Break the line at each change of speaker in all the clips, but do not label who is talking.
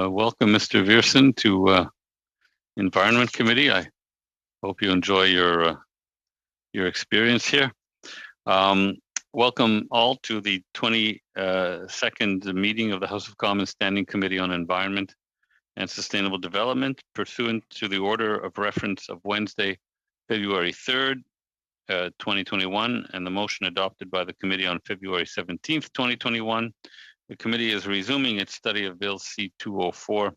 Welcome, Mr. Viersen, to Environment Committee. I hope you enjoy your experience here. Welcome all to the 22nd meeting of the House of Commons Standing Committee on Environment and Sustainable Development, pursuant to the order of reference of Wednesday, February 3rd, 2021, and the motion adopted by the committee on February 17th, 2021. The committee is resuming its study of Bill C-204,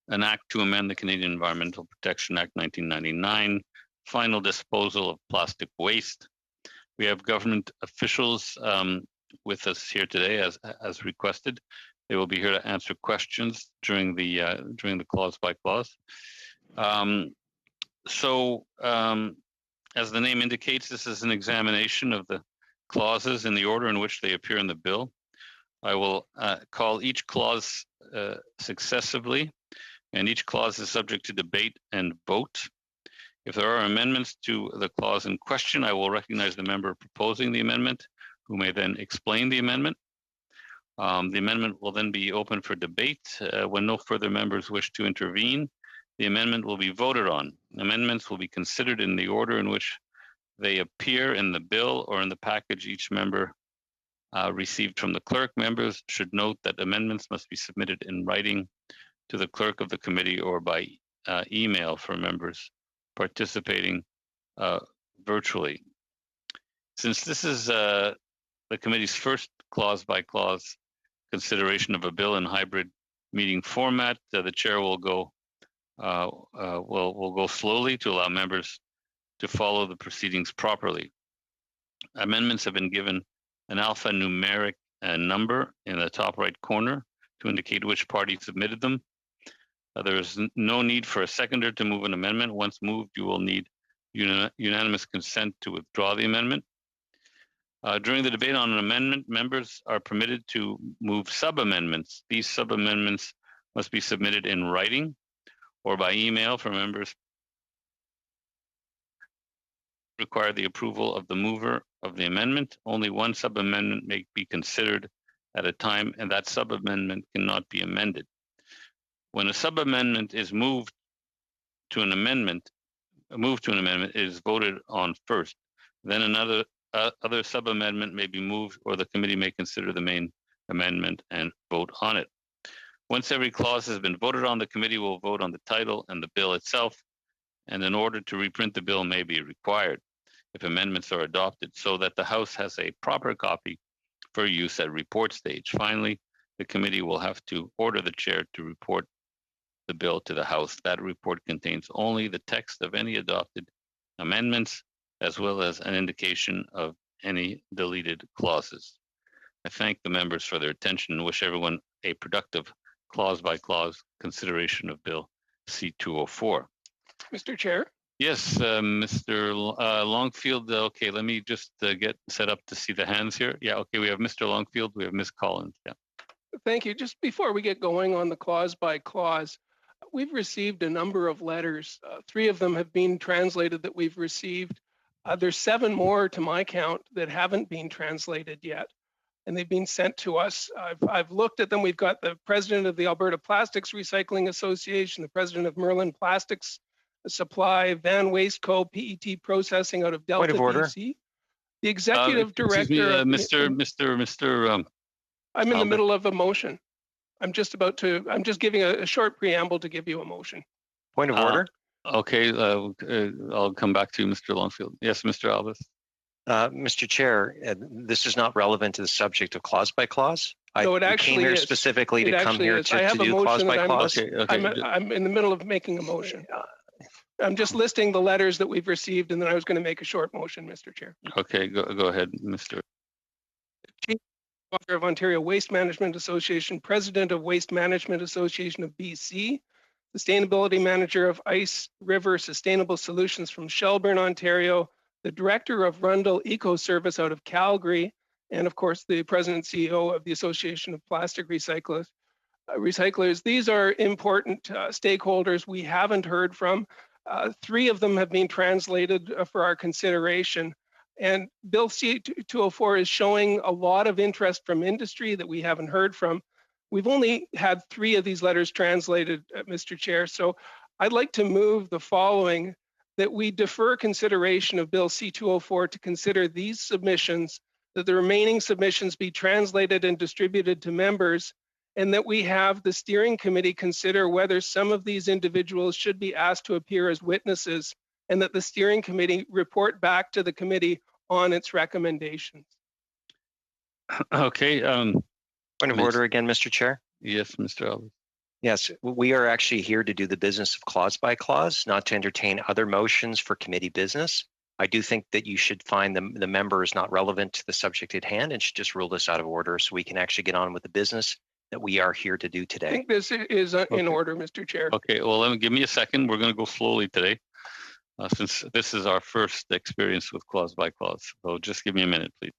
an act to amend the Canadian Environmental Protection Act 1999, final disposal of plastic waste. We have government officials with us here today as requested. They will be here to answer questions during the clause by clause. As the name indicates, this is an examination of the clauses in the order in which they appear in the bill. I will call each clause successively, and each clause is subject to debate and vote. If there are amendments to the clause in question, I will recognize the member proposing the amendment, who may then explain the amendment. The amendment will then be open for debate. When no further members wish to intervene, the amendment will be voted on. Amendments will be considered in the order in which they appear in the bill or in the package each member received from the clerk. Members should note that amendments must be submitted in writing to the clerk of the committee or by email for members participating virtually. Since this is the committee's first clause by clause consideration of a bill in hybrid meeting format, the chair will go slowly to allow members to follow the proceedings properly. Amendments have been given an alphanumeric number in the top right corner to indicate which party submitted them. There is no need for a seconder to move an amendment. Once moved, you will need unanimous consent to withdraw the amendment. During the debate on an amendment, members are permitted to move sub-amendments. These sub-amendments must be submitted in writing or by email for members. Require the approval of the mover of the amendment. Only one sub-amendment may be considered at a time, and that sub-amendment cannot be amended. When a sub-amendment is moved to an amendment, it is voted on first. Then another other sub-amendment may be moved, or the committee may consider the main amendment and vote on it. Once every clause has been voted on, the committee will vote on the title and the bill itself, and an order to reprint the bill may be required if amendments are adopted, so that the House has a proper copy for use at report stage. Finally, the committee will have to order the chair to report the bill to the House. That report contains only the text of any adopted amendments, as well as an indication of any deleted clauses. I thank the members for their attention and wish everyone a productive clause by clause consideration of Bill C-204.
Mr. Chair?
Yes, Mr. Longfield. Okay, let me just get set up to see the hands here. Yeah, okay, we have Mr. Longfield, we have Ms. Collins. Yeah.
Thank you. Just before we get going on the clause by clause, we've received a number of letters. 3 of them have been translated that we've received. There's 7 more to my count that haven't been translated yet, and they've been sent to us. I've looked at them. We've got the president of the Alberta Plastics Recycling Association, the president of Merlin Plastics Supply, Van Waste Co., PET Processing out of Delta, BC. The executive director.
Mr.
I'm in the middle of a motion. I'm just giving a short preamble to give you a motion.
Point of order.
Okay, I'll come back to you, Mr. Longfield. Yes, Mr. Albus.
Mr. Chair, this is not relevant to the subject of clause by clause.
No, it actually
came here
is.
specifically to come here to
do
clause by clause.
I'm in the middle of making a motion. I'm just listing the letters that we've received, and then I was going to make a short motion, Mr. Chair.
Okay, go ahead, Mr.
Chief of Ontario Waste Management Association, President of Waste Management Association of BC, Sustainability Manager of Ice River Sustainable Solutions from Shelburne, Ontario, the Director of Rundle Eco Service out of Calgary, and of course the President and CEO of the Association of Plastic Recyclers. These are important stakeholders we haven't heard from. 3 of them have been translated for our consideration. And Bill C-204 is showing a lot of interest from industry that we haven't heard from. We've only had 3 of these letters translated, Mr. Chair. So I'd like to move the following, that we defer consideration of Bill C-204 to consider these submissions, that the remaining submissions be translated and distributed to members, and that we have the steering committee consider whether some of these individuals should be asked to appear as witnesses, and that the steering committee report back to the committee on its recommendations.
Okay.
Point of order again, Mr. Chair.
Yes, Mr. Ellis.
Yes, we are actually here to do the business of clause by clause, not to entertain other motions for committee business. I do think that you should find the member is not relevant to the subject at hand and should just rule this out of order so we can actually get on with the business that we are here to do
I
today.
think this is in order, Mr. Chair.
Okay, well, give me a second. We're going to go slowly today, since this is our first experience with clause by clause. So just give me a minute, please.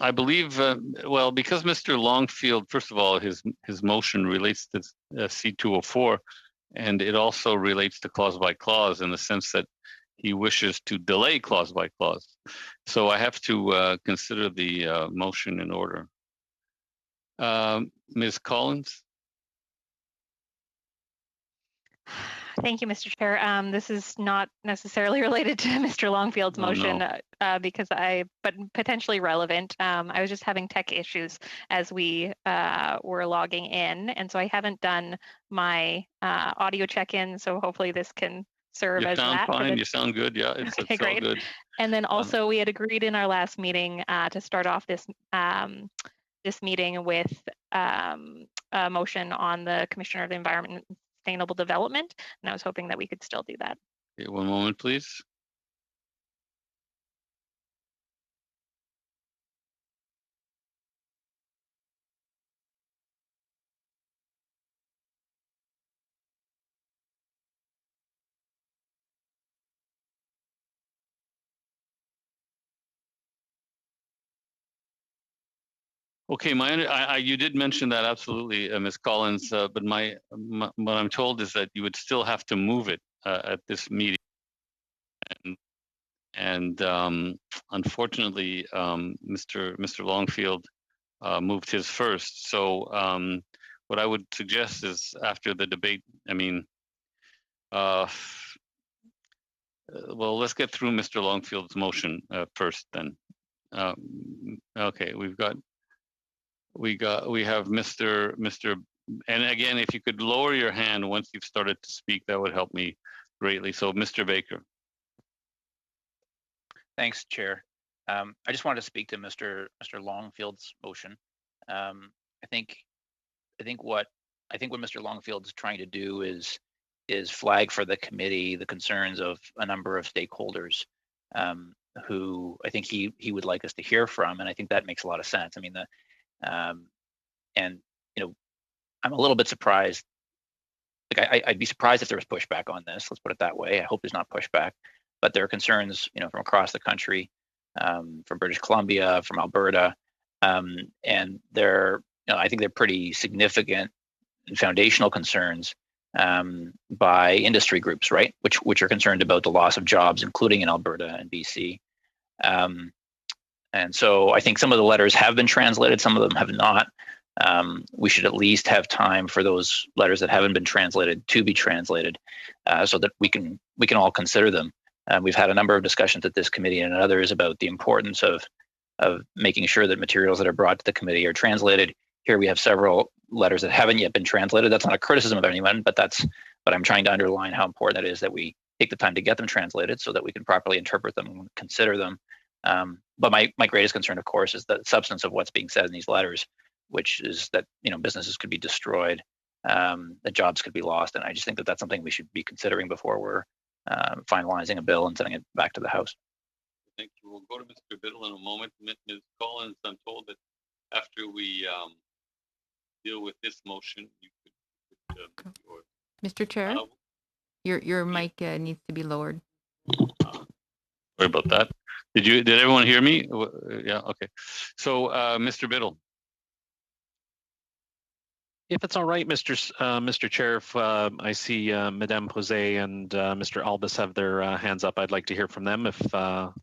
I believe, well, because Mr. Longfield, first of all, his motion relates to C-204, and it also relates to clause by clause in the sense that he wishes to delay clause by clause. So I have to consider the motion in order. Ms. Collins?
Thank you, Mr. Chair. This is not necessarily related to Mr. Longfield's motion, but potentially relevant. I was just having tech issues as we were logging in, and so I haven't done my audio check-in. So hopefully this can serve as that.
You sound fine. You sound good. Yeah, it's
great.
All good.
And then also we had agreed in our last meeting to start off this this meeting with a motion on the Commissioner of the Environment and Sustainable Development, and I was hoping that we could still do that.
Okay, one moment, please. Okay, you did mention that absolutely, Ms. Collins, but what I'm told is that you would still have to move it at this meeting, and unfortunately, Mr. Longfield moved his first. So what I would suggest is after the debate, well, let's get through Mr. Longfield's motion first, then. Okay, we have Mr. And again, if you could lower your hand once you've started to speak, that would help me greatly. So Mr. Baker.
Thanks, Chair. I just wanted to speak to Mr. Longfield's motion. I think what Mr. Longfield is trying to do is flag for the committee the concerns of a number of stakeholders who I think he would like us to hear from, and I think that makes a lot of sense. I mean, and I'm a little bit surprised. Like I'd be surprised if there was pushback on this. Let's put it that way. I hope there's not pushback, but there are concerns, from across the country, from British Columbia, from Alberta, and I think they're pretty significant and foundational concerns by industry groups, right? Which are concerned about the loss of jobs, including in Alberta and BC. And so I think some of the letters have been translated, some of them have not. We should at least have time for those letters that haven't been translated to be translated, so that we can all consider them. We've had a number of discussions at this committee and others about the importance of making sure that materials that are brought to the committee are translated. Here we have several letters that haven't yet been translated. That's not a criticism of anyone, but I'm trying to underline how important it is that we take the time to get them translated so that we can properly interpret them and consider them. But my greatest concern, of course, is the substance of what's being said in these letters, which is that businesses could be destroyed, that jobs could be lost, and I just think that that's something we should be considering before we're finalizing a bill and sending it back to the House.
Thank you. We'll go to Mr. Biddle in a moment. Ms. Collins, I'm told that after we deal with this motion, you could yours.
Mr. Chair, your mic needs to be lowered.
Sorry about that. Did everyone hear me? Yeah, okay. So, Mr. Biddle.
If it's all right, Mr. Chair, if I see Madame Posey and Mr. Albus have their hands up, I'd like to hear from them. If I'm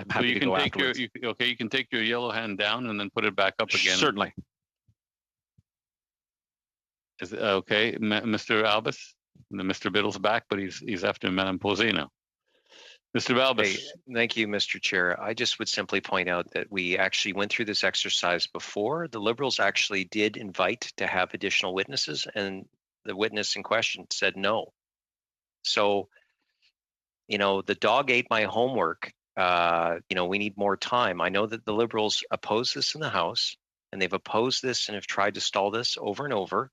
happy to go afterwards.
You can take your yellow hand down and then put it back up again.
Certainly.
Is it, okay, Mr. Albus? Mr. Biddle's back, but he's after Madame Posey now. Mr. Albus.
Hey, thank you, Mr. Chair. I just would simply point out that we actually went through this exercise before. The Liberals actually did invite to have additional witnesses, and the witness in question said no. So, the dog ate my homework. We need more time. I know that the Liberals oppose this in the House, and they've opposed this and have tried to stall this over and over.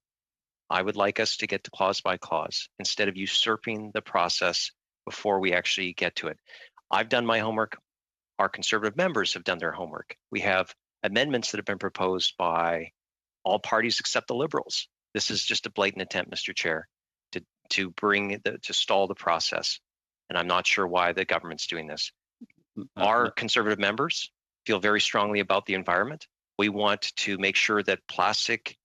I would like us to get to clause by clause instead of usurping the process before we actually get to it. I've done my homework. Our Conservative members have done their homework. We have amendments that have been proposed by all parties except the Liberals. This is just a blatant attempt, Mr. Chair, to stall the process. And I'm not sure why the government's doing this. Our Conservative members feel very strongly about the environment. We want to make sure that plastic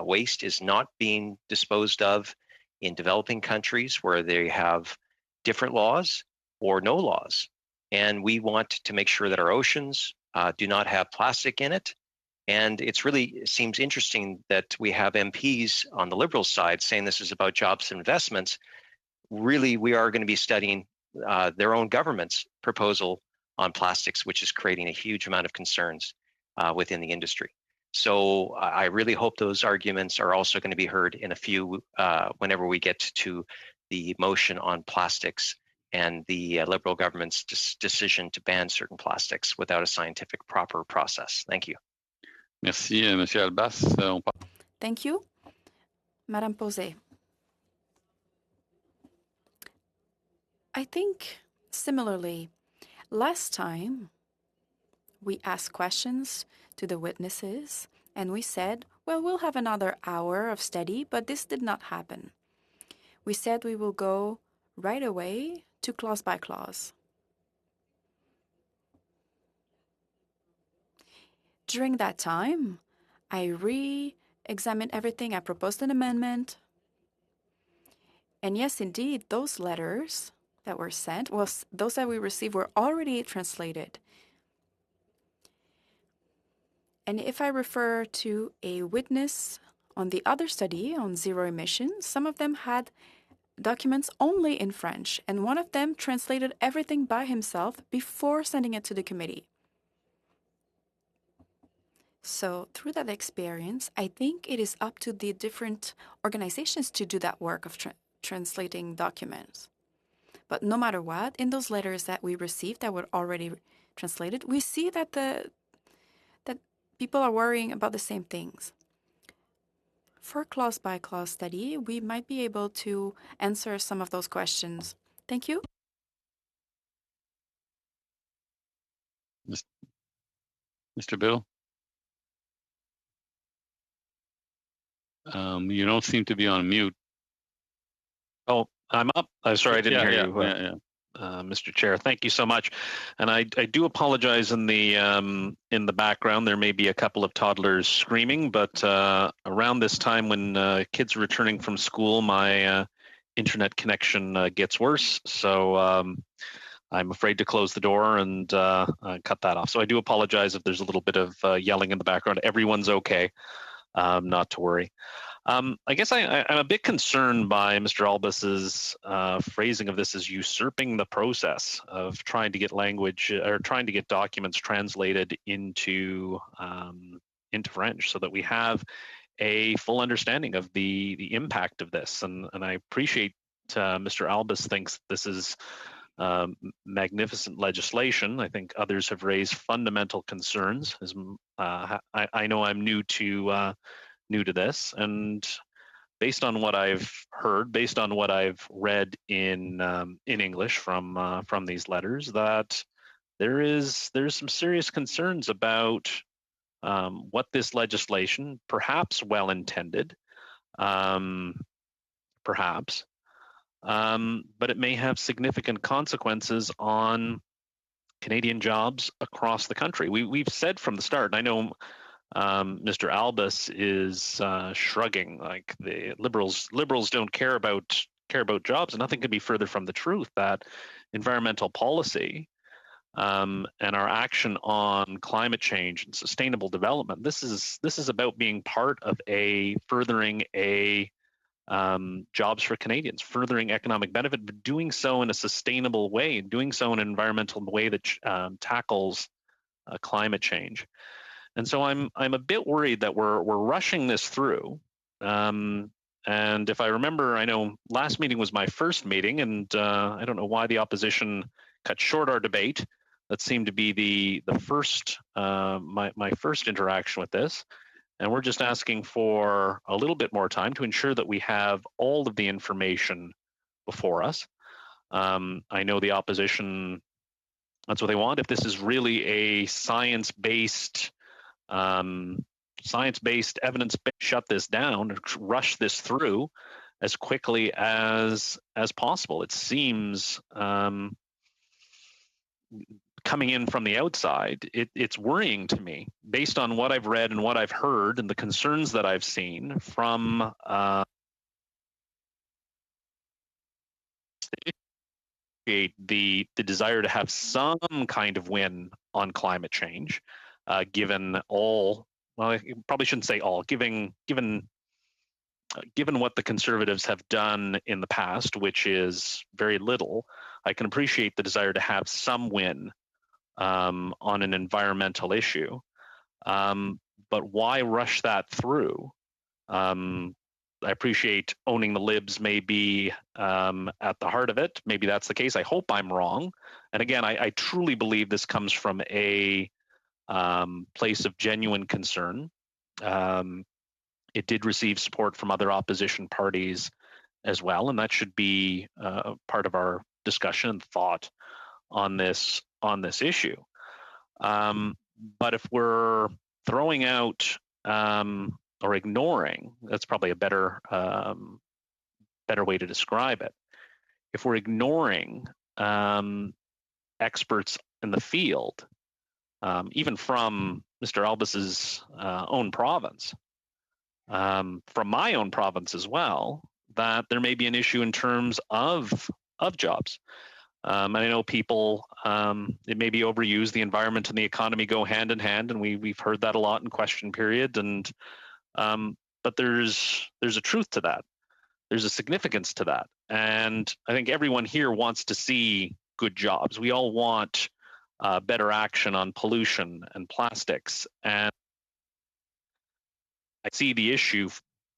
waste is not being disposed of in developing countries where they have different laws or no laws. And we want to make sure that our oceans do not have plastic in it. And it seems interesting that we have MPs on the Liberal side saying this is about jobs and investments. Really, we are going to be studying their own government's proposal on plastics, which is creating a huge amount of concerns within the industry. So I really hope those arguments are also going to be heard in a few, whenever we get to the motion on plastics and the Liberal government's decision to ban certain plastics without a scientific proper process. Thank you.
Merci, Monsieur Albas.
Thank you. Madame Posey. I think similarly, last time we asked questions to the witnesses and we said, well, we'll have another hour of study, but this did not happen. We said we will go right away to clause by clause. During that time, I re-examined everything. I proposed an amendment. And yes, indeed, those letters that were sent, well, those that we received were already translated. And if I refer to a witness on the other study on zero emissions, some of them had documents only in French, and one of them translated everything by himself before sending it to the committee. So through that experience, I think it is up to the different organizations to do that work of translating documents. But no matter what, in those letters that we received that were already translated, we see that that people are worrying about the same things. For clause by clause study, we might be able to answer some of those questions. Thank you.
Mr. Bill? You don't seem to be on mute.
Oh, I'm up. I'm sorry, I didn't hear you.
Yeah.
Mr. Chair, thank you so much. And I do apologize in the background. There may be a couple of toddlers screaming, but around this time when kids are returning from school, my internet connection gets worse. So I'm afraid to close the door and cut that off. So I do apologize if there's a little bit of yelling in the background. Everyone's okay, not to worry. I guess I'm a bit concerned by Mr. Albus's phrasing of this as usurping the process of trying to get language or trying to get documents translated into French so that we have a full understanding of the impact of this. And I appreciate Mr. Albus thinks this is magnificent legislation. I think others have raised fundamental concerns. I know I'm new to this, and based on what I've heard, based on what I've read in English from these letters, that there's some serious concerns about what this legislation, perhaps well-intended, perhaps, but it may have significant consequences on Canadian jobs across the country. We've said from the start, and I know Mr. Albus is shrugging, like the liberals don't care about jobs, and nothing could be further from the truth. That environmental policy and our action on climate change and sustainable development, this is about being part of furthering jobs for Canadians, furthering economic benefit, but doing so in a sustainable way, doing so in an environmental way that tackles climate change. And so I'm a bit worried that we're rushing this through. And if I remember, I know last meeting was my first meeting, and I don't know why the opposition cut short our debate. That seemed to be the first my first interaction with this. And we're just asking for a little bit more time to ensure that we have all of the information before us. I know the opposition, that's what they want. If this is really a science-based, evidence-based, shut this down, rush this through as quickly as possible. It seems coming in from the outside, it's worrying to me based on what I've read and what I've heard and the concerns that I've seen from the desire to have some kind of win on climate change, given all. Well, I probably shouldn't say all. Given what the Conservatives have done in the past, which is very little, I can appreciate the desire to have some win on an environmental issue, but why rush that through? I appreciate owning the libs may be at the heart of it. Maybe that's the case. I hope I'm wrong. And again, I truly believe this comes from a place of genuine concern. It did receive support from other opposition parties as well, and that should be part of our discussion and thought on this issue. But if we're throwing out or ignoring, that's probably a better way to describe it. If we're ignoring experts in the field, even from Mr. Albus's own province, from my own province as well, that there may be an issue in terms of jobs. And I know people, it may be overused, the environment and the economy go hand in hand, and we've heard that a lot in question period. And but there's a truth to that. There's a significance to that. And I think everyone here wants to see good jobs. We all want better action on pollution and plastics. And I see the issue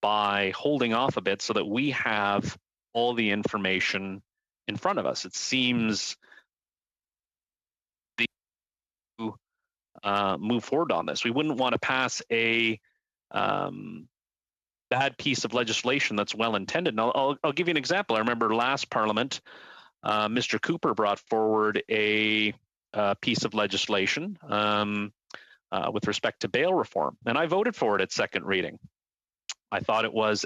by holding off a bit so that we have all the information in front of us. It seems move forward on this. We wouldn't want to pass a bad piece of legislation that's well intended. And I'll give you an example. I remember last Parliament, Mr. Cooper brought forward a piece of legislation with respect to bail reform, and I voted for it at second reading. I thought it was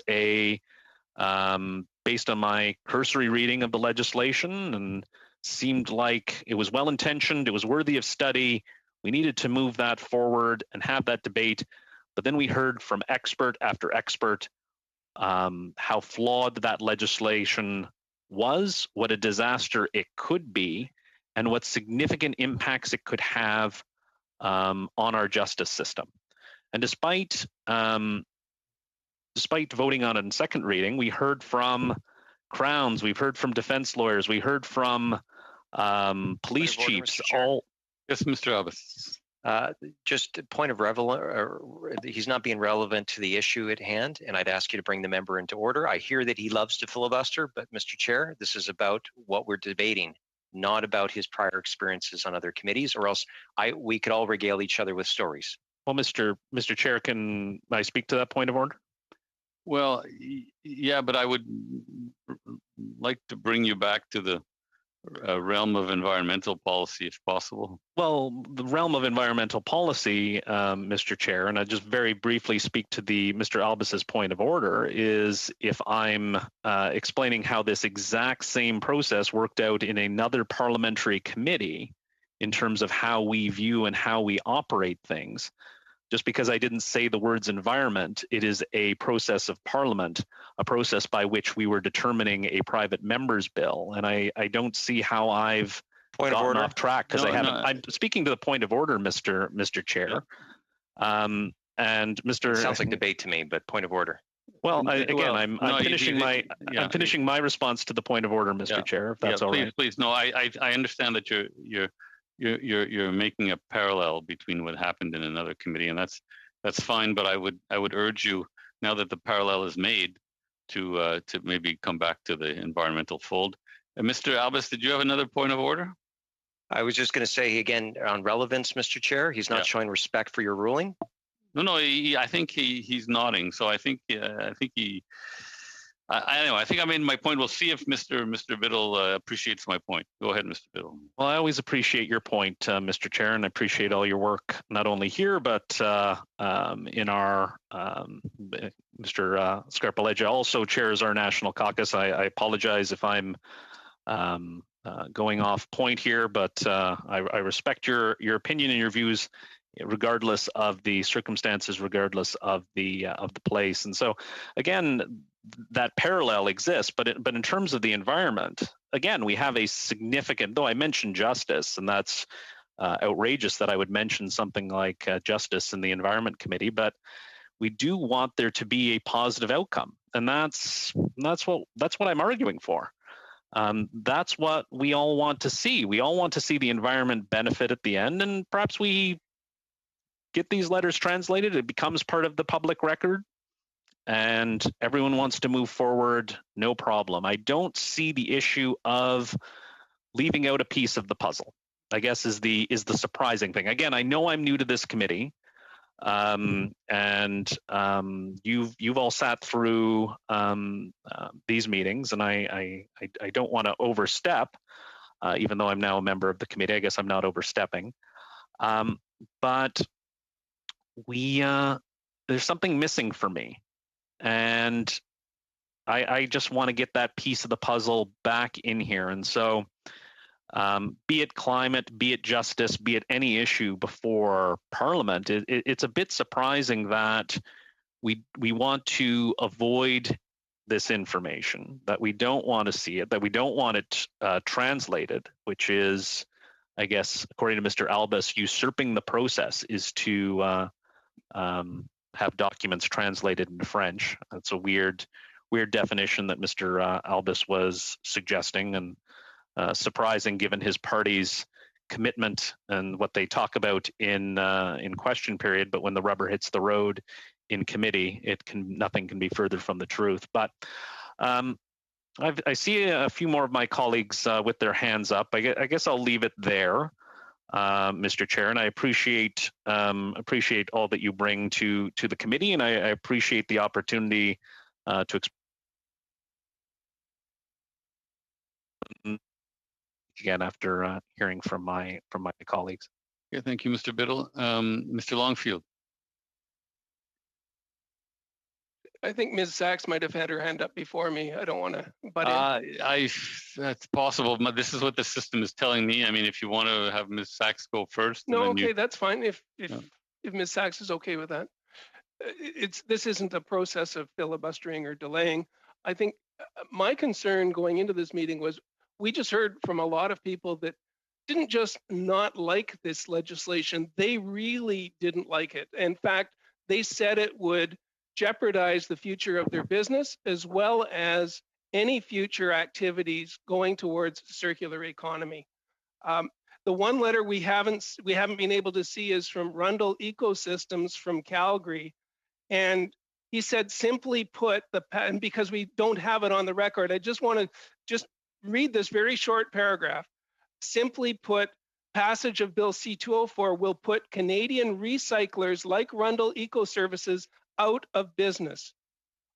based on my cursory reading of the legislation, and seemed like it was well-intentioned, it was worthy of study. We needed to move that forward and have that debate. But then we heard from expert after expert how flawed that legislation was, what a disaster it could be, and what significant impacts it could have on our justice system. And despite voting on it in second reading, we heard from Crowns, we've heard from defense lawyers, we heard from police chiefs.
Yes, Mr. Albus.
Just a point of he's not being relevant to the issue at hand, and I'd ask you to bring the member into order. I hear that he loves to filibuster, but Mr. Chair, this is about what we're debating, not about his prior experiences on other committees, or else we could all regale each other with stories.
Well, Mr. Chair, can I speak to that point of order?
Well, yeah, but I would like to bring you back to the realm of environmental policy, if possible.
Well, the realm of environmental policy, Mr. Chair, and I just very briefly speak to Mr. Albus's point of order, is if I'm explaining how this exact same process worked out in another parliamentary committee in terms of how we view and how we operate things. Just because I didn't say the words environment, it is a process of parliament, a process by which we were determining a private member's bill. And I don't see how I've gotten off track because I haven't. I'm speaking to the point of order, Mr. Chair. Yeah. And Mr.
It sounds like debate to me, but point of order.
Well, I'm finishing my response to the point of order, Mr. Chair, if that's all right.
Please. No, I understand that you're making a parallel between what happened in another committee, and that's fine. But I would urge you, now that the parallel is made, to maybe come back to the environmental fold. Mr. Albus, did you have another point of order?
I was just going to say again on relevance, Mr. Chair. He's not showing respect for your ruling.
No. I think he's nodding. So I think I think I made my point. We'll see if Mr. Biddle appreciates my point. Go ahead, Mr. Biddle.
Well, I always appreciate your point, Mr. Chair, and I appreciate all your work, not only here, but in our Mr. Scarpaleggia also chairs our national caucus. I apologize if I'm going off point here, but I respect your opinion and your views, regardless of the circumstances, regardless of the place. And so, again, that parallel exists, but in terms of the environment, again, we have a significant, though I mentioned justice, and that's outrageous that I would mention something like justice in the Environment Committee, but we do want there to be a positive outcome, and that's what I'm arguing for. That's what we all want to see. We all want to see the environment benefit at the end, and perhaps we get these letters translated, it becomes part of the public record, and everyone wants to move forward, no problem. I don't see the issue of leaving out a piece of the puzzle, I guess, is the surprising thing. Again, I know I'm new to this committee, and you've all sat through these meetings, and I don't want to overstep, even though I'm now a member of the committee. I guess I'm not overstepping, but there's something missing for me, and I just want to get that piece of the puzzle back in here. And so, be it climate, be it justice, be it any issue before Parliament, it's a bit surprising that we want to avoid this information, that we don't want to see it, that we don't want it translated, which is, I guess, according to Mr. Albus, usurping the process is to have documents translated into French. That's a weird definition that Mr. Albus was suggesting, and surprising given his party's commitment and what they talk about in question period. But when the rubber hits the road in committee, nothing can be further from the truth. But I see a few more of my colleagues with their hands up. I guess I'll leave it there, Mr. Chair, and I appreciate all that you bring to the committee, and I appreciate the opportunity to again after hearing from my colleagues.
Yeah, thank you, Mr. Biddle. Mr. Longfield.
I think Ms. Sachs might have had her hand up before me. I don't want to butt in.
That's possible. This is what the system is telling me. I mean, if you want to have Ms. Sachs go first.
No, okay, that's fine. If Ms. Sachs is okay with that. This isn't a process of filibustering or delaying. I think my concern going into this meeting was we just heard from a lot of people that didn't just not like this legislation, they really didn't like it. In fact, they said it would jeopardize the future of their business as well as any future activities going towards a circular economy. The one letter we haven't been able to see is from Rundle Ecosystems from Calgary, and he said, simply put, and because we don't have it on the record, I just want to read this very short paragraph. Simply put, passage of Bill C-204 will put Canadian recyclers like Rundle Eco Services out of business.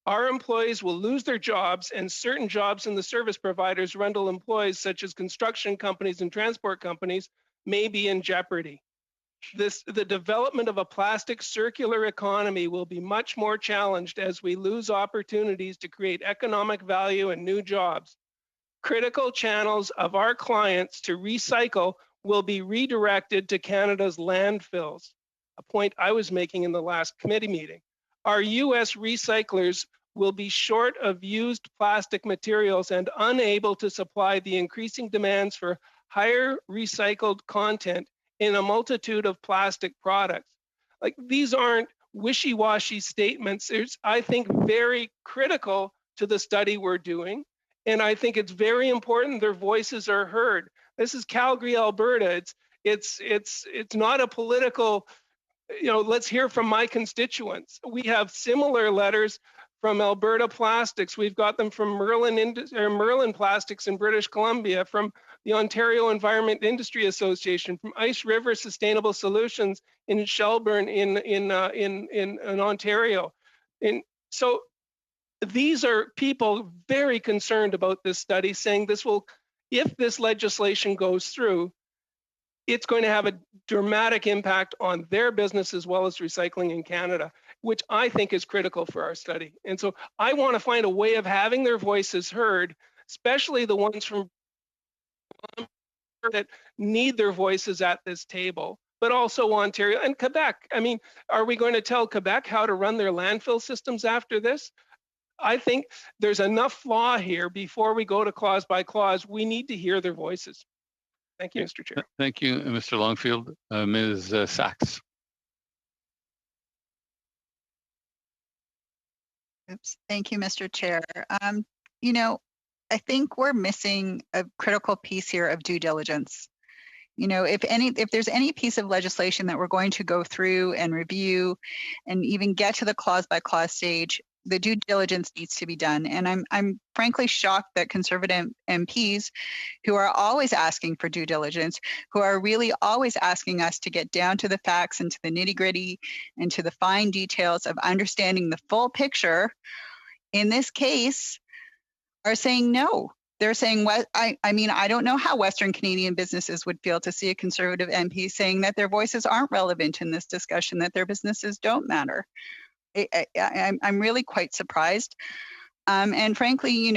Our employees will lose their jobs, and certain jobs in the service providers rental employees, such as construction companies and transport companies, may be in jeopardy. The development of a plastic circular economy will be much more challenged as we lose opportunities to create economic value and new jobs. Critical channels of our clients to recycle will be redirected to Canada's landfills, a point I was making in the last committee meeting. Our US recyclers will be short of used plastic materials and unable to supply the increasing demands for higher recycled content in a multitude of plastic products. Like, these aren't wishy-washy statements. It's, I think, very critical to the study we're doing. And I think it's very important their voices are heard. This is Calgary, Alberta. It's not a political, let's hear from my constituents. We have similar letters from Alberta Plastics. We've got them from Merlin Plastics in British Columbia, from the Ontario Environment Industry Association, from Ice River Sustainable Solutions in Shelburne in Ontario. And so these are people very concerned about this study, saying if this legislation goes through, it's going to have a dramatic impact on their business as well as recycling in Canada, which I think is critical for our study. And so I want to find a way of having their voices heard, especially the ones from that need their voices at this table, but also Ontario and Quebec. I mean, are we going to tell Quebec how to run their landfill systems after this? I think there's enough flaw here before we go to clause by clause. We need to hear their voices. Thank you, Mr. Chair.
Thank you, Mr. Longfield. Ms. Sachs.
Oops. Thank you, Mr. Chair. I think we're missing a critical piece here of due diligence. If there's any piece of legislation that we're going to go through and review and even get to the clause by clause stage, the due diligence needs to be done. And I'm frankly shocked that Conservative MPs, who are always asking for due diligence, who are really always asking us to get down to the facts and to the nitty gritty and to the fine details of understanding the full picture, in this case, are saying no. They're saying, I don't know how Western Canadian businesses would feel to see a Conservative MP saying that their voices aren't relevant in this discussion, that their businesses don't matter. I'm really quite surprised. And frankly,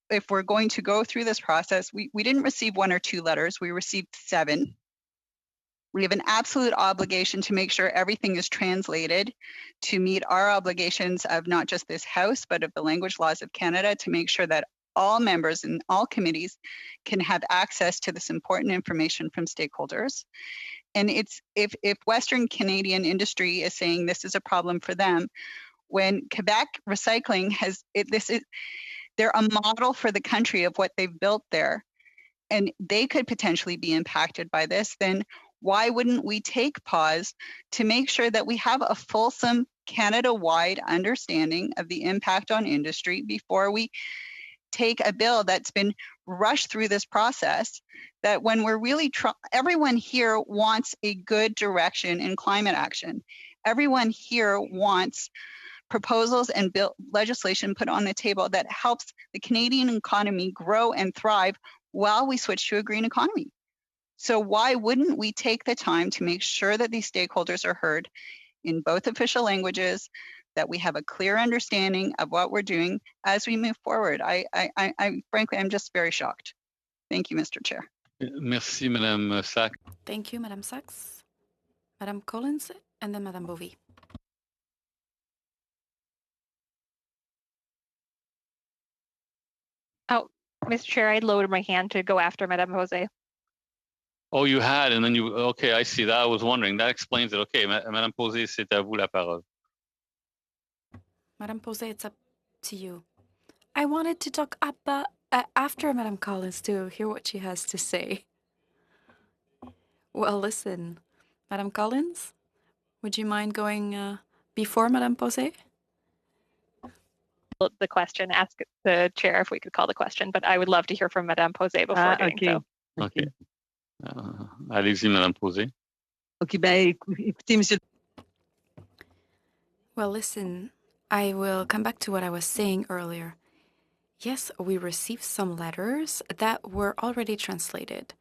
if we're going to go through this process, we didn't receive 1 or 2 letters, we received 7. We have an absolute obligation to make sure everything is translated to meet our obligations of not just this House, but of the language laws of Canada, to make sure that all members in all committees can have access to this important information from stakeholders. And it's if Western Canadian industry is saying this is a problem for them, when Quebec Recycling they're a model for the country of what they've built there, and they could potentially be impacted by this, then why wouldn't we take pause to make sure that we have a fulsome Canada-wide understanding of the impact on industry before we take a bill that's been rushed through this process, that when we're really everyone here wants a good direction in climate action. Everyone here wants proposals and legislation put on the table that helps the Canadian economy grow and thrive while we switch to a green economy. So why wouldn't we take the time to make sure that these stakeholders are heard in both official languages, that we have a clear understanding of what we're doing as we move forward? Frankly, I'm just very shocked. Thank you, Mr. Chair.
Merci, Madame Sachs.
Thank you, Madame Sachs. Madame Collins, and then Madame Bovie.
Oh, Mr. Chair, I lowered my hand to go after Madame Jose.
Oh, you had, and then okay, I see that. I was wondering. That explains it. Okay, Madame Posé, c'est à vous la parole.
Madame Posé, it's up to you. I wanted to talk about after Madame Collins to hear what she has to say. Well, listen, Madame Collins, would you mind going before Madame Posé?
The question, ask the chair if we could call the question, but I would love to hear from Madame Posé before doing so.
Okay. Allez-y, Madame Posé.
Ok, écoutez, monsieur.
Well, listen, I will come back to what I was saying earlier. Yes, we received some letters that were already translated.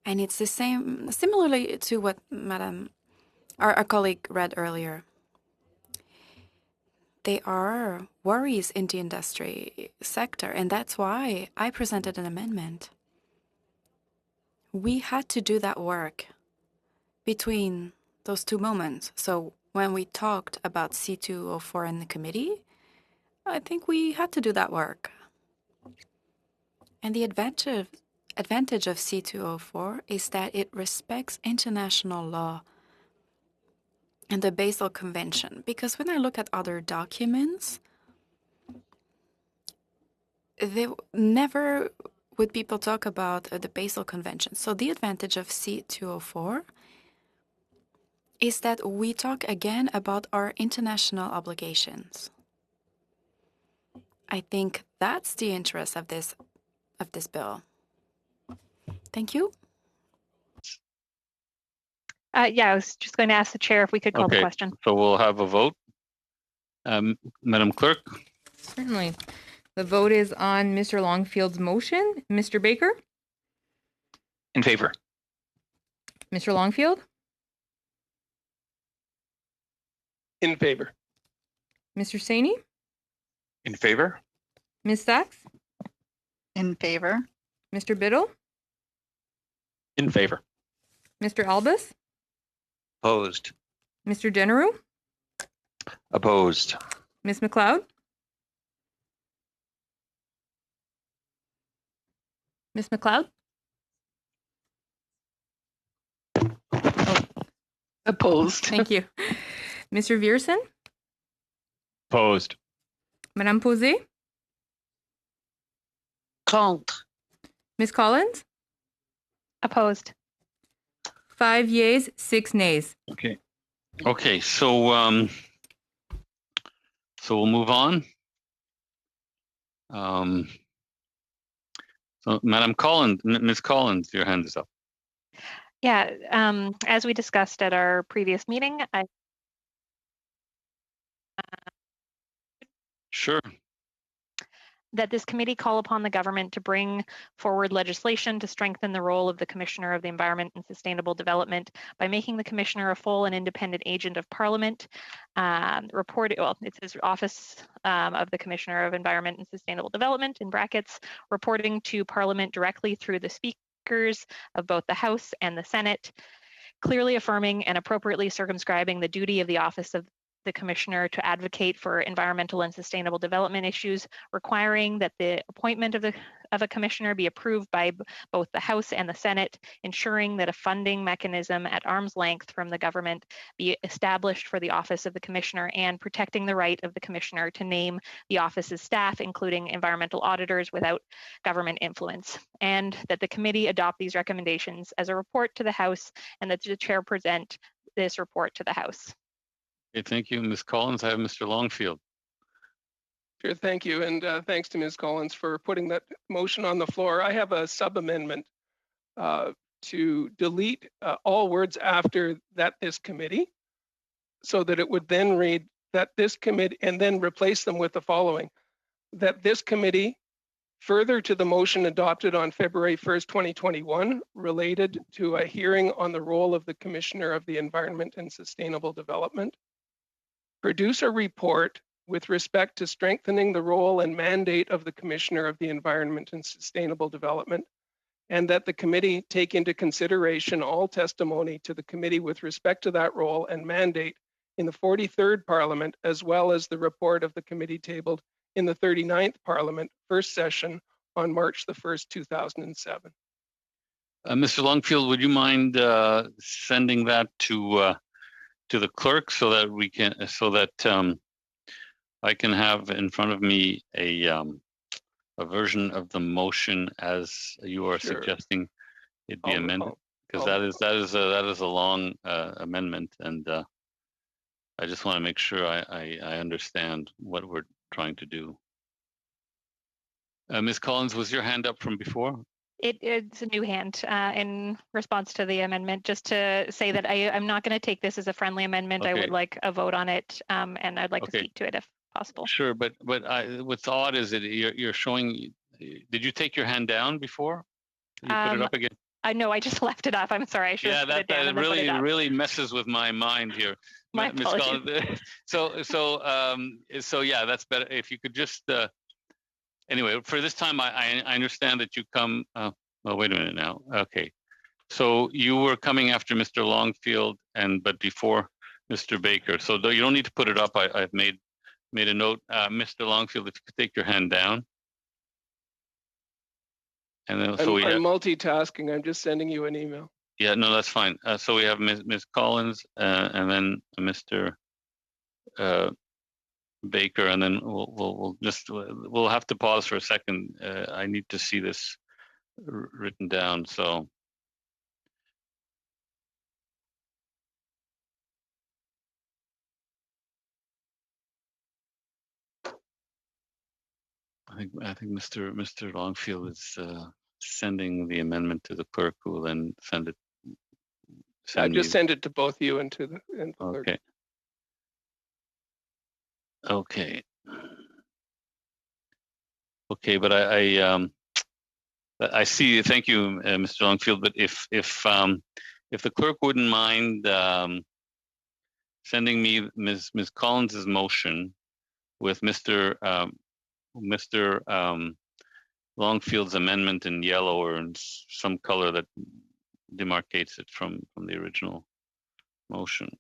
And it's the same, similarly to what our colleague read earlier. There are worries in the industry sector, and that's why I presented an amendment. We had to do that work between those two moments. So when we talked about C204 in the committee, I think we had to do that work. And the advantage of C204 is that it respects international law and the Basel Convention. Because when I look at other documents, they never would people talk about the Basel Convention. So the advantage of C204 is that we talk again about our international obligations. I think that's the interest of this bill. Thank you.
Yeah, I was just going to ask the chair if we could call the question.
So we'll have a vote. Madam Clerk?
Certainly. The vote is on Mr. Longfield's motion. Mr. Baker?
In favor.
Mr. Longfield?
In favor.
Mr. Saini?
In favor.
Ms. Sachs?
In favor.
Mr. Biddle?
In favor.
Mr. Albus?
Opposed.
Mr. Generou?
Opposed.
Ms. McLeod? Ms. McLeod?
Opposed.
Thank you. Mr. Viersen?
Opposed.
Madame Posé?
Contre.
Ms. Collins?
Opposed.
5 yeas, 6 nays.
Okay, so so we'll move on. So Madam Collins, Ms. Collins, your hand is up.
Yeah, as we discussed at our previous meeting,
Sure.
that this committee call upon the government to bring forward legislation to strengthen the role of the Commissioner of the Environment and Sustainable Development by making the Commissioner a full and independent agent of Parliament. It says Office of the Commissioner of Environment and Sustainable Development, in brackets, reporting to Parliament directly through the speakers of both the House and the Senate, clearly affirming and appropriately circumscribing the duty of the Office of the Commissioner to advocate for environmental and sustainable development issues, requiring that the appointment of a commissioner be approved by both the House and the Senate, ensuring that a funding mechanism at arm's length from the government be established for the office of the commissioner, and protecting the right of the commissioner to name the office's staff, including environmental auditors, without government influence, and that the committee adopt these recommendations as a report to the House, and that the chair present this report to the House.
Okay, thank you, Ms. Collins. I have Mr. Longfield.
Sure, thank you. And thanks to Ms. Collins for putting that motion on the floor. I have a sub-amendment to delete all words after "that this committee," so that it would then read "that this committee," and then replace them with the following: that this committee, further to the motion adopted on February 1st, 2021, related to a hearing on the role of the Commissioner of the Environment and Sustainable Development, produce a report with respect to strengthening the role and mandate of the Commissioner of the Environment and Sustainable Development, and that the committee take into consideration all testimony to the committee with respect to that role and mandate in the 43rd Parliament, as well as the report of the committee tabled in the 39th Parliament, first session on March the 1st, 2007.
Mr. Longfield, would you mind sending that to the clerk so that we can, I can have in front of me a version of the motion as you are suggesting it be amended, because that is a long amendment, and I just want to make sure I understand what we're trying to do. Ms. Collins, was your hand up from before?
It's a new hand in response to the amendment, just to say that I'm not going to take this as a friendly amendment. Okay. I would like a vote on it, and I'd like to speak to it if possible.
Sure, but what's odd is that you're showing. Did you take your hand down before? Did you put it up again?
I know I just left it up. I'm sorry. I should have put it down and then put it up.
really messes with my mind here.
My apologies.
So yeah, that's better. If you could just anyway, for this time, I understand that you come. Well, wait a minute now. Okay, so you were coming after Mr. Longfield, but before Mr. Baker. So you don't need to put it up. I've made a note. Mr. Longfield, if you could take your hand down. And then,
I'm multitasking. I'm just sending you an email.
Yeah, no, that's fine. So we have Ms. Collins and then Mr. Baker, and then we'll have to pause for a second. I need to see this written down. So. I think Mr. Longfield is sending the amendment to the clerk, who will then send it.
I just send it to both you and to the clerk.
Okay. Okay. Okay, but I see. Thank you, Mr. Longfield. But if the clerk wouldn't mind sending me Ms. Collins's motion with Mr. Longfield's amendment in yellow or in some color that demarcates it from the original motion.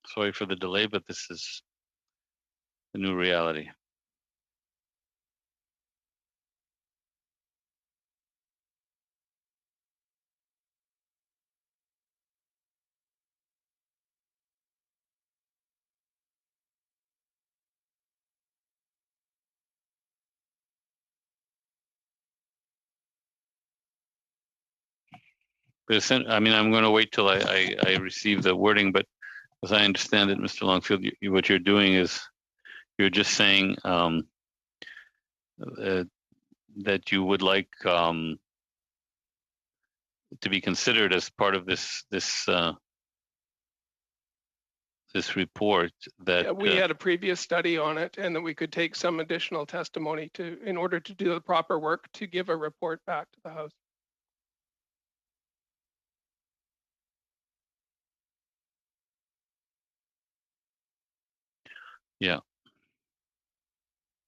Sorry for the delay, but this is the new reality. I mean, I'm going to wait till I receive the wording, but as I understand it, Mr. Longfield, what you're doing is you're just saying that you would like to be considered as part of this report that
we had a previous study on it, and that we could take some additional testimony in order to do the proper work to give a report back to the House.
Yeah.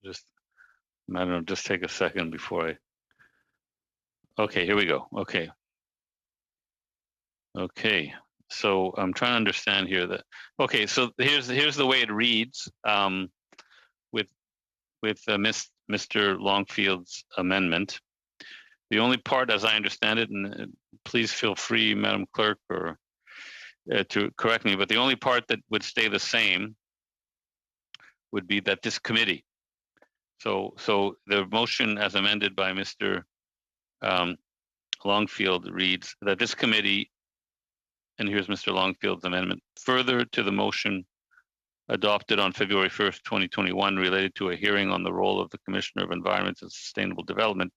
Just, I don't know, just take a second before I. Okay, here we go. Okay. Okay. So I'm trying to understand here that. Okay, so here's the way it reads with Mr. Longfield's amendment. The only part, as I understand it, and please feel free, Madam Clerk, or to correct me, but the only part that would stay the same would be that this committee. So the motion as amended by Mr. Longfield reads that this committee, and here's Mr. Longfield's amendment, further to the motion adopted on February 1st, 2021, related to a hearing on the role of the Commissioner of Environment and Sustainable Development,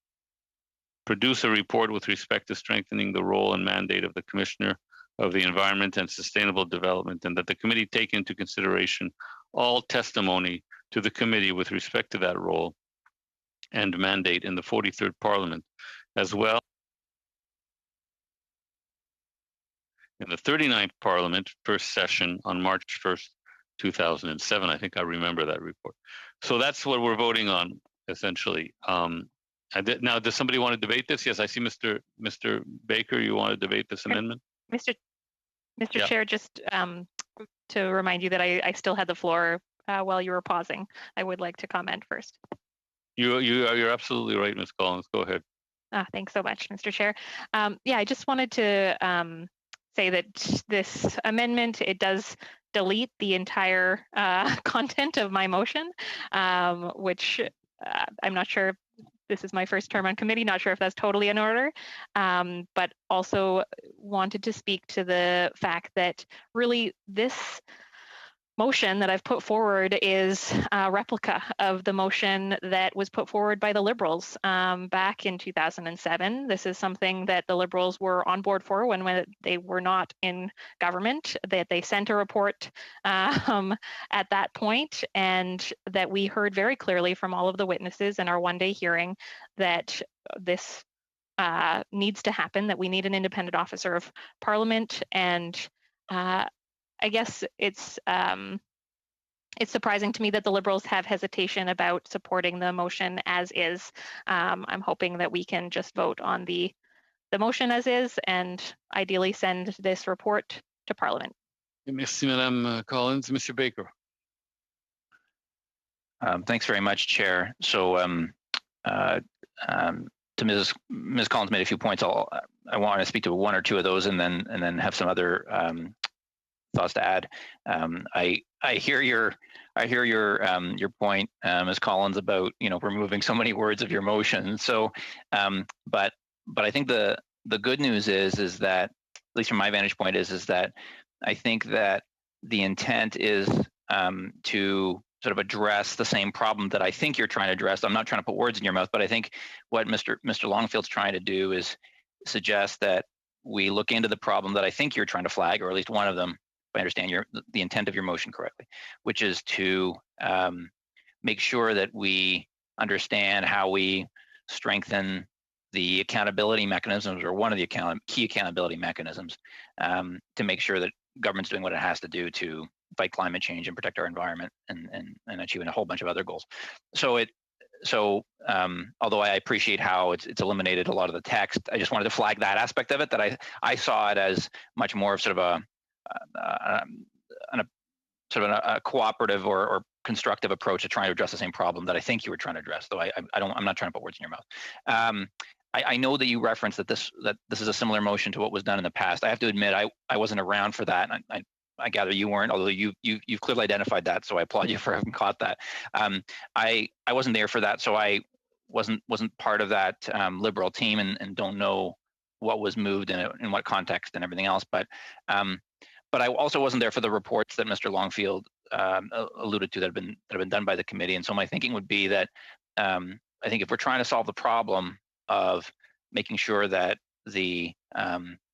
produce a report with respect to strengthening the role and mandate of the Commissioner of the Environment and Sustainable Development, and that the committee take into consideration all testimony to the committee with respect to that role and mandate in the 43rd Parliament, as well in the 39th Parliament, first session on March 1st, 2007. I think I remember that report. So that's what we're voting on, essentially. Now, does somebody want to debate this? Yes, I see Mr. Baker, you want to debate this amendment?
Mr. Chair, just to remind you that I still had the floor while you were pausing. I would like to comment first.
You're absolutely right, Ms. Collins. Go ahead.
Thanks so much, Mr. Chair. Yeah, I just wanted to say that this amendment, it does delete the entire content of my motion, which I'm not sure if this is my first term on committee, not sure if that's totally in order, but also wanted to speak to the fact that really this motion that I've put forward is a replica of the motion that was put forward by the Liberals back in 2007. This is something that the Liberals were on board for when they were not in government, that they sent a report at that point, and that we heard very clearly from all of the witnesses in our one-day hearing that this needs to happen, that we need an independent officer of Parliament, and I guess it's surprising to me that the Liberals have hesitation about supporting the motion as is. I'm hoping that we can just vote on the motion as is and ideally send this report to Parliament.
Merci, Madame Collins. Mr. Baker.
Thanks very much, Chair. So to Ms. Collins made a few points. I want to speak to one or two of those and then have some other thoughts to add. I hear your point, Ms. Collins, about removing so many words of your motion. So, but I think the good news is that, at least from my vantage point, is that I think that the intent is to sort of address the same problem that I think you're trying to address. I'm not trying to put words in your mouth, but I think what Mr. Longfield's trying to do is suggest that we look into the problem that I think you're trying to flag, or at least one of them, if I understand the intent of your motion correctly, which is to make sure that we understand how we strengthen the accountability mechanisms, or one of the key accountability mechanisms, to make sure that government's doing what it has to do to fight climate change and protect our environment and achieving a whole bunch of other goals. So although I appreciate how it's eliminated a lot of the text, I just wanted to flag that aspect of it, that I saw it as much more of sort of a cooperative or constructive approach to trying to address the same problem that I think you were trying to address. Though I'm not trying to put words in your mouth. I know that you referenced that this is a similar motion to what was done in the past. I have to admit I wasn't around for that. I gather you weren't, although you've clearly identified that, so I applaud you for having caught that. I wasn't there for that, so I wasn't part of that Liberal team and don't know what was moved in what context and everything else. But I also wasn't there for the reports that Mr. Longfield alluded to that have been done by the committee. And so my thinking would be that I think if we're trying to solve the problem of making sure that the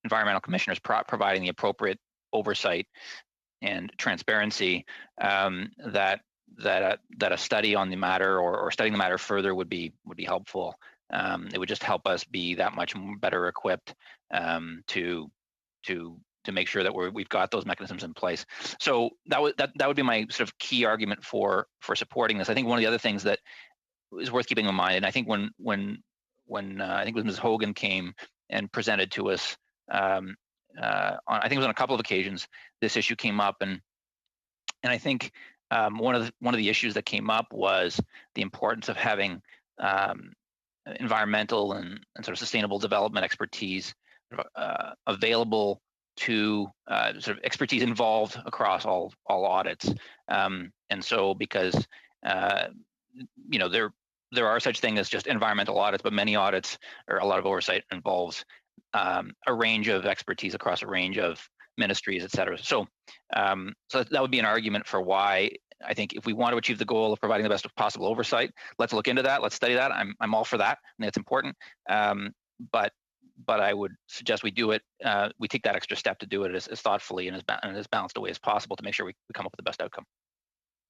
environmental commissioner is providing the appropriate oversight and transparency, that a study on the matter or studying the matter further would be helpful. It would just help us be that much better equipped to make sure that we've got those mechanisms in place. So that would be my sort of key argument for supporting this. I think one of the other things that is worth keeping in mind, and I think when I think it was Ms. Hogan came and presented to us, I think it was on a couple of occasions, this issue came up, and I think one of the issues that came up was the importance of having environmental and sort of sustainable development expertise available to sort of expertise involved across all audits, and so because there are such things as just environmental audits, but many audits or a lot of oversight involves a range of expertise across a range of ministries, et cetera. So that would be an argument for why I think if we want to achieve the goal of providing the best possible oversight, let's look into that. Let's study that. I'm all for that. I think it's important. But I would suggest we do it. We take that extra step to do it as thoughtfully and as balanced a way as possible to make sure we come up with the best outcome.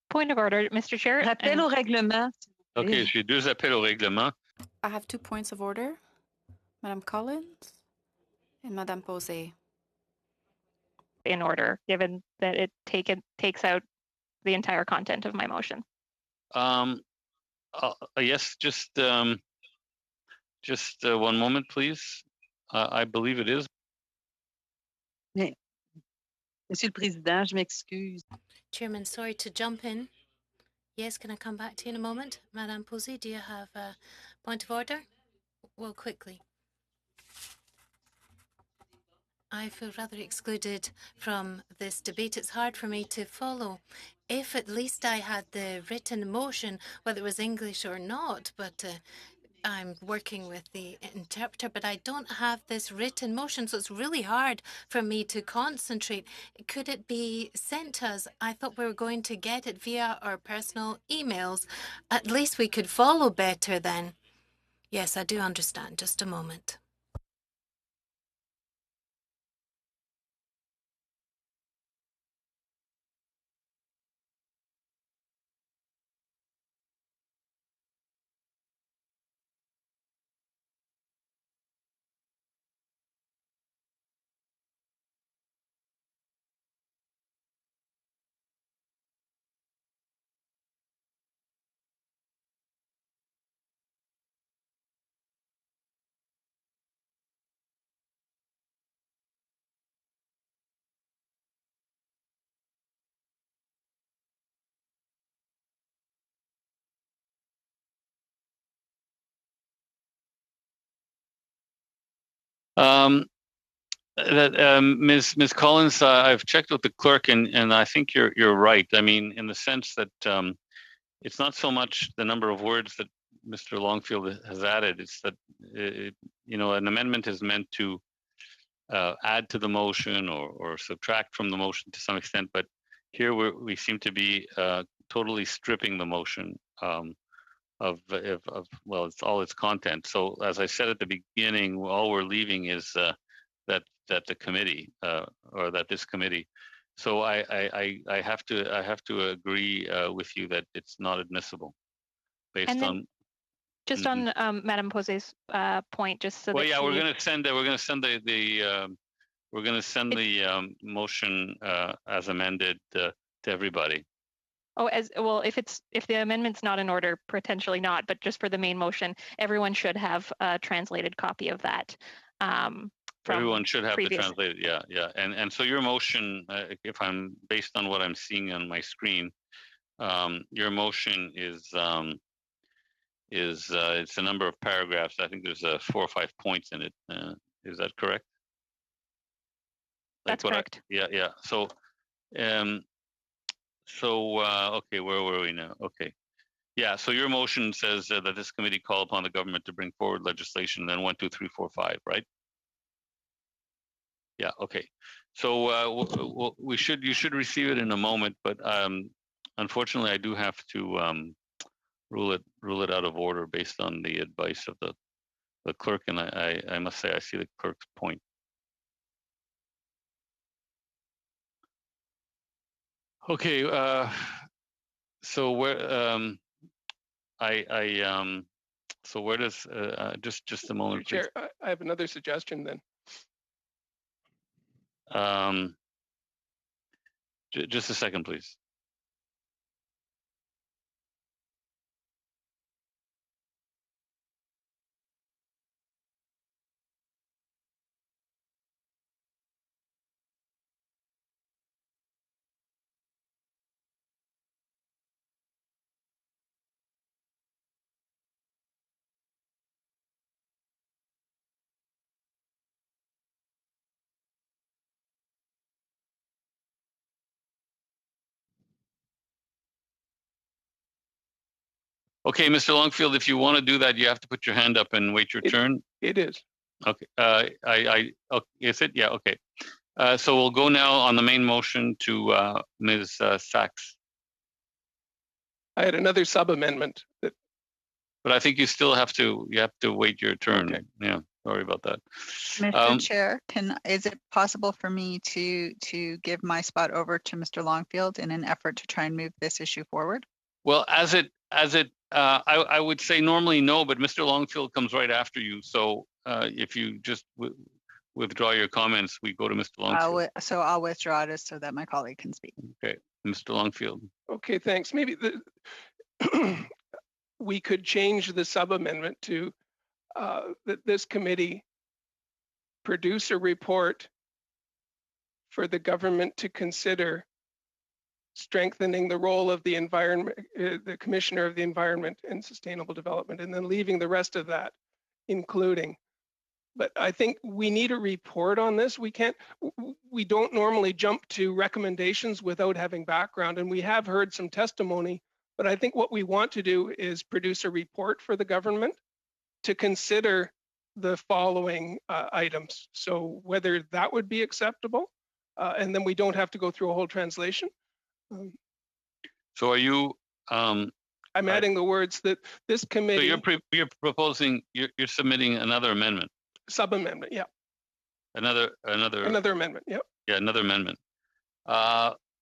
Point of order, Mr. Chair.
Rappel au règlement.
Okay, j'ai deux appels au règlement.
I have 2 points of order, Madame Collins and Madame Posey.
In order, given that it takes out the entire content of my motion.
Yes, just one moment, please. I believe it is.
Mais, Monsieur le Président, je m'excuse.
Chairman, sorry to jump in. Yes, can I come back to you in a moment? Madame Posey, do you have a point of order? Well, quickly. I feel rather excluded from this debate. It's hard for me to follow. If at least I had the written motion, whether it was English or not, but I'm working with the interpreter, but I don't have this written motion, so it's really hard for me to concentrate. Could it be sent to us? I thought we were going to get it via our personal emails. At least we could follow better then. Yes, I do understand. Just a moment.
Ms. Collins, I've checked with the clerk, and I think you're right. I mean, in the sense that it's not so much the number of words that Mr. Longfield has added. It's that an amendment is meant to add to the motion or subtract from the motion to some extent. But here we seem to be totally stripping the motion of well, it's all its content. So as I said at the beginning, all we're leaving is that the committee or that this committee. So I have to agree with you that it's not admissible based on.
Just on Madame Pose's point, just so
well,
that
yeah, we're going to send the motion as amended to everybody.
Oh, as well, if the amendment's not in order, potentially not, but just for the main motion, everyone should have a translated copy of that.
Everyone should have
previous.
the translated, yeah. And so your motion, if I'm based on what I'm seeing on my screen, your motion is it's a number of paragraphs. I think there's 4 or 5 points in it. Is that correct?
That's correct.
Yeah. So, okay, where were we now? Okay. Yeah, so your motion says that this committee call upon the government to bring forward legislation, then 1, 2, 3, 4, 5, right? Yeah, okay. So you should receive it in a moment, but unfortunately I do have to rule it out of order based on the advice of the clerk, and I must say I see the clerk's point. Okay, so where so where does just a moment, please.
Chair, I have another suggestion then.
Just a second, please. Okay, Mr. Longfield, if you want to do that, you have to put your hand up and wait your turn.
It is.
Okay. Okay, is it? Yeah. Okay. So we'll go now on the main motion to Ms. Sachs.
I had another sub amendment that.
But I think you still have to wait your turn.
Okay.
Yeah. Sorry about that.
Mr. Chair, is it possible for me to give my spot over to Mr. Longfield in an effort to try and move this issue forward?
Well, I would say normally no, but Mr. Longfield comes right after you. So if you just withdraw your comments, we go to Mr. Longfield.
So I'll withdraw it so that my colleague can speak.
Okay, Mr. Longfield.
Okay, thanks. Maybe we could change the sub amendment to that this committee produce a report for the government to consider strengthening the role of the environment, the Commissioner of the Environment and Sustainable Development, and then leaving the rest of that, including. But I think we need a report on this. We don't normally jump to recommendations without having background, and we have heard some testimony, but I think what we want to do is produce a report for the government to consider the following items. So whether that would be acceptable, and then we don't have to go through a whole translation.
So are you?
I'm adding the words that this committee.
So you're proposing, you're submitting another amendment.
Sub-amendment, yeah.
Another
amendment, yeah.
Yeah, another amendment.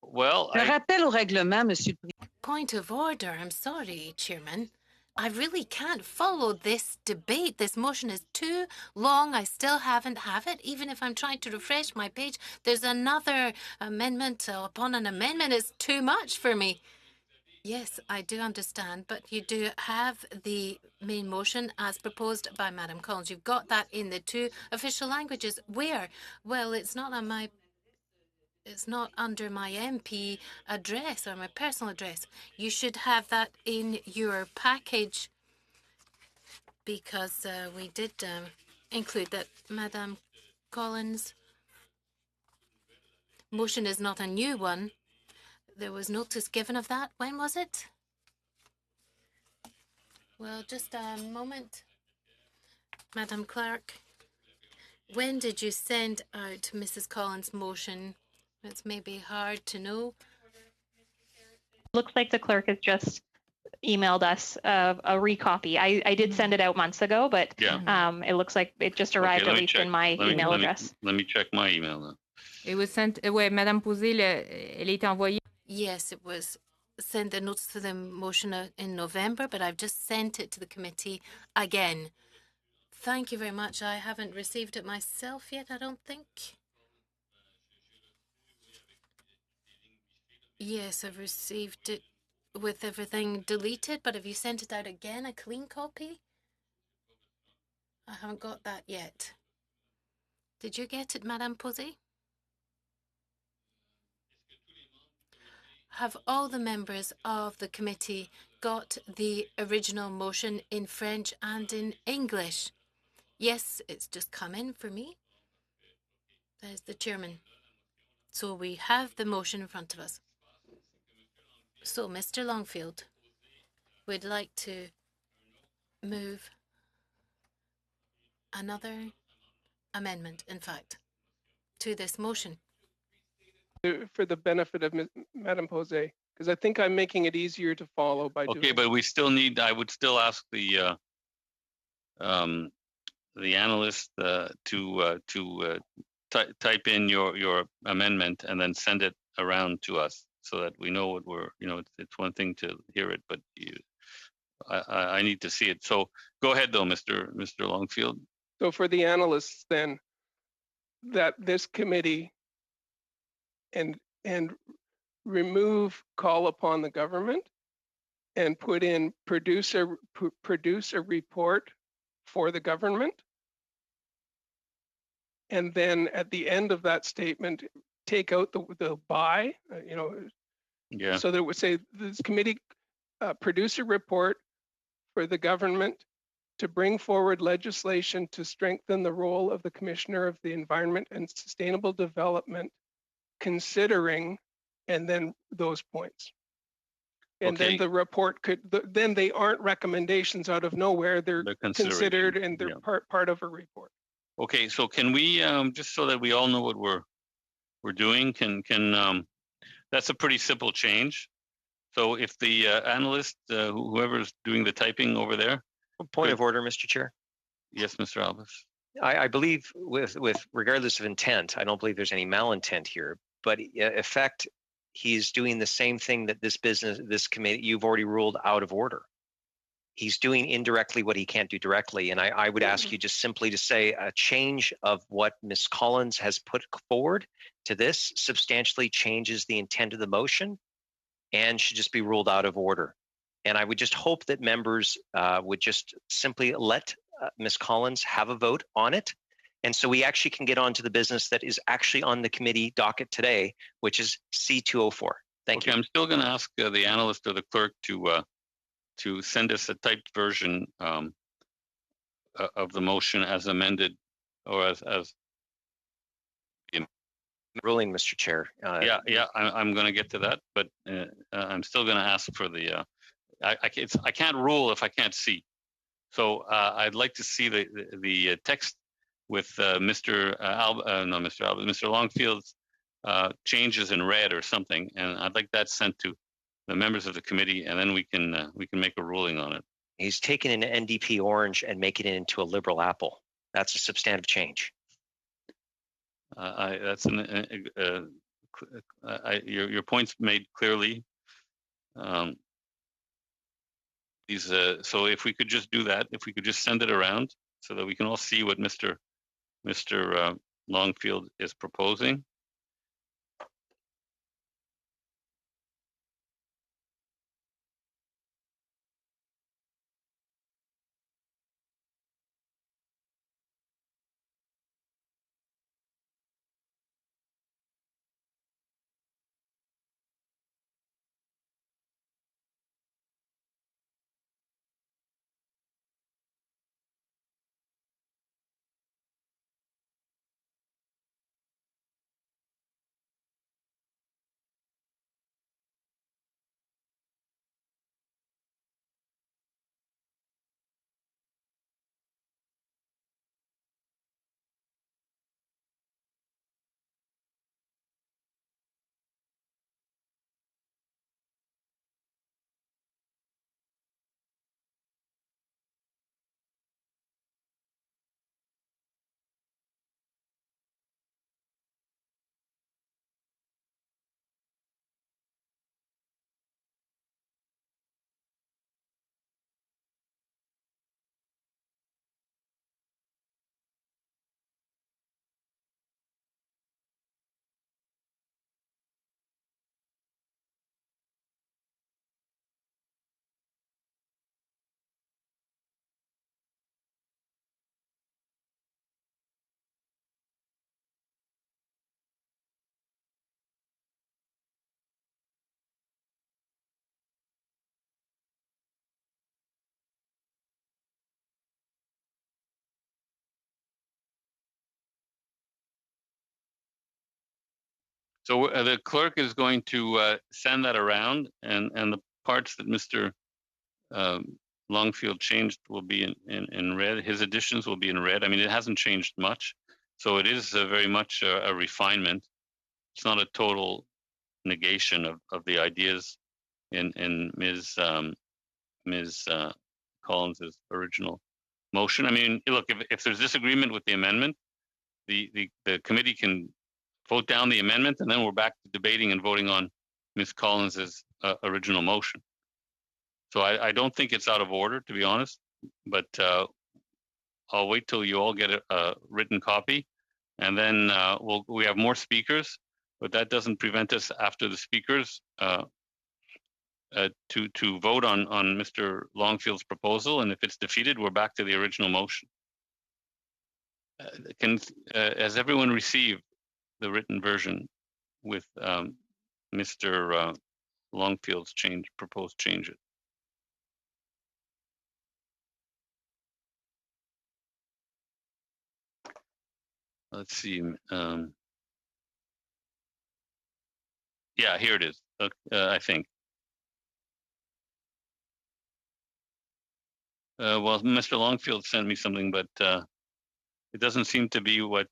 Well,
Je rappelle au règlement, Monsieur le Président.
Point of order. I'm sorry, Chairman. I really can't follow this debate. This motion is too long. I still haven't have it. Even if I'm trying to refresh my page, there's another amendment upon an amendment. It's too much for me. Yes, I do understand, but you do have the main motion as proposed by Madam Collins. You've got that in the two official languages. Where? Well, it's not on my... It's not under my MP address or my personal address. You should have that in your package because we did include that. Madam Collins' motion is not a new one. There was notice given of that. When was it? Well, just a moment. Madam Clerk, when did you send out Mrs. Collins' motion? It's maybe hard to know.
Looks like the clerk has just emailed us a recopy. I did send it out months ago, but
yeah.
It looks like it just arrived at least in my email address.
Let me check my email now.
It was sent. Ouais, Madame Posé, elle est envoyée.
Yes, it was sent a notice to the motion in November, but I've just sent it to the committee again. Thank you very much. I haven't received it myself yet, I don't think. Yes, I've received it with everything deleted, but have you sent it out again, a clean copy? I haven't got that yet. Did you get it, Madame Posé? Have all the members of the committee got the original motion in French and in English? Yes, it's just come in for me. There's the chairman. So we have the motion in front of us. So, Mr. Longfield, we'd like to move another amendment, in fact, to this motion.
For the benefit of Madame Posé, because I think I'm making it easier to follow by doing.
Okay, but we still need. I would still ask the analyst to type in your amendment and then send it around to us so that we know what we're. It's one thing to hear it, but I need to see it. So go ahead, though, Mr. Longfield.
So for the analysts, then, that this committee and remove call upon the government and put in produce a report for the government. And then at the end of that statement, take out the by,
Yeah.
so that it would say this committee produce a report for the government to bring forward legislation to strengthen the role of the Commissioner of the Environment and Sustainable Development, considering, and then those points. And
Okay.
then the report then they aren't recommendations out of nowhere. They're considered and they're part of a report.
Okay, so can we just so that we all know what we're doing? Can that's a pretty simple change. So if the analyst, whoever's doing the typing over there.
Point of order, Mr. Chair.
Yes, Mr. Albus.
I believe with regardless of intent, I don't believe there's any malintent here, but effect, he's doing the same thing that this committee, you've already ruled out of order. He's doing indirectly what he can't do directly. And I would ask you just simply to say a change of what Ms. Collins has put forward to this substantially changes the intent of the motion and should just be ruled out of order. And I would just hope that members would just simply let Ms. Collins have a vote on it. And so we actually can get on to the business that is actually on the committee docket today, which is C204. Thank you.
I'm still going to ask the analyst or the clerk to send us a typed version of the motion as amended or as
ruling, Mr. Chair.
I'm going to get to that, but I'm still going to ask for the. I can't rule if I can't see. So I'd like to see the text with Mr. Longfield's changes in red or something, and I'd like that sent to the members of the committee, and then we can make a ruling on it.
He's taking an NDP orange and making it into a Liberal apple. That's a substantive change.
Your point's made clearly. So if we could just do that, if we could just send it around so that we can all see what Mr. Longfield is proposing. So the clerk is going to send that around, and the parts that Mr. Longfield changed will be in red. His additions will be in red. I mean, it hasn't changed much, so it is very much a refinement. It's not a total negation of the ideas in Ms. Collins's original motion. I mean, look, if there's disagreement with the amendment, the committee can vote down the amendment, and then we're back to debating and voting on Ms. Collins's original motion. So I don't think it's out of order, to be honest, but I'll wait till you all get a written copy, and then we have more speakers, but that doesn't prevent us after the speakers to vote on Mr. Longfield's proposal, and if it's defeated, we're back to the original motion. Has everyone received the written version with Mr. Longfield's proposed changes? Let's see. Yeah, here it is. I think. Well, Mr. Longfield sent me something, but it doesn't seem to be what.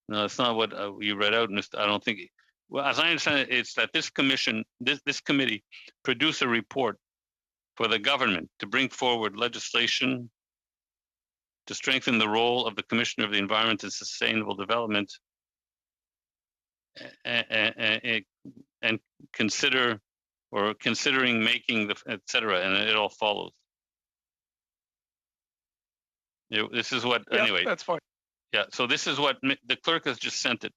No, it's not what you read out, Mr. I don't think. Well, as I understand it, it's that this committee, produce a report for the government to bring forward legislation to strengthen the role of the Commissioner of the Environment and Sustainable Development, and considering making etc. And it all follows. This is what,
Yeah,
anyway.
that's fine.
Yeah, so this is what the clerk has just sent it.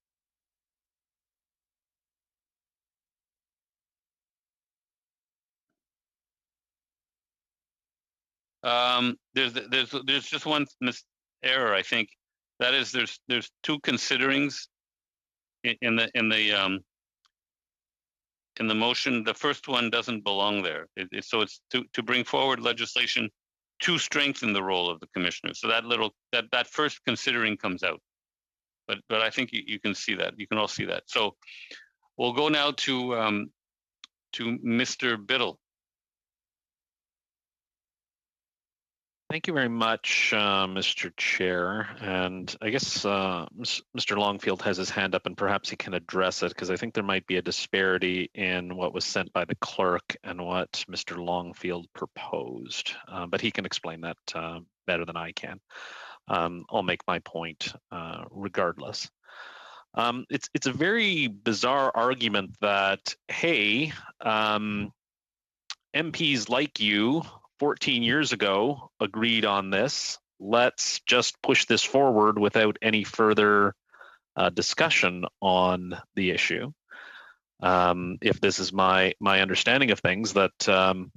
There's just one error, I think. That is, there's two considerings in the motion. The first one doesn't belong there. So it's to bring forward legislation to strengthen the role of the commissioner. So that first considering comes out. But I think you can see that. You can all see that. So we'll go now to Mr. Biddle.
Thank you very much, Mr. Chair. And I guess Mr. Longfield has his hand up, and perhaps he can address it, because I think there might be a disparity in what was sent by the clerk and what Mr. Longfield proposed. But he can explain that better than I can. I'll make my point regardless. It's a very bizarre argument that, hey, MPs like you 14 years ago agreed on this. Let's just push this forward without any further discussion on the issue. If this is my understanding of things, that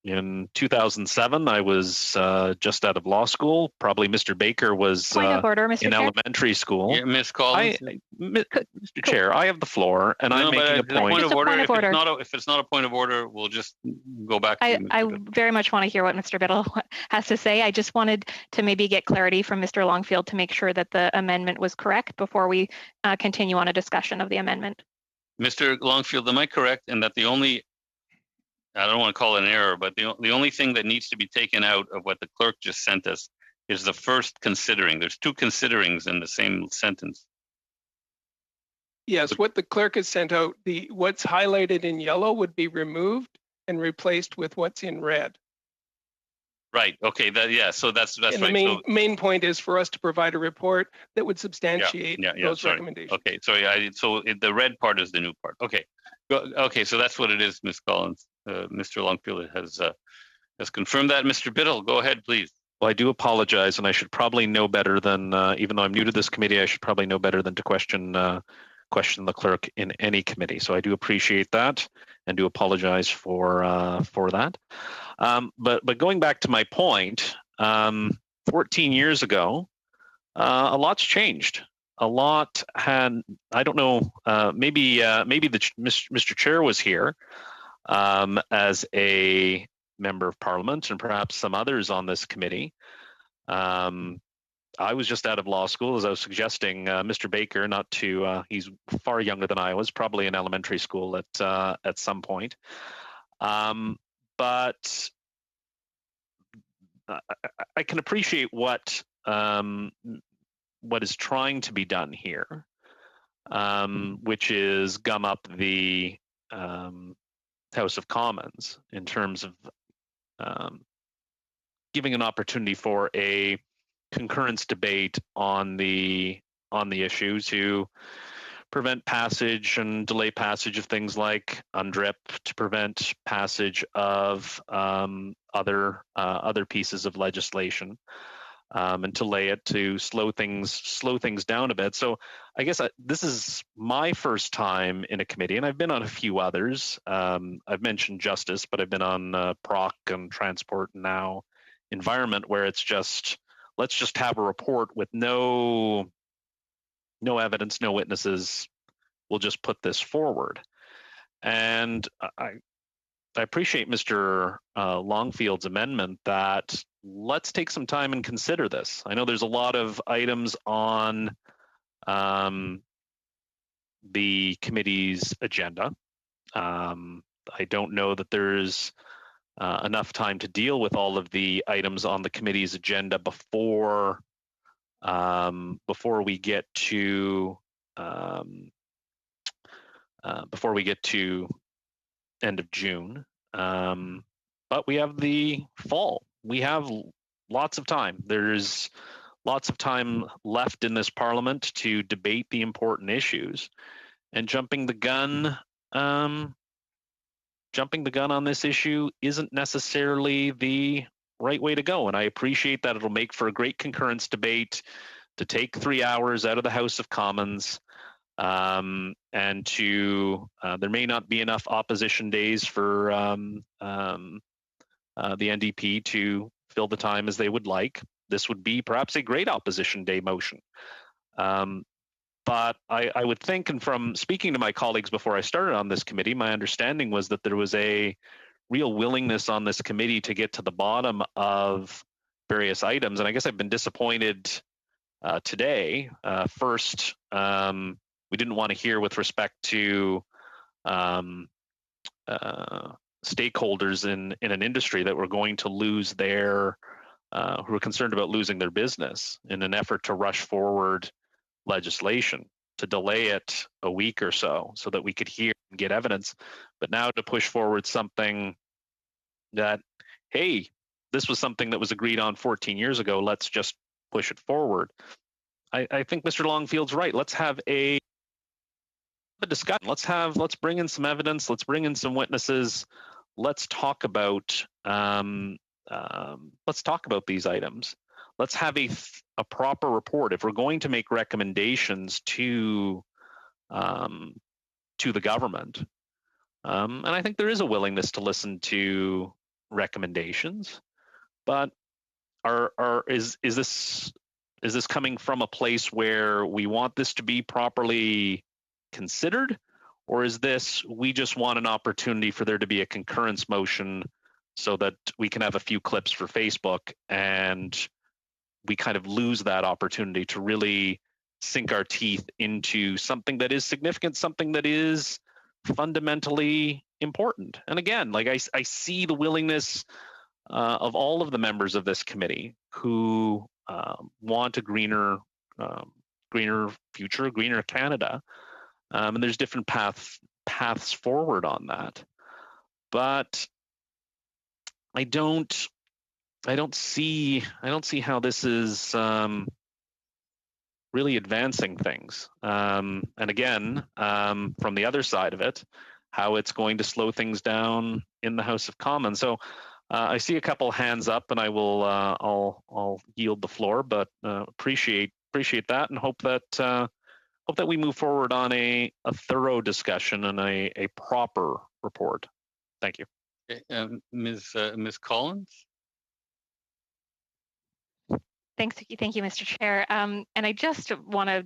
in 2007, I was just out of law school. Probably Mr. Baker was
Point of order, Mr.
in
Chair.
elementary school.
Yeah, Ms. Collins.
Mr. Chair, I have the floor, and I'm making a point.
Point of order.
Point of order.
If it's not a point of order, we'll just go back to
I very much want to hear what Mr. Biddle has to say. I just wanted to maybe get clarity from Mr. Longfield to make sure that the amendment was correct before we continue on a discussion of the amendment.
Mr. Longfield, am I correct in that the only, I don't want to call it an error, but the only thing that needs to be taken out of what the clerk just sent us is the first considering. There's two considerings in the same sentence.
Yes, what the clerk has sent out, what's highlighted in yellow would be removed and replaced with what's in red.
Right. Okay. So that's
And
right.
the main point is for us to provide a report that would substantiate those recommendations.
Okay. So the red part is the new part. Okay. Okay. So that's what it is, Ms. Collins. Mr. Longfield has confirmed that. Mr. Biddle, go ahead, please.
Well, I do apologize, and I should probably know better than, even though I'm new to this committee, I should probably know better than to question the clerk in any committee. So I do appreciate that and do apologize for that. But going back to my point, 14 years ago, a lot's changed. A lot had, I don't know, maybe Mr. Chair was here as a member of Parliament, and perhaps some others on this committee. I was just out of law school, as I was suggesting. Mr. Baker, not to, he's far younger than I was, probably in elementary school at some point. But I can appreciate what is trying to be done here, which is gum up the House of Commons in terms of giving an opportunity for a concurrence debate on the issue to prevent passage and delay passage of things like UNDRIP, to prevent passage of other pieces of legislation, and to slow things down a bit. So I guess this is my first time in a committee, and I've been on a few others. I've mentioned justice, but I've been on PROC and transport, and now environment, where it's just, let's just have a report with no evidence, no witnesses. We'll just put this forward. And I appreciate Mr. Longfield's amendment that let's take some time and consider this. I know there's a lot of items on the committee's agenda. I don't know that there's enough time to deal with all of the items on the committee's agenda before we get to end of June. But we have the fall. We have lots of time. There's lots of time left in this Parliament to debate the important issues, and jumping the gun on this issue isn't necessarily the right way to go. And I appreciate that it'll make for a great concurrence debate to take 3 hours out of the House of Commons, and there may not be enough opposition days for the NDP to fill the time as they would like. This would be perhaps a great opposition day motion. But I would think, and from speaking to my colleagues before I started on this committee, my understanding was that there was a real willingness on this committee to get to the bottom of various items. And I guess I've been disappointed today. First, we didn't want to hear with respect to stakeholders in an industry that were going to lose their who are concerned about losing their business in an effort to rush forward legislation, to delay it a week or so that we could hear and get evidence, but now to push forward something that, hey, this was something that was agreed on 14 years ago, let's just push it forward. I think Mr. Longfield's right. Let's have a discussion. Let's bring in some evidence. Let's bring in some witnesses. Let's talk about these items. Let's have a proper report. If we're going to make recommendations to the government, and I think there is a willingness to listen to recommendations, but is this coming from a place where we want this to be properly considered, or is this we just want an opportunity for there to be a concurrence motion so that we can have a few clips for Facebook and we kind of lose that opportunity to really sink our teeth into something that is significant, something that is fundamentally important? And again, like I see the willingness of all of the members of this committee who want a greener future, a greener Canada, and there's different paths forward on that. But I don't see how this is really advancing things. And again, from the other side of it, how it's going to slow things down in the House of Commons. So I see a couple hands up, and I will I'll yield the floor, but appreciate that, and hope that we move forward on a thorough discussion and a proper report. Thank you.
Okay, Ms. Collins.
Thank you, Mr. Chair. And I just want to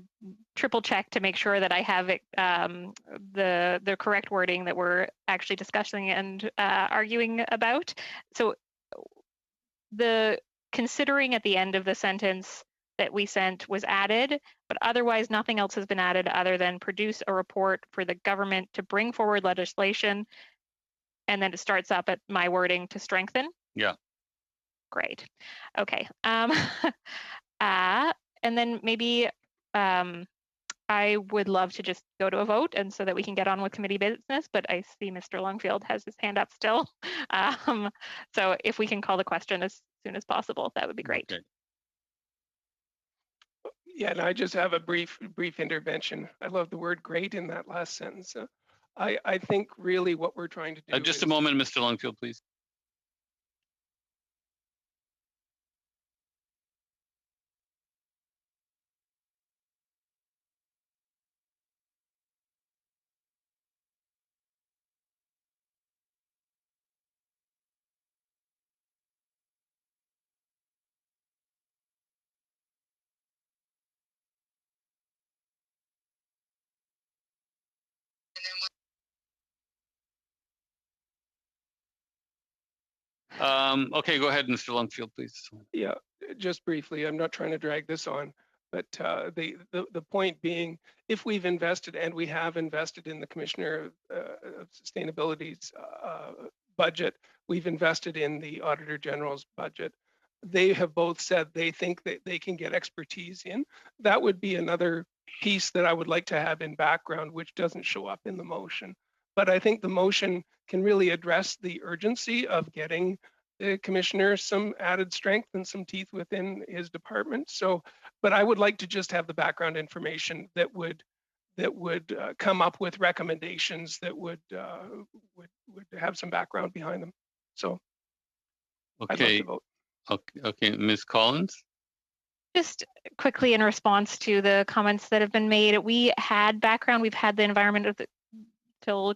triple check to make sure that I have it, the correct wording that we're actually discussing and arguing about. So the considering at the end of the sentence that we sent was added, but otherwise nothing else has been added other than produce a report for the government to bring forward legislation, and then it starts up at my wording to strengthen.
Yeah.
Great. Okay. And then maybe I would love to just go to a vote, and so that we can get on with committee business, but I see Mr. Longfield has his hand up still. So if we can call the question as soon as possible, that would be great.
Okay.
Yeah, and I just have a brief intervention. I love the word "great" in that last sentence. I think really what we're trying to do.
Just a moment, Mr. Longfield, please. Okay, go ahead, Mr. Longfield, please.
Yeah, just briefly. I'm not trying to drag this on, but the point being, if we've invested, and we have invested in the Commissioner of Sustainability's budget, we've invested in the Auditor General's budget. They have both said they think that they can get expertise in. That would be another piece that I would like to have in background, which doesn't show up in the motion. But I think the motion can really address the urgency of getting the commissioner some added strength and some teeth within his department. So, but I would like to just have the background information that would come up with recommendations that would have some background behind them. So,
okay.
I'd love to vote.
Okay, Ms. Collins.
Just quickly in response to the comments that have been made, we had background. We've had the environmental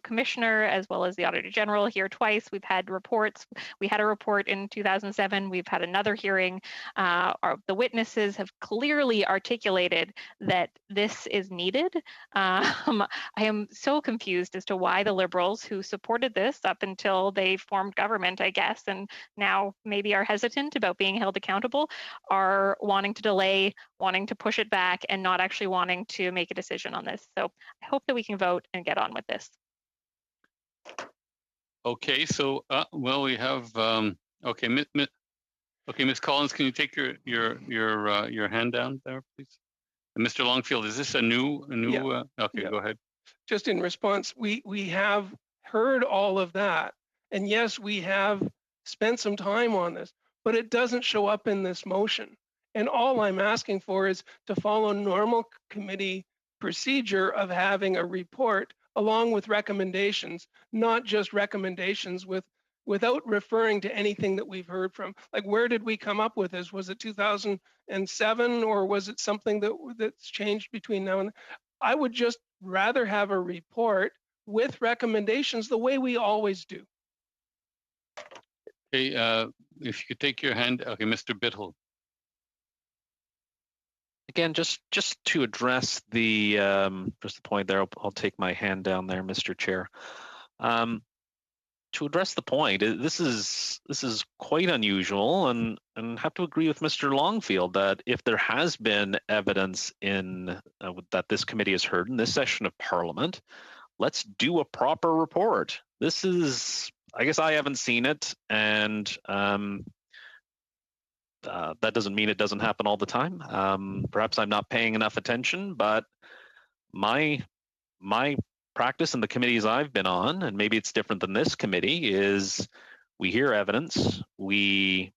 commissioner as well as the Auditor General here twice. We've had reports. We had a report in 2007. We've had another hearing. The witnesses have clearly articulated that this is needed. I am so confused as to why the Liberals, who supported this up until they formed government, I guess, and now maybe are hesitant about being held accountable, are wanting to delay, wanting to push it back, and not actually wanting to make a decision on this. So I hope that we can vote and get on with this.
Okay, so well, we have okay, Okay, Ms. Collins, can you take your hand down there, please? And Mr. Longfield, is this a new?
Yeah.
Okay,
Yeah.
go ahead.
Just in response, we have heard all of that, and yes, we have spent some time on this, but it doesn't show up in this motion. And all I'm asking for is to follow normal committee procedure of having a report along with recommendations, not just recommendations without referring to anything that we've heard from. Like, where did we come up with this? Was it 2007, or was it something that's changed between now and then? I would just rather have a report with recommendations the way we always do.
Okay, if you could take your hand. Okay, Mr. Biddle.
Again, just to address the point there, I'll take my hand down there, Mr. Chair. To address the point, this is quite unusual, and have to agree with Mr. Longfield that if there has been evidence in that this committee has heard in this session of Parliament, let's do a proper report. This is, I guess I haven't seen it, and that doesn't mean it doesn't happen all the time. Perhaps I'm not paying enough attention, but my practice in the committees I've been on, and maybe it's different than this committee, is we hear evidence, we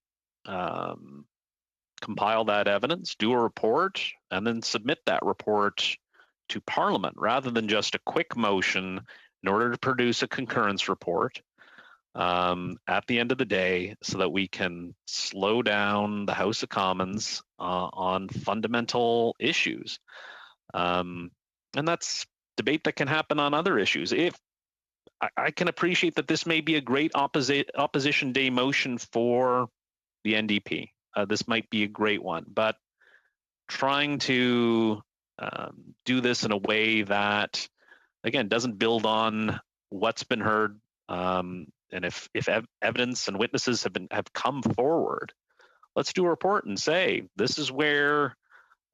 compile that evidence, do a report, and then submit that report to Parliament rather than just a quick motion in order to produce a concurrence report at the end of the day so that we can slow down the House of Commons on fundamental issues. And that's debate that can happen on other issues. If I can appreciate that this may be a great opposition day motion for the NDP. This might be a great one, but trying to do this in a way that, again, doesn't build on what's been heard, and if evidence and witnesses have come forward, let's do a report and say this is where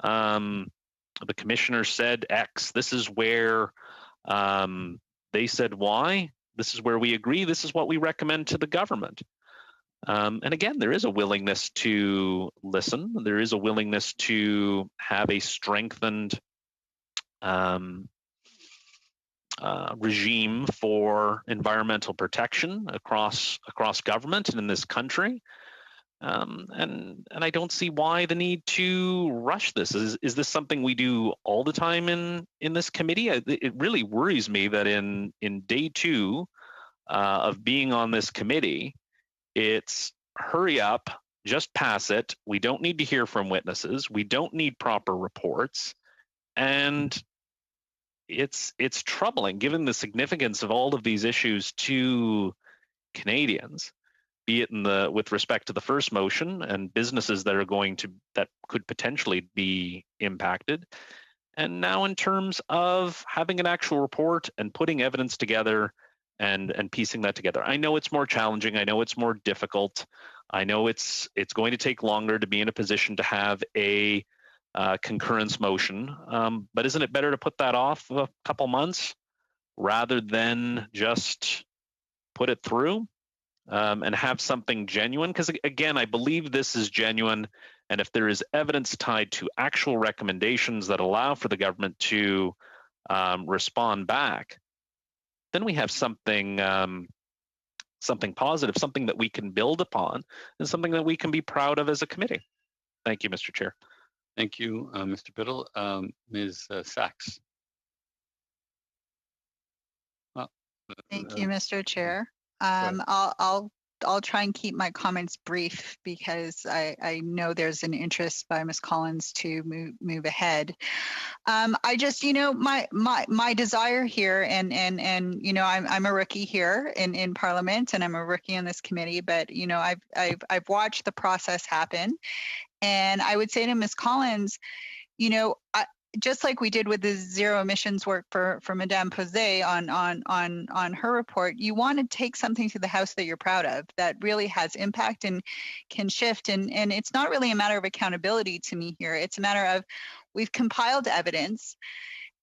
the commissioner said X. This is where they said Y. This is where we agree. This is what we recommend to the government. And again, there is a willingness to listen. There is a willingness to have a strengthened regime for environmental protection across government and in this country. And I don't see why the need to rush this. Is this something we do all the time in this committee? It really worries me that in day two of being on this committee, it's hurry up, just pass it. We don't need to hear from witnesses. We don't need proper reports. And it's troubling given the significance of all of these issues to Canadians, be it with respect to the first motion and businesses that could potentially be impacted. And now in terms of having an actual report and putting evidence together and piecing that together. I know it's more challenging. I know it's more difficult. I know it's going to take longer to be in a position to have a concurrence motion. But isn't it better to put that off a couple months rather than just put it through? And have something genuine, because again, I believe this is genuine, and if there is evidence tied to actual recommendations that allow for the government to respond back, then we have something positive, something that we can build upon, and something that we can be proud of as a committee. Thank you, Mr. Chair.
Thank you, Mr. Biddle. Ms. Sachs.
Thank you, Mr. Chair. I'll try and keep my comments brief because I know there's an interest by Ms. Collins to move ahead. I just, my desire here, and I'm a rookie here in Parliament, and I'm a rookie in this committee, but I've watched the process happen, and I would say to Ms. Collins, just like we did with the zero emissions work for Madame Posey on her report, you want to take something to the House that you're proud of, that really has impact and can shift. And it's not really a matter of accountability to me here. It's a matter of we've compiled evidence,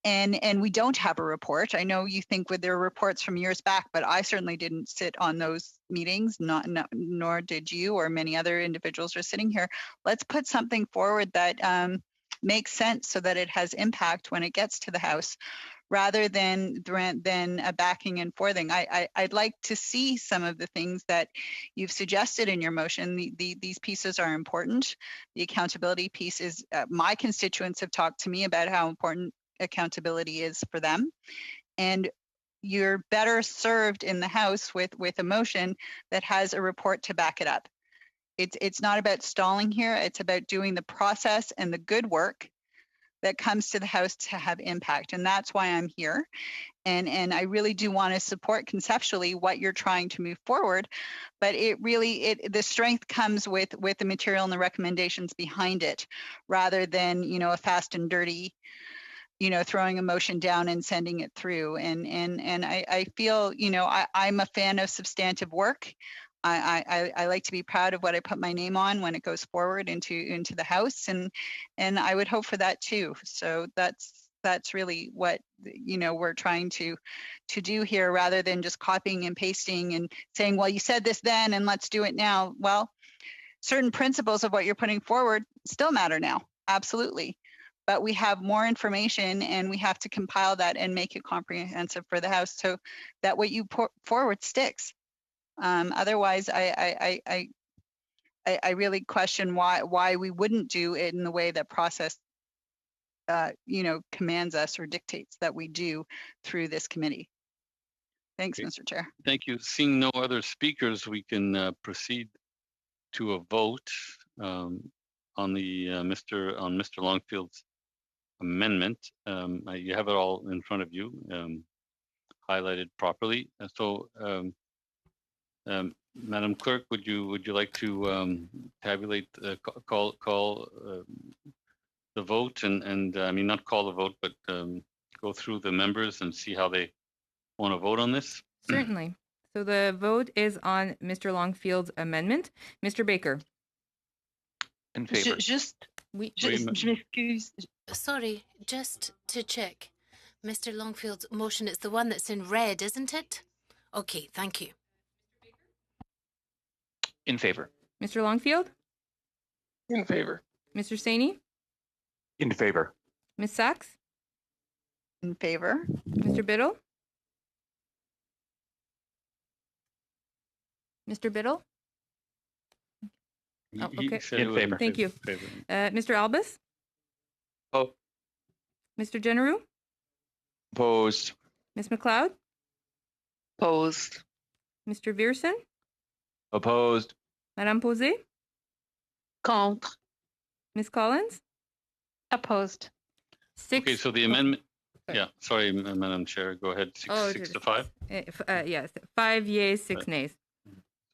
and we don't have a report. I know you think with their reports from years back, but I certainly didn't sit on those meetings, nor did you or many other individuals are sitting here. Let's put something forward that makes sense so that it has impact when it gets to the House, rather than a backing and forthing. I'd like to see some of the things that you've suggested in your motion. These pieces are important. The accountability piece is, my constituents have talked to me about how important accountability is for them. And you're better served in the House with a motion that has a report to back it up. It's not about stalling here. It's about doing the process and the good work that comes to the House to have impact. And that's why I'm here. And I really do want to support conceptually what you're trying to move forward. But the strength comes with the material and the recommendations behind it, rather than, a fast and dirty, throwing a motion down and sending it through. And I feel, I'm a fan of substantive work. I like to be proud of what I put my name on when it goes forward into the House, and I would hope for that too. So that's really what we're trying to do here, rather than just copying and pasting and saying, well, you said this then and let's do it now. Well, certain principles of what you're putting forward still matter now, absolutely. But we have more information and we have to compile that and make it comprehensive for the House so that what you put forward sticks. Otherwise, I really question why we wouldn't do it in the way that process, commands us or dictates that we do through this committee. Thanks,
Okay.
Mr. Chair.
Thank you. Seeing no other speakers, we can proceed to a vote on Mr. Longfield's amendment. You have it all in front of you, highlighted properly. Madam Clerk, would you like to tabulate, call the vote, and I mean, not call the vote, but go through the members and see how they want to vote on this?
Certainly. So the vote is on Mr. Longfield's amendment. Mr. Baker.
In favor.
Je m'excuse.
Sorry, just to check. Mr. Longfield's motion is the one that's in red, isn't it? Okay, thank you.
In favor.
Mr. Longfield?
In favor.
Mr. Saini?
In favor.
Ms. Sachs?
In favor.
Mr. Biddle? Mr. Biddle? Oh, okay.
In favor.
Thank you. Mr. Albus?
Oh.
Mr. Generou?
Opposed.
Ms. McLeod?
Opposed.
Mr. Viersen?
Opposed.
Madame Posé?
Contre.
Ms. Collins?
Opposed.
Six.
Okay, so the amendment, yeah, sorry, Madam Chair, go ahead, six to five.
Yes, 5 yeas, 6 nays.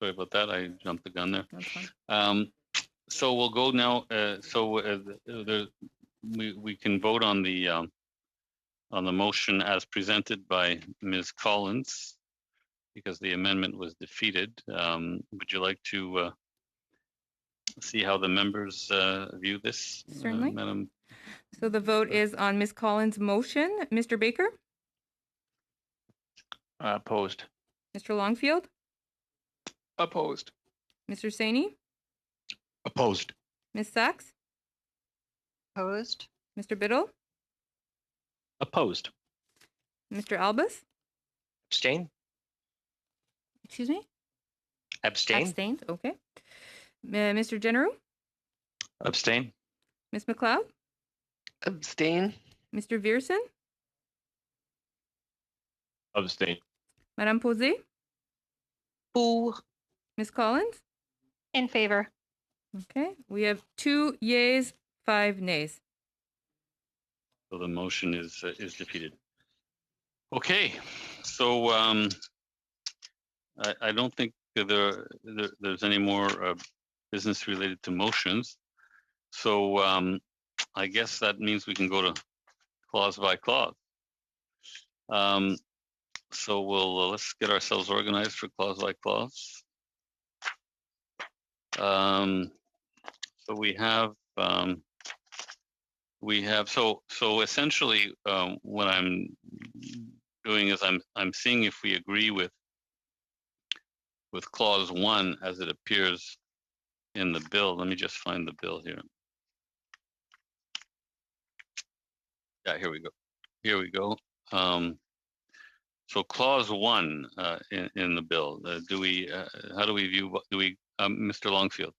Sorry about that, I jumped the gun there.
That's fine.
So we'll go now, we can vote on the motion as presented by Ms. Collins, because the amendment was defeated. Would you like to see how the members view this?
Certainly.
Madam?
So the vote is on Ms. Collins' motion. Mr. Baker?
Opposed.
Mr. Longfield?
Opposed.
Mr. Saini?
Opposed.
Ms. Sachs?
Opposed.
Mr. Biddle?
Opposed.
Mr. Albus?
Abstain.
Excuse me?
Abstain.
Abstained, okay. Mr. Generou?
Abstain.
Ms. McLeod?
Abstain.
Mr. Viersen?
Abstain.
Madame Posé?
Pour.
Ms. Collins?
In favor.
Okay, we have 2 yeas, 5 nays.
So the motion is defeated. Okay, so I don't think there's any more business related to motions. So I guess that means we can go to clause by clause. So let's get ourselves organized for clause by clause. So we have we have, so essentially what I'm doing is I'm seeing if we agree with clause 1 as it appears in the bill. Let me just find the bill here. Yeah, here we go. Here we go. So clause 1 in the bill, do we, how do we view, Mr. Longfield?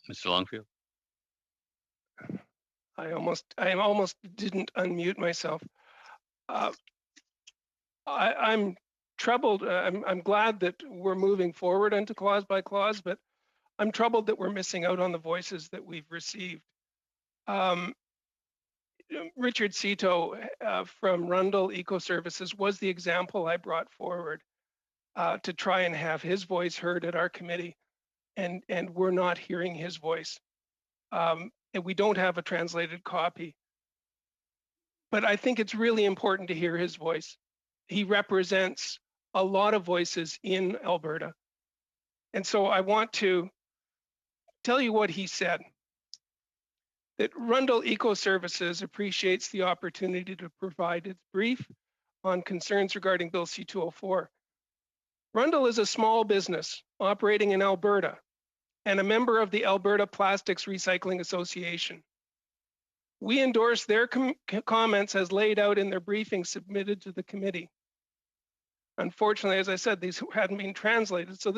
Mr. Longfield?
I almost didn't unmute myself. I'm troubled. I'm glad that we're moving forward into clause by clause, but I'm troubled that we're missing out on the voices that we've received. Richard Cito from Rundle Eco Services was the example I brought forward to try and have his voice heard at our committee, and we're not hearing his voice. And we don't have a translated copy. But I think it's really important to hear his voice. He represents a lot of voices in Alberta. And so I want to tell you what he said. That Rundle Eco Services appreciates the opportunity to provide its brief on concerns regarding Bill C-204. Rundle is a small business operating in Alberta and a member of the Alberta Plastics Recycling Association. We endorse their comments as laid out in their briefing submitted to the committee. Unfortunately, as I said, these hadn't been translated. So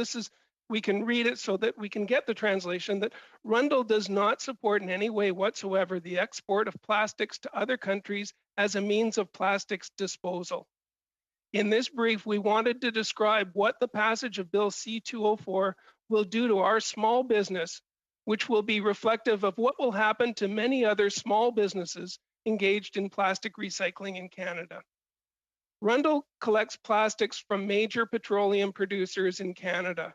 we can read it so that we can get the translation that Rundle does not support in any way whatsoever the export of plastics to other countries as a means of plastics disposal. In this brief, we wanted to describe what the passage of Bill C-204 will do to our small business, which will be reflective of what will happen to many other small businesses engaged in plastic recycling in Canada. Rundle collects plastics from major petroleum producers in Canada.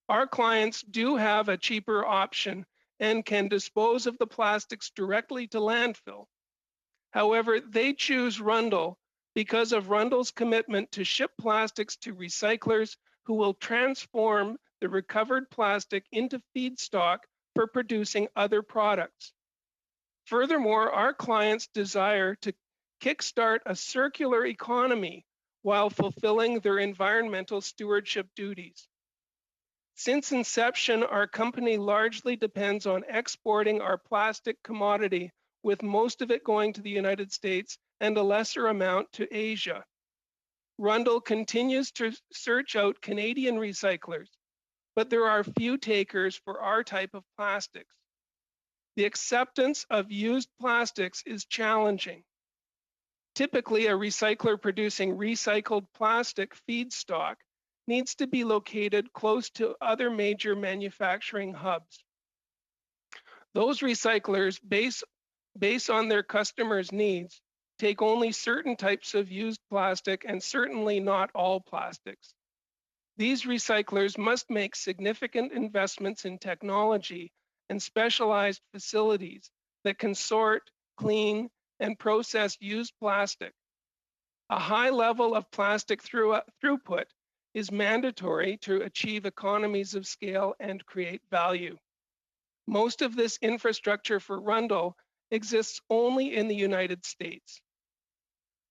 Our clients do have a cheaper option and can dispose of the plastics directly to landfill. However, they choose Rundle because of Rundle's commitment to ship plastics to recyclers who will transform the recovered plastic into feedstock for producing other products. Furthermore, our clients desire to kickstart a circular economy while fulfilling their environmental stewardship duties. Since inception, our company largely depends on exporting our plastic commodity, with most of it going to the United States and a lesser amount to Asia. Rundle continues to search out Canadian recyclers, but there are few takers for our type of plastics. The acceptance of used plastics is challenging. Typically, a recycler producing recycled plastic feedstock needs to be located close to other major manufacturing hubs. Those recyclers, based on their customers' needs, take only certain types of used plastic and certainly not all plastics. These recyclers must make significant investments in technology and specialized facilities that can sort, clean, and process used plastic. A high level of plastic throughput is mandatory to achieve economies of scale and create value. Most of this infrastructure for Rundle exists only in the United States.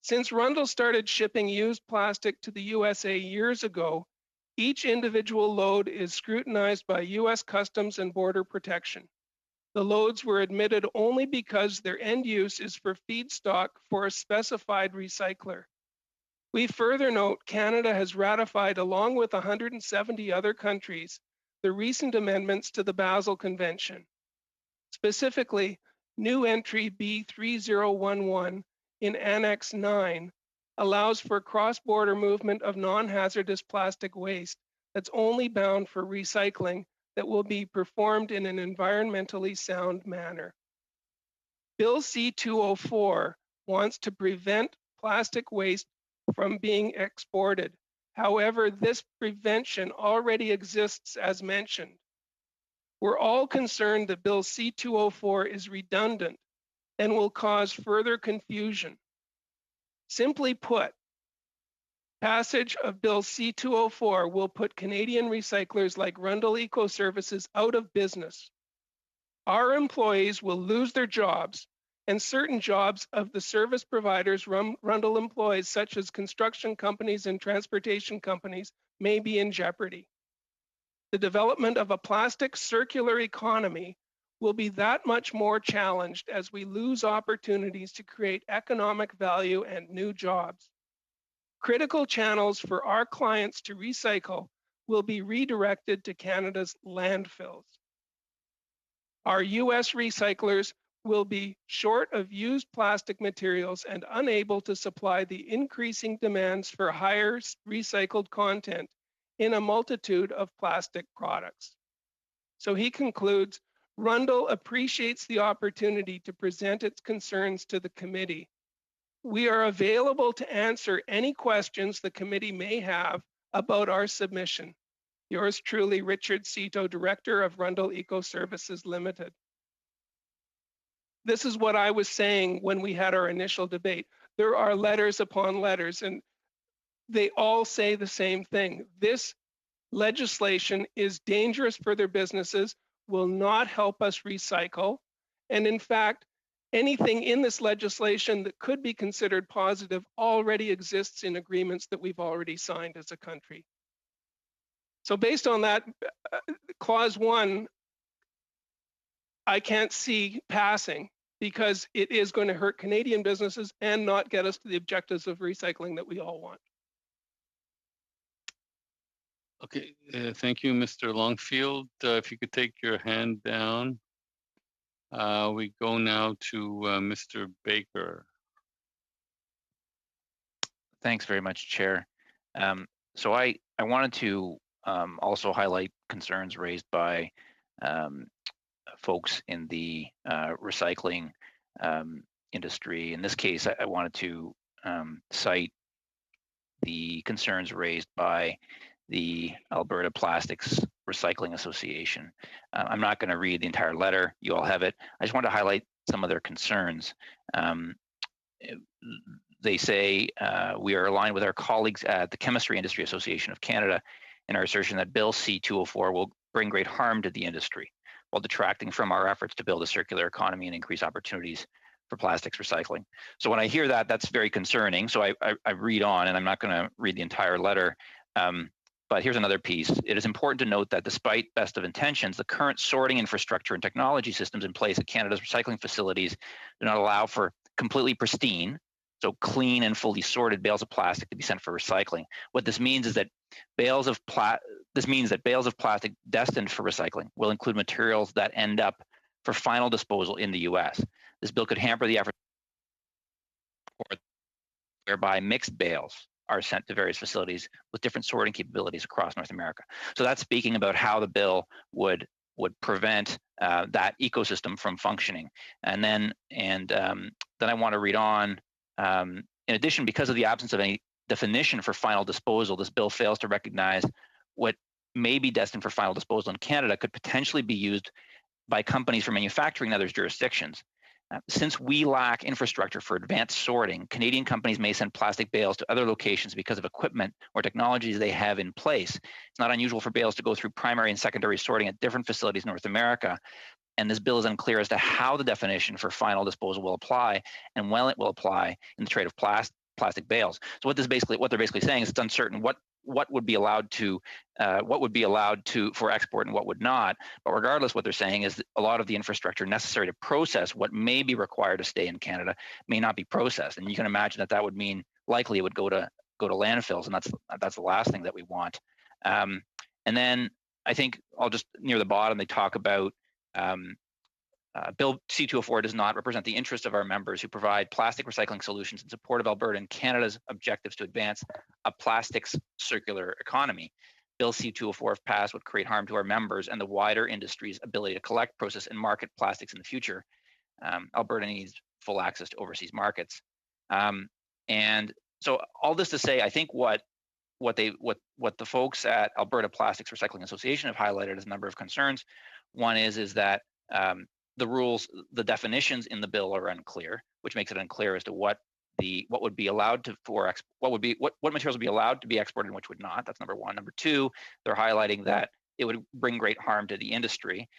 Since Rundle started shipping used plastic to the USA years ago, each individual load is scrutinized by US Customs and Border Protection. The loads were admitted only because their end use is for feedstock for a specified recycler. We further note Canada has ratified, along with 170 other countries, the recent amendments to the Basel Convention. Specifically, new entry B3011 in Annex 9 allows for cross-border movement of non-hazardous plastic waste that's only bound for recycling that will be performed in an environmentally sound manner. Bill C-204 wants to prevent plastic waste from being exported. However, this prevention already exists as mentioned. We're all concerned that Bill C-204 is redundant and will cause further confusion. Simply put, passage of Bill C-204 will put Canadian recyclers like Rundle Eco Services out of business. our employees will lose their jobs, and certain jobs of the service providers Rundle employs, such as construction companies and transportation companies, may be in jeopardy. The development of a plastic circular economy will be that much more challenged as we lose opportunities to create economic value and new jobs. Critical channels for our clients to recycle will be redirected to Canada's landfills. Our US recyclers will be short of used plastic materials and unable to supply the increasing demands for higher recycled content in a multitude of plastic products. So he concludes, Rundle appreciates the opportunity to present its concerns to the committee. We are available to answer any questions the committee may have about our submission. Yours truly, Richard Cito, Director of Rundle Eco Services Limited. This is what I was saying when we had our initial debate. There are letters upon letters, and they all say the same thing. This legislation is dangerous for their businesses, will not help us recycle, and in fact, anything in this legislation that could be considered positive already exists in agreements that we've already signed as a country. So based on that, clause 1, I can't see passing because it is going to hurt Canadian businesses and not get us to the objectives of recycling that we all want.
Okay, thank you, Mr. Longfield. If you could take your hand down. We go now to Mr. Baker.
Thanks very much, Chair. So I wanted to also highlight concerns raised by folks in the recycling industry. In this case, I wanted to cite the concerns raised by the Alberta Plastics Recycling Association. I'm not going to read the entire letter. You all have it. I just want to highlight some of their concerns. They say, we are aligned with our colleagues at the Chemistry Industry Association of Canada in our assertion that Bill C-204 will bring great harm to the industry while detracting from our efforts to build a circular economy and increase opportunities for plastics recycling. So when I hear that, that's very concerning. So I read on, and I'm not going to read the entire letter. But here's another piece. It is important to note that despite best of intentions, the current sorting infrastructure and technology systems in place at Canada's recycling facilities do not allow for completely pristine, so clean and fully sorted bales of plastic to be sent for recycling. What this means is that bales of plastic destined for recycling will include materials that end up for final disposal in the US. This bill could hamper the effort whereby mixed bales are sent to various facilities with different sorting capabilities across North America. So that's speaking about how the bill would prevent that ecosystem from functioning. And then I want to read on. In addition, because of the absence of any definition for final disposal, this bill fails to recognize what may be destined for final disposal in Canada could potentially be used by companies for manufacturing in other jurisdictions. Since we lack infrastructure for advanced sorting, Canadian companies may send plastic bales to other locations because of equipment or technologies they have in place. It's not unusual for bales to go through primary and secondary sorting at different facilities in North America. And this bill is unclear as to how the definition for final disposal will apply and when it will apply in the trade of plastic bales. So what they're basically saying is it's uncertain what would be allowed to for export and what would not. But regardless, what they're saying is that a lot of the infrastructure necessary to process what may be required to stay in Canada may not be processed. And you can imagine that would mean likely it would go to landfills, and that's the last thing that we want. And then I think I'll just near the bottom they talk about Bill C-204 does not represent the interests of our members who provide plastic recycling solutions in support of Alberta and Canada's objectives to advance a plastics circular economy. Bill C-204, if passed, would create harm to our members and the wider industry's ability to collect, process, and market plastics in the future. Alberta needs full access to overseas markets. And so all this to say, I think what the folks at Alberta Plastics Recycling Association have highlighted as a number of concerns. One is that the rules, the definitions in the bill are unclear, which makes it unclear as to what would be allowed to what materials would be allowed to be exported and which would not. That's number one. Number two, they're highlighting that it would bring great harm to the industry.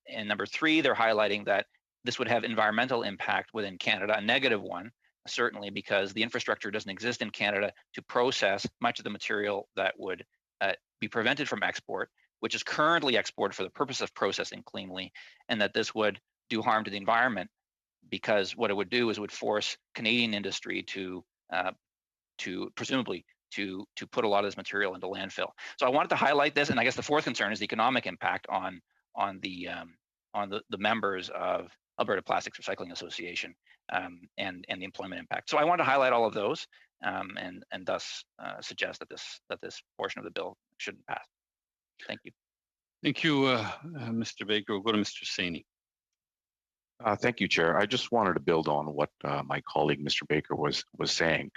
in number 3, they're highlighting that this would have environmental impact within Canada, a negative one, certainly because the infrastructure doesn't exist in Canada to process much of the material that would be prevented from export, which is currently exported for the purpose of processing cleanly, and that this would do harm to the environment because what it would do is it would force Canadian industry to presumably to put a lot of this material into landfill. So I wanted to highlight this, and I guess the fourth concern is the economic impact on the members of Alberta Plastics Recycling Association and the employment impact. So I wanted to highlight all of those and thus suggest that this portion of the bill shouldn't pass. Thank you.
Thank you, Mr. Baker. We'll go to Mr. Saini.
Thank you, Chair. I just wanted to build on what my colleague, Mr. Baker, was saying.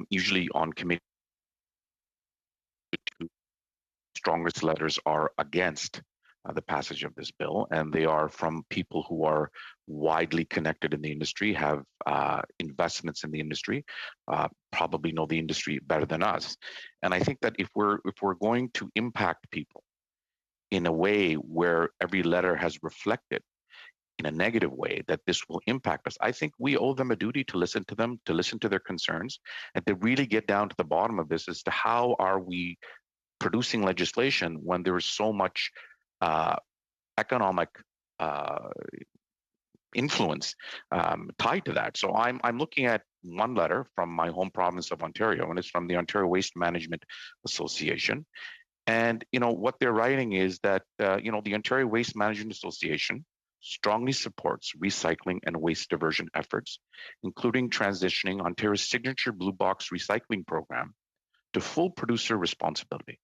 Usually on committee, strongest letters are against the passage of this bill, and they are from people who are widely connected in the industry, have investments in the industry, probably know the industry better than us. And I think that if we're going to impact people in a way where every letter has reflected in a negative way that this will impact us, I think we owe them a duty to listen to them, to listen to their concerns, and to really get down to the bottom of this as to how are we producing legislation when there is so much economic influence tied to that. So I'm looking at one letter from my home province of Ontario, and it's from the Ontario Waste Management Association. And what they're writing is that the Ontario Waste Management Association strongly supports recycling and waste diversion efforts, including transitioning Ontario's signature Blue Box recycling program to full producer responsibility.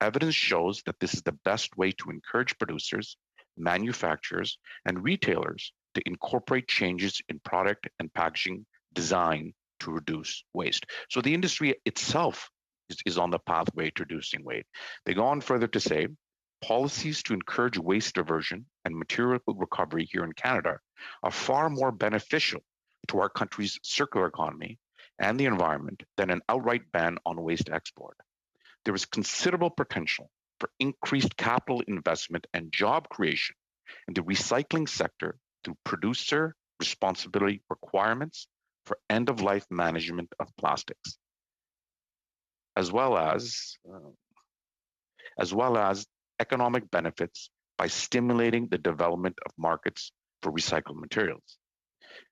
Evidence shows that this is the best way to encourage producers, manufacturers, and retailers to incorporate changes in product and packaging design to reduce waste. So the industry itself is on the pathway to reducing waste. They go on further to say, policies to encourage waste diversion and material recovery here in Canada are far more beneficial to our country's circular economy and the environment than an outright ban on waste export. There is considerable potential for increased capital investment and job creation in the recycling sector through producer responsibility requirements for end-of-life management of plastics, as well as economic benefits by stimulating the development of markets for recycled materials.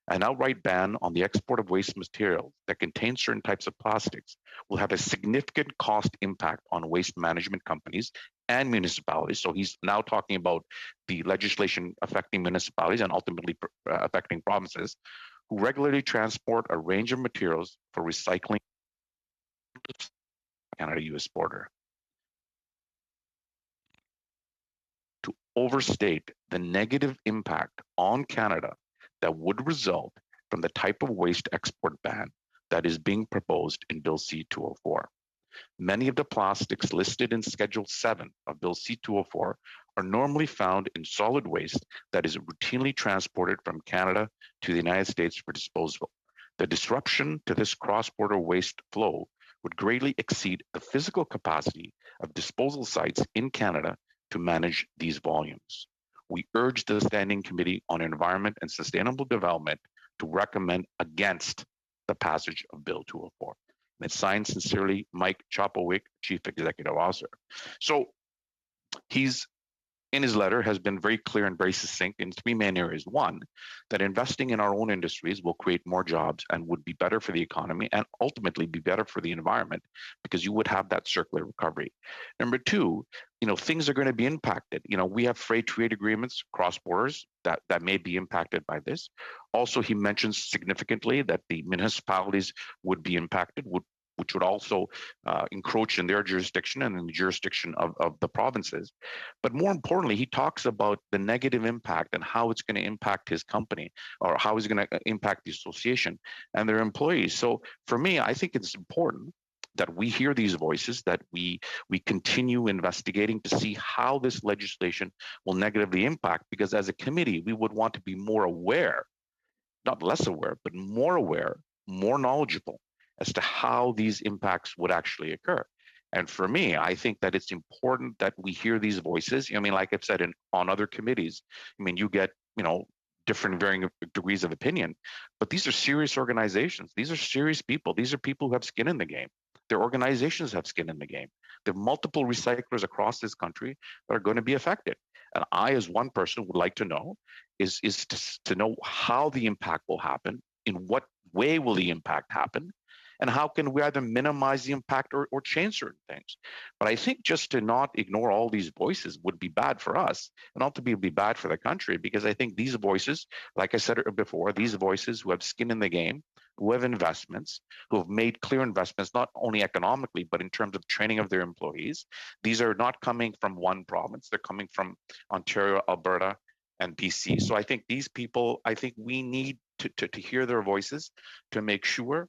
An outright ban on the export of waste materials that contain certain types of plastics will have a significant cost impact on waste management companies and municipalities. So he's now talking about the legislation affecting municipalities and ultimately affecting provinces who regularly transport a range of materials for recycling Canada-US border. To overstate the negative impact on Canada that would result from the type of waste export ban that is being proposed in Bill C-204. Many of the plastics listed in Schedule 7 of Bill C-204 are normally found in solid waste that is routinely transported from Canada to the United States for disposal. The disruption to this cross-border waste flow would greatly exceed the physical capacity of disposal sites in Canada to manage these volumes. We urge the Standing Committee on Environment and Sustainable Development to recommend against the passage of Bill 204. And it's signed sincerely, Mike Chopowick, Chief Executive Officer. So he's, in his letter, has been very clear and very succinct in three main areas. One, that investing in our own industries will create more jobs and would be better for the economy and ultimately be better for the environment because you would have that circular recovery. Number two, things are going to be impacted. We have freight trade agreements across borders that may be impacted by this. Also, he mentions significantly that the municipalities would be impacted, which would also encroach in their jurisdiction and in the jurisdiction of the provinces. But more importantly, he talks about the negative impact and how it's going to impact his company or how it's going to impact the association and their employees. So for me, I think it's important that we hear these voices, that we continue investigating to see how this legislation will negatively impact, because as a committee, we would want to be more aware, not less aware, but more aware, more knowledgeable as to how these impacts would actually occur. And for me, I think that it's important that we hear these voices. I mean, like I've said on other committees, I mean, you get, different varying degrees of opinion, but these are serious organizations. These are serious people. These are people who have skin in the game. Their organizations have skin in the game. There are multiple recyclers across this country that are going to be affected. And I, as one person, would like to know is to know how the impact will happen, in what way will the impact happen, and how can we either minimize the impact or change certain things. But I think just to not ignore all these voices would be bad for us, and ultimately be bad for the country, because I think these voices, like I said before, these voices who have skin in the game, who have investments, who have made clear investments, not only economically, but in terms of training of their employees. These are not coming from one province. They're coming from Ontario, Alberta, and BC. So I think these people, I think we need to hear their voices to make sure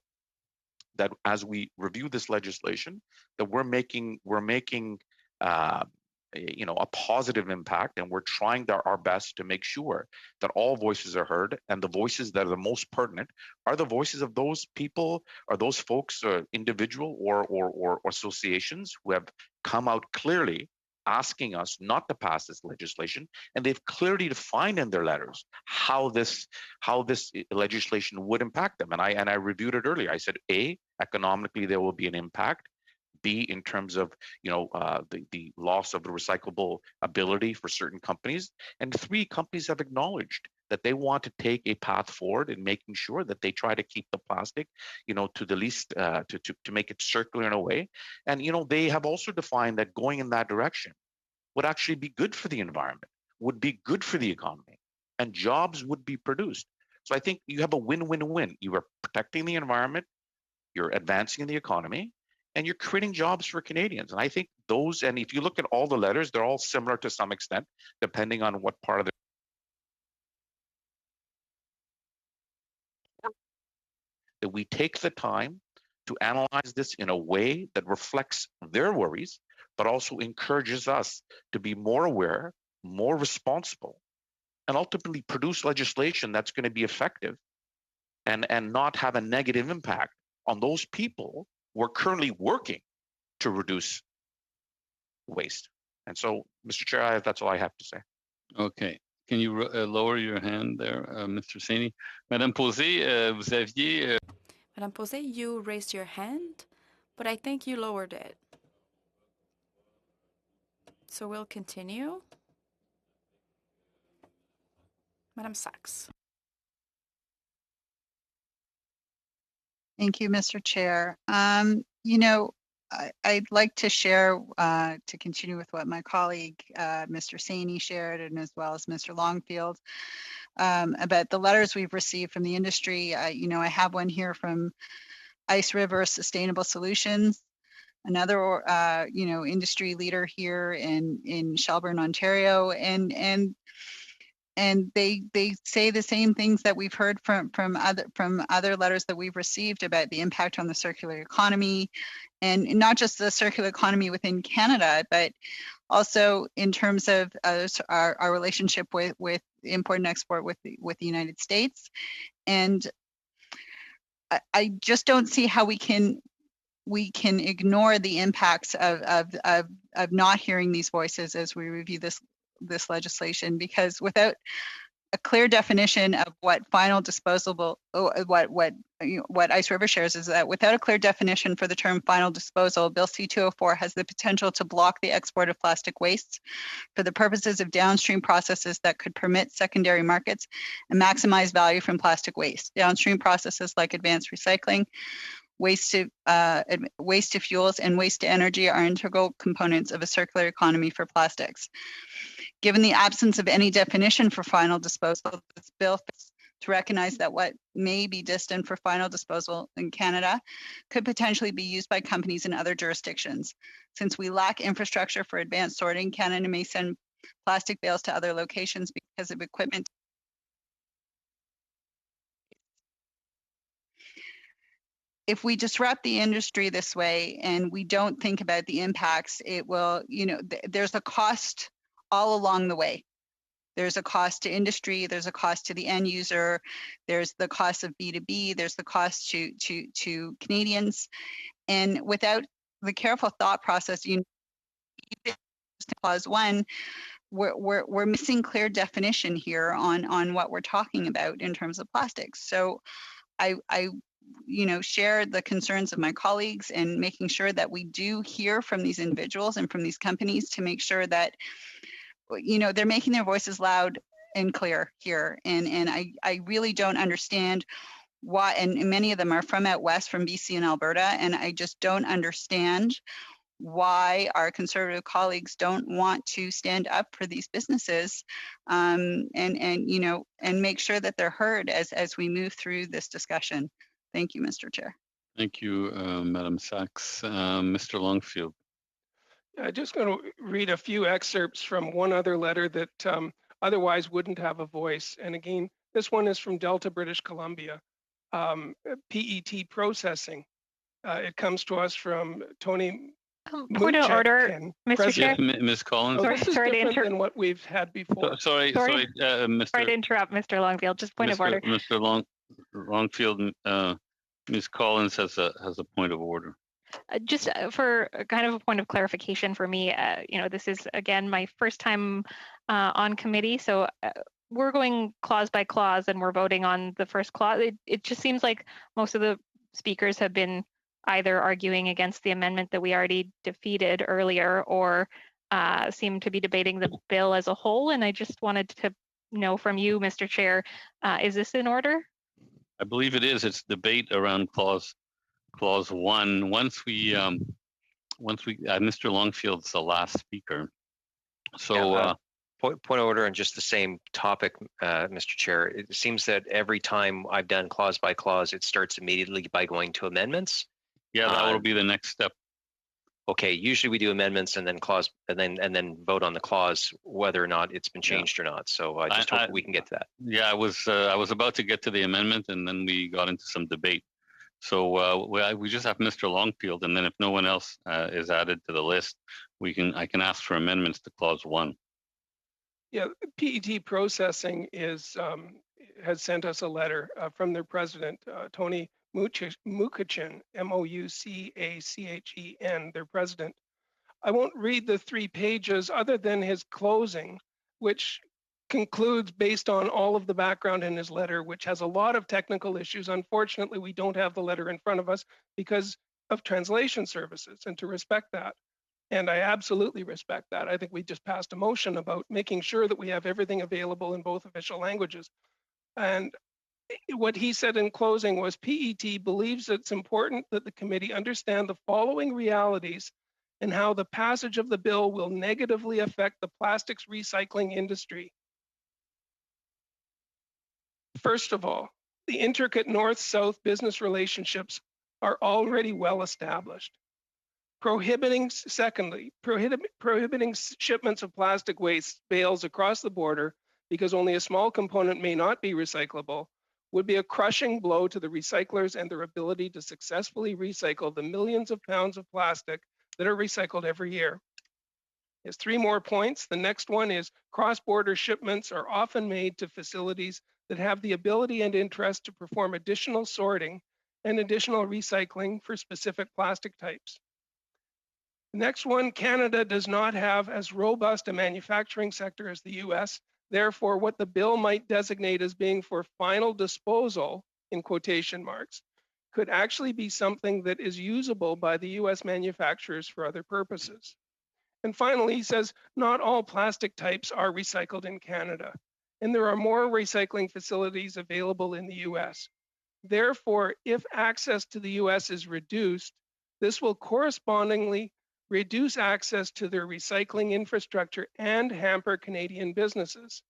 that as we review this legislation, that we're making a positive impact, and we're trying our best to make sure that all voices are heard, and the voices that are the most pertinent are the voices of those people, or those folks, individual or associations who have come out clearly asking us not to pass this legislation, and they've clearly defined in their letters how this legislation would impact them. And I reviewed it earlier. I said, A, economically there will be an impact. B, in terms of the loss of the recyclable ability for certain companies. And 3, companies have acknowledged that they want to take a path forward in making sure that they try to keep the plastic, to the least, to make it circular in a way. And they have also defined that going in that direction would actually be good for the environment, would be good for the economy, and jobs would be produced. So I think you have a win-win-win. You are protecting the environment, you're advancing the economy, and you're creating jobs for Canadians. And I think those, and if you look at all the letters, they're all similar to some extent, depending on what part of the that we take the time to analyze this in a way that reflects their worries, but also encourages us to be more aware, more responsible, and ultimately produce legislation that's going to be effective and not have a negative impact on those people who are currently working to reduce waste. And so, Mr. Chair, that's all I have to say.
Okay. Can you lower your hand there, Mr. Saini? Madame Posé, vous aviez...
Madame Posé, you raised your hand, but I think you lowered it. So we'll continue. Madame Sachs.
Thank you, Mr. Chair. I'd like to share, to continue with what my colleague, Mr. Saini shared, and as well as Mr. Longfield, about the letters we've received from the industry. I have one here from Ice River Sustainable Solutions, another, industry leader here in Shelburne, Ontario, and they say the same things that we've heard from other letters that we've received about the impact on the circular economy, and not just the circular economy within Canada, but also in terms of our relationship with import and export with the United States. And I just don't see how we can ignore the impacts of not hearing these voices as we review this legislation, because without a clear definition of what final disposable, what Ice River shares is that without a clear definition for the term final disposal, Bill C-204 has the potential to block the export of plastic wastes for the purposes of downstream processes that could permit secondary markets and maximize value from plastic waste. Downstream processes like advanced recycling, waste to fuels, and waste to energy are integral components of a circular economy for plastics. Given the absence of any definition for final disposal, this bill fails to recognize that what may be destined for final disposal in Canada could potentially be used by companies in other jurisdictions. Since we lack infrastructure for advanced sorting, Canada may send plastic bales to other locations because of equipment. If we disrupt the industry this way and we don't think about the impacts, it will, there's a cost all along the way. There's a cost to industry, there's a cost to the end user, there's the cost of B2B, there's the cost to Canadians. And without the careful thought process. Clause 1, we're missing clear definition here on what we're talking about in terms of plastics. So I share the concerns of my colleagues and making sure that we do hear from these individuals and from these companies to make sure that they're making their voices loud and clear here. And I really don't understand why, and many of them are from out west, from BC and Alberta, and I just don't understand why our conservative colleagues don't want to stand up for these businesses, and make sure that they're heard as we move through this discussion. Thank you, Mr. Chair.
Thank you, Madam Sachs. Mr. Longfield.
I'm just going to read a few excerpts from one other letter that otherwise wouldn't have a voice. And again, this one is from Delta, British Columbia. PET processing. It comes to us from Tony.
Point of order, Mr. Chair.
Yeah, Ms. Collins.
So this is different than what we've had before.
Sorry, Mr.
Sorry to interrupt, Mr. Longfield. Just point of order.
Mr. Longfield, Ms. Collins has a point of order.
Just for kind of a point of clarification for me, this is again my first time on committee, so we're going clause by clause and we're voting on the first clause. It just seems like most of the speakers have been either arguing against the amendment that we already defeated earlier or seem to be debating the bill as a whole. And I just wanted to know from you, Mr. Chair, is this in order?
I believe it is. It's debate around clause 1. Once we Mr. Longfield's the last speaker. So
point of order on just the same topic, Mr. Chair. It seems that every time I've done clause by clause, it starts immediately by going to amendments.
Yeah, that will be the next step.
Okay, usually we do amendments and then clause and then vote on the clause whether or not it's been changed or not. So I just hope we can get to that.
Yeah, I was about to get to the amendment and then we got into some debate. So we just have Mr. Longfield, and then if no one else is added to the list, I can ask for amendments to clause 1.
Yeah, PET processing has sent us a letter from their president, Tony Mukachin, Moucachen, their president. I won't read the 3 pages other than his closing, which concludes based on all of the background in his letter, which has a lot of technical issues. Unfortunately, we don't have the letter in front of us because of translation services, and to respect that. And I absolutely respect that. I think we just passed a motion about making sure that we have everything available in both official languages. And what he said in closing was PET believes it's important that the committee understand the following realities and how the passage of the bill will negatively affect the plastics recycling industry. First of all, the intricate north-south business relationships are already well established. Secondly, prohibiting shipments of plastic waste bales across the border because only a small component may not be recyclable would be a crushing blow to the recyclers and their ability to successfully recycle the millions of pounds of plastic that are recycled every year. There's 3 more points. The next one is cross-border shipments are often made to facilities that have the ability and interest to perform additional sorting and additional recycling for specific plastic types. The next one, Canada does not have as robust a manufacturing sector as the US. Therefore, what the bill might designate as being for final disposal, in quotation marks, could actually be something that is usable by the US manufacturers for other purposes. And finally, he says, not all plastic types are recycled in Canada, and there are more recycling facilities available in the US. Therefore, if access to the US is reduced, this will correspondingly reduce access to their recycling infrastructure and hamper Canadian businesses.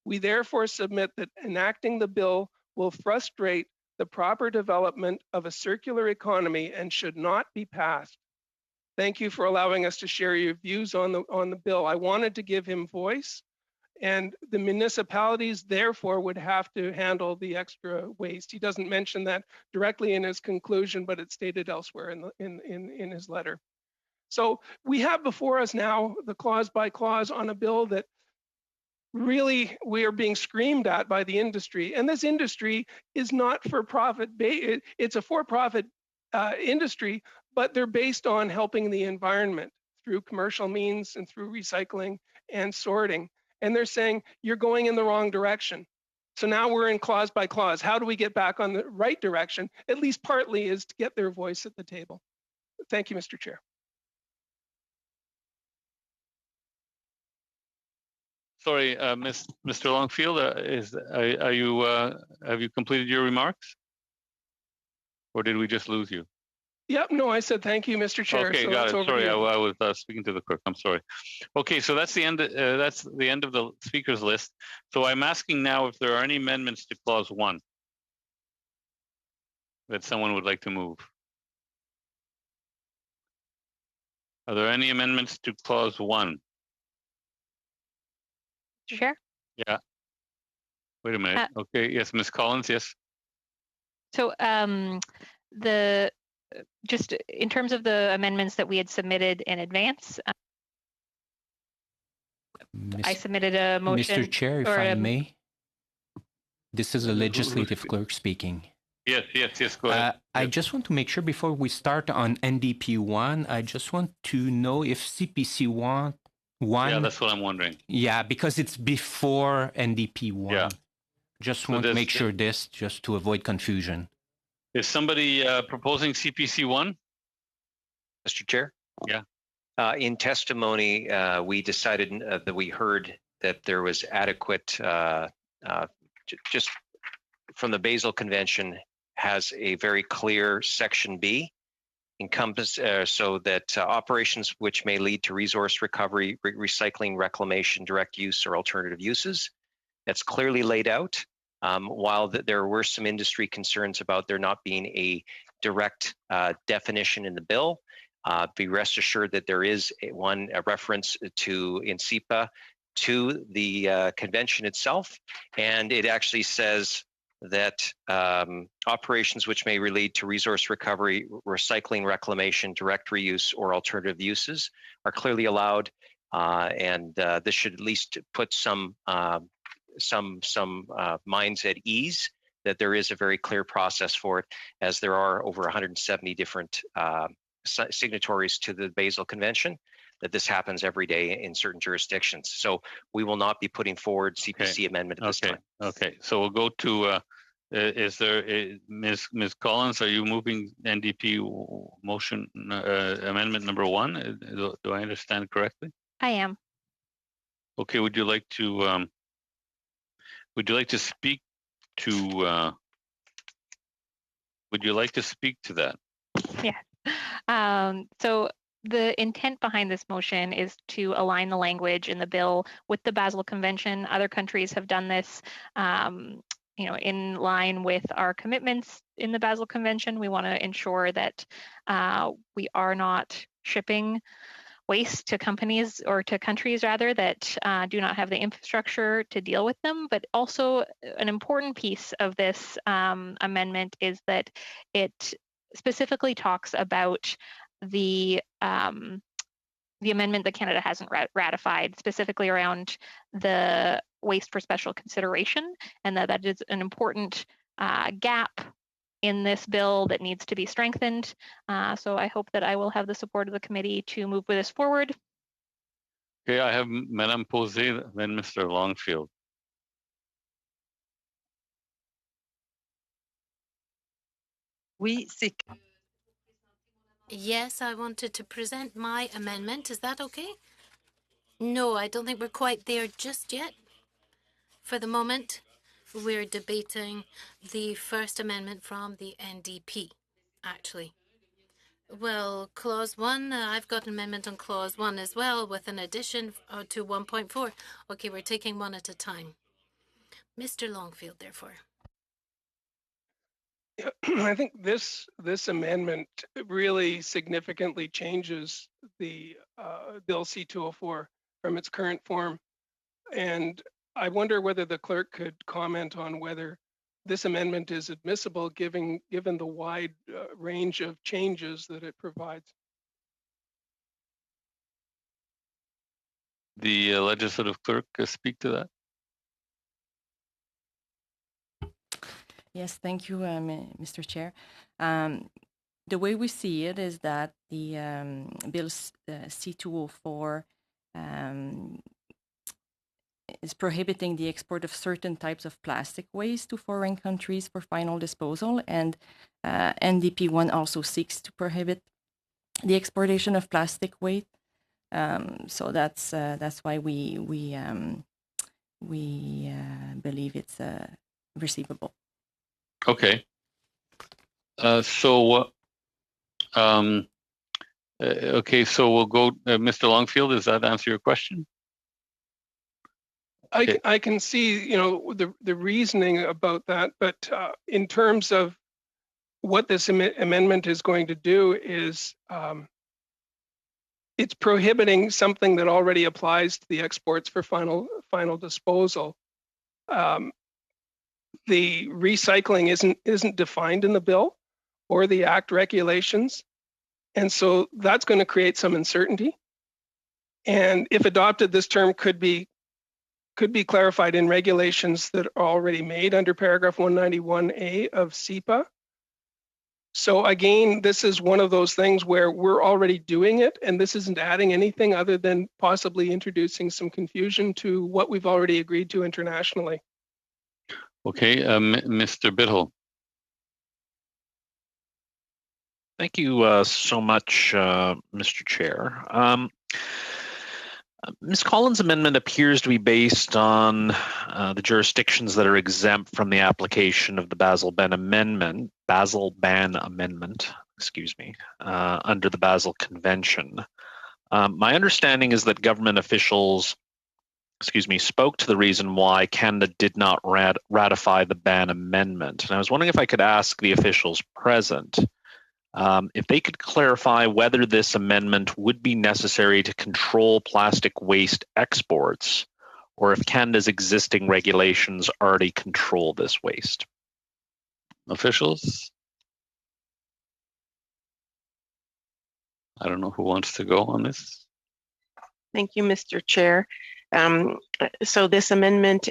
We therefore submit that enacting the bill will frustrate the proper development of a circular economy and should not be passed. Thank you for allowing us to share your views on the bill. I wanted to give him voice, and the municipalities therefore would have to handle the extra waste. He doesn't mention that directly in his conclusion, but it's stated elsewhere in his letter. So we have before us now the clause by clause on a bill that really we are being screamed at by the industry. And this industry is not for profit. It's a for-profit industry, but they're based on helping the environment through commercial means and through recycling and sorting. And they're saying, you're going in the wrong direction. So now we're in clause by clause. How do we get back on the right direction? At least partly is to get their voice at the table. Thank you, Mr. Chair.
Sorry, Mr. Longfield, have you completed your remarks? Or did we just lose you?
Yep, no, I said thank you, Mr. Chair.
Okay,
so
got it. Sorry, I was speaking to the clerk. I'm sorry. Okay, so that's the end. That's the end of the speakers list. So I'm asking now if there are any amendments to clause 1 that someone would like to move. Are there any amendments to clause 1?
Mr. Chair?
Yeah. Wait a minute. Okay. Yes, Ms. Collins. Yes.
So just in terms of the amendments that we had submitted in advance, I submitted a motion.
Mr. Chair, if I may, this is a legislative clerk speaking.
Yes, go ahead.
I just want to make sure before we start on NDP 1, I just want to know if CPC 1.
Yeah, that's what I'm wondering.
Yeah, because it's before NDP 1. Yeah. Just want to make sure this, just to avoid confusion.
Is somebody proposing CPC 1?
Mr. Chair?
Yeah.
In testimony, we decided that we heard that there was adequate, just from the Basel Convention, has a very clear Section B encompass so that operations which may lead to resource recovery, recycling, reclamation, direct use, or alternative uses. That's clearly laid out. While there were some industry concerns about there not being a direct definition in the bill, be rest assured that there is a reference to in SEPA to the convention itself, and it actually says that operations which may lead to resource recovery, recycling, reclamation, direct reuse, or alternative uses are clearly allowed, and this should at least put some minds at ease that there is a very clear process for it, as there are over 170 different signatories to the Basel Convention, that this happens every day in certain jurisdictions. So we will not be putting forward CPC amendment at this time.
Okay, so we'll go to, is there, Ms. Collins, are you moving NDP motion amendment number 1? Do I understand correctly?
I am.
Okay, would you like to speak to that?
Yeah. So the intent behind this motion is to align the language in the bill with the Basel Convention. Other countries have done this, in line with our commitments in the Basel Convention. We want to ensure that we are not shipping waste to companies or to countries rather that do not have the infrastructure to deal with them. But also an important piece of this amendment is that it specifically talks about the amendment that Canada hasn't ratified, specifically around the waste for special consideration, and that is an important gap in this bill that needs to be strengthened. So I hope that I will have the support of the committee to move with this forward.
Okay, I have Madame Posé, then Mr. Longfield.
Oui, c'est.
Yes, I wanted to present my amendment. Is that okay? No, I don't think we're quite there just yet. For the moment, we're debating the first amendment from the NDP, actually. Well, clause 1, I've got an amendment on clause 1 as well with an addition to 1.4. Okay, we're taking one at a time. Mr. Longfield, therefore.
I think this amendment really significantly changes the Bill C-204 from its current form. And I wonder whether the clerk could comment on whether this amendment is admissible given the wide range of changes that it provides.
The legislative clerk speak to that.
Yes, thank you, Mr. Chair.
The way we see it is that the Bill C-204 is prohibiting the export of certain types of plastic waste to foreign countries for final disposal, and NDP1 also seeks to prohibit the exportation of plastic waste. So that's why we believe it's receivable.
Okay. Okay, so we'll go, Mr. Longfield, does that answer your question? Okay.
I can see, the reasoning about that, but in terms of what this amendment is going to do is it's prohibiting something that already applies to the exports for final disposal. The recycling isn't defined in the bill or the Act regulations, and so that's going to create some uncertainty. And if adopted, this term could be clarified in regulations that are already made under paragraph 191A of CEPA. So again, this is one of those things where we're already doing it, and this isn't adding anything other than possibly introducing some confusion to what we've already agreed to internationally.
Okay, Mr. Biddle.
Thank you so much, Mr. Chair. Ms. Collins' amendment appears to be based on the jurisdictions that are exempt from the application of the Basel Ban Amendment, under the Basel Convention. My understanding is that government officials, spoke to the reason why Canada did not ratify the Ban Amendment. And I was wondering if I could ask the officials present if they could clarify whether this amendment would be necessary to control plastic waste exports, or if Canada's existing regulations already control this waste.
Officials? I don't know who wants to go on this.
Thank you, Mr. Chair. So this amendment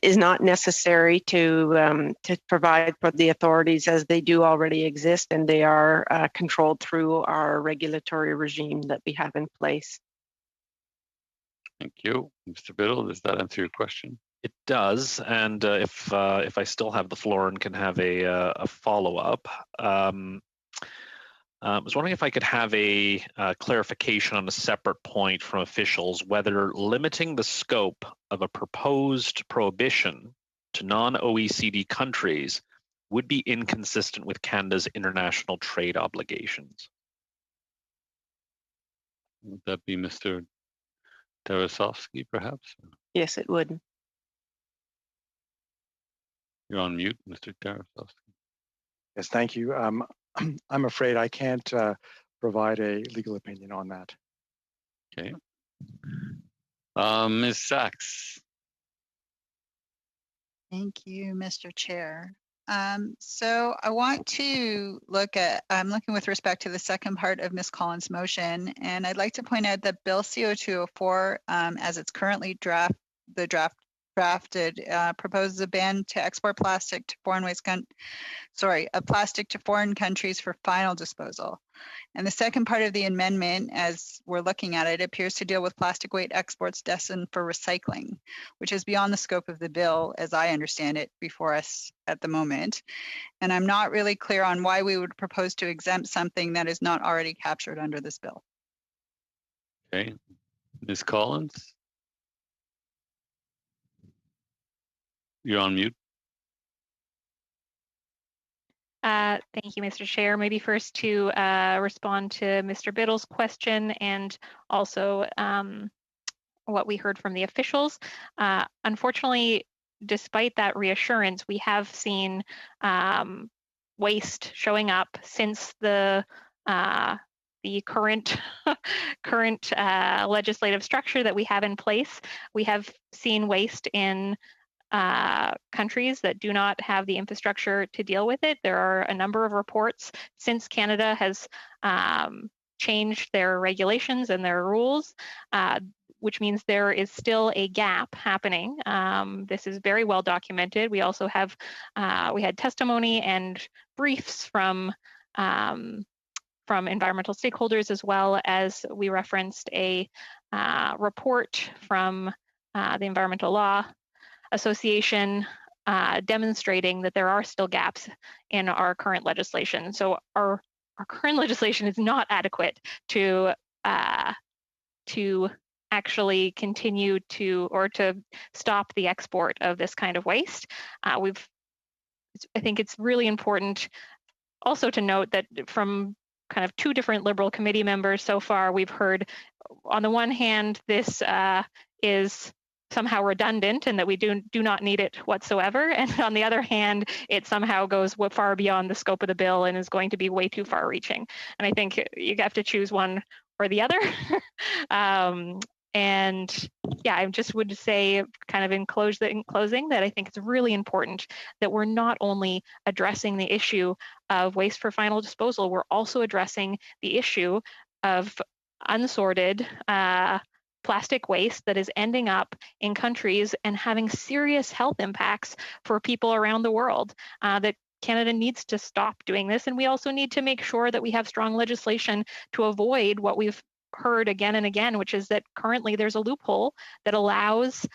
is not necessary to provide for the authorities, as they do already exist, and they are controlled through our regulatory regime that we have in place.
Thank you. Mr. Biddle, does that answer your question?
It does, and if I still have the floor and can have a follow-up, I was wondering if I could have a clarification on a separate point from officials, whether limiting the scope of a proposed prohibition to non-OECD countries would be inconsistent with Canada's international trade obligations.
Would that be Mr. Tarasovsky, perhaps?
Yes, it would.
You're on mute, Mr. Tarasovsky.
Yes, thank you. I'm afraid I can't provide a legal opinion on that.
Okay. Ms. Sachs.
Thank you, Mr. Chair. So I want to I'm looking with respect to the second part of Ms. Collins' motion, and I'd like to point out that Bill CO204, as it's currently drafted, proposes a ban to export plastic to plastic to foreign countries for final disposal. And the second part of the amendment, as we're looking at it, appears to deal with plastic waste exports destined for recycling, which is beyond the scope of the bill, as I understand it, before us at the moment. And I'm not really clear on why we would propose to exempt something that is not already captured under this bill.
Okay. Ms. Collins? You're on mute.
Thank you, Mr. Chair. Maybe first to respond to Mr. Biddle's question and also what we heard from the officials. Unfortunately, despite that reassurance, we have seen waste showing up since the current legislative structure that we have in place. We have seen waste in countries that do not have the infrastructure to deal with it. There are a number of reports since Canada has changed their regulations and their rules, which means there is still a gap happening. This is very well documented. We also have, we had testimony and briefs from from environmental stakeholders, as well as we referenced a report from the Environmental Law Association demonstrating that there are still gaps in our current legislation. So our current legislation is not adequate to actually continue to, or to stop the export of this kind of waste. I think it's really important also to note that from kind of two different Liberal committee members so far, we've heard on the one hand, this is somehow redundant and that we do not need it whatsoever. And on the other hand, it somehow goes far beyond the scope of the bill and is going to be way too far reaching. And I think you have to choose one or the other. And yeah, I just would say kind of in closing that I think it's really important that we're not only addressing the issue of waste for final disposal, we're also addressing the issue of unsorted plastic waste that is ending up in countries and having serious health impacts for people around the world. That Canada needs to stop doing this. And we also need to make sure that we have strong legislation to avoid what we've heard again and again, which is that currently there's a loophole that allows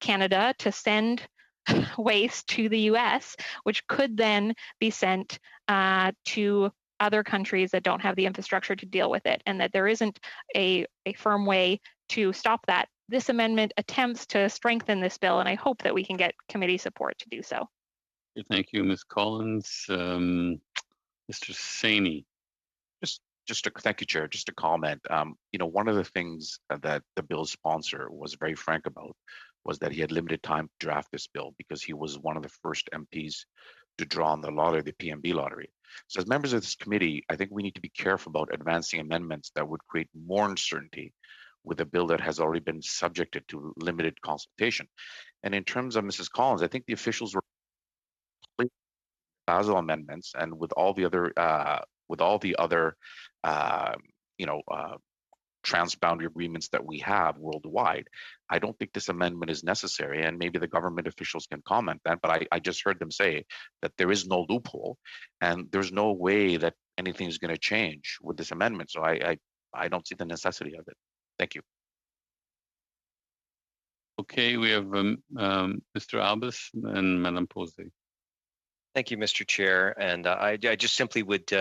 Canada to send waste to the US, which could then be sent to other countries that don't have the infrastructure to deal with it, and that there isn't a firm way to stop that. This amendment attempts to strengthen this bill, and I hope that we can get committee support to do so.
Thank you, Ms. Collins. Mr. Saini.
Thank you, Chair. Just a comment. One of the things that the bill's sponsor was very frank about was that he had limited time to draft this bill because he was one of the first MPs to draw on the lottery, the PMB lottery. So as members of this committee, I think we need to be careful about advancing amendments that would create more uncertainty with a bill that has already been subjected to limited consultation. And in terms of Mrs. Collins, I think the officials were Basel amendments, and with all the other transboundary agreements that we have worldwide, I don't think this amendment is necessary, and maybe the government officials can comment that, but I just heard them say that there is no loophole and there's no way that anything is going to change with this amendment. So I don't see the necessity of it. Thank you.
Okay, we have Mr. Albus and Madame Posey.
Thank you, Mr. Chair. And I just simply would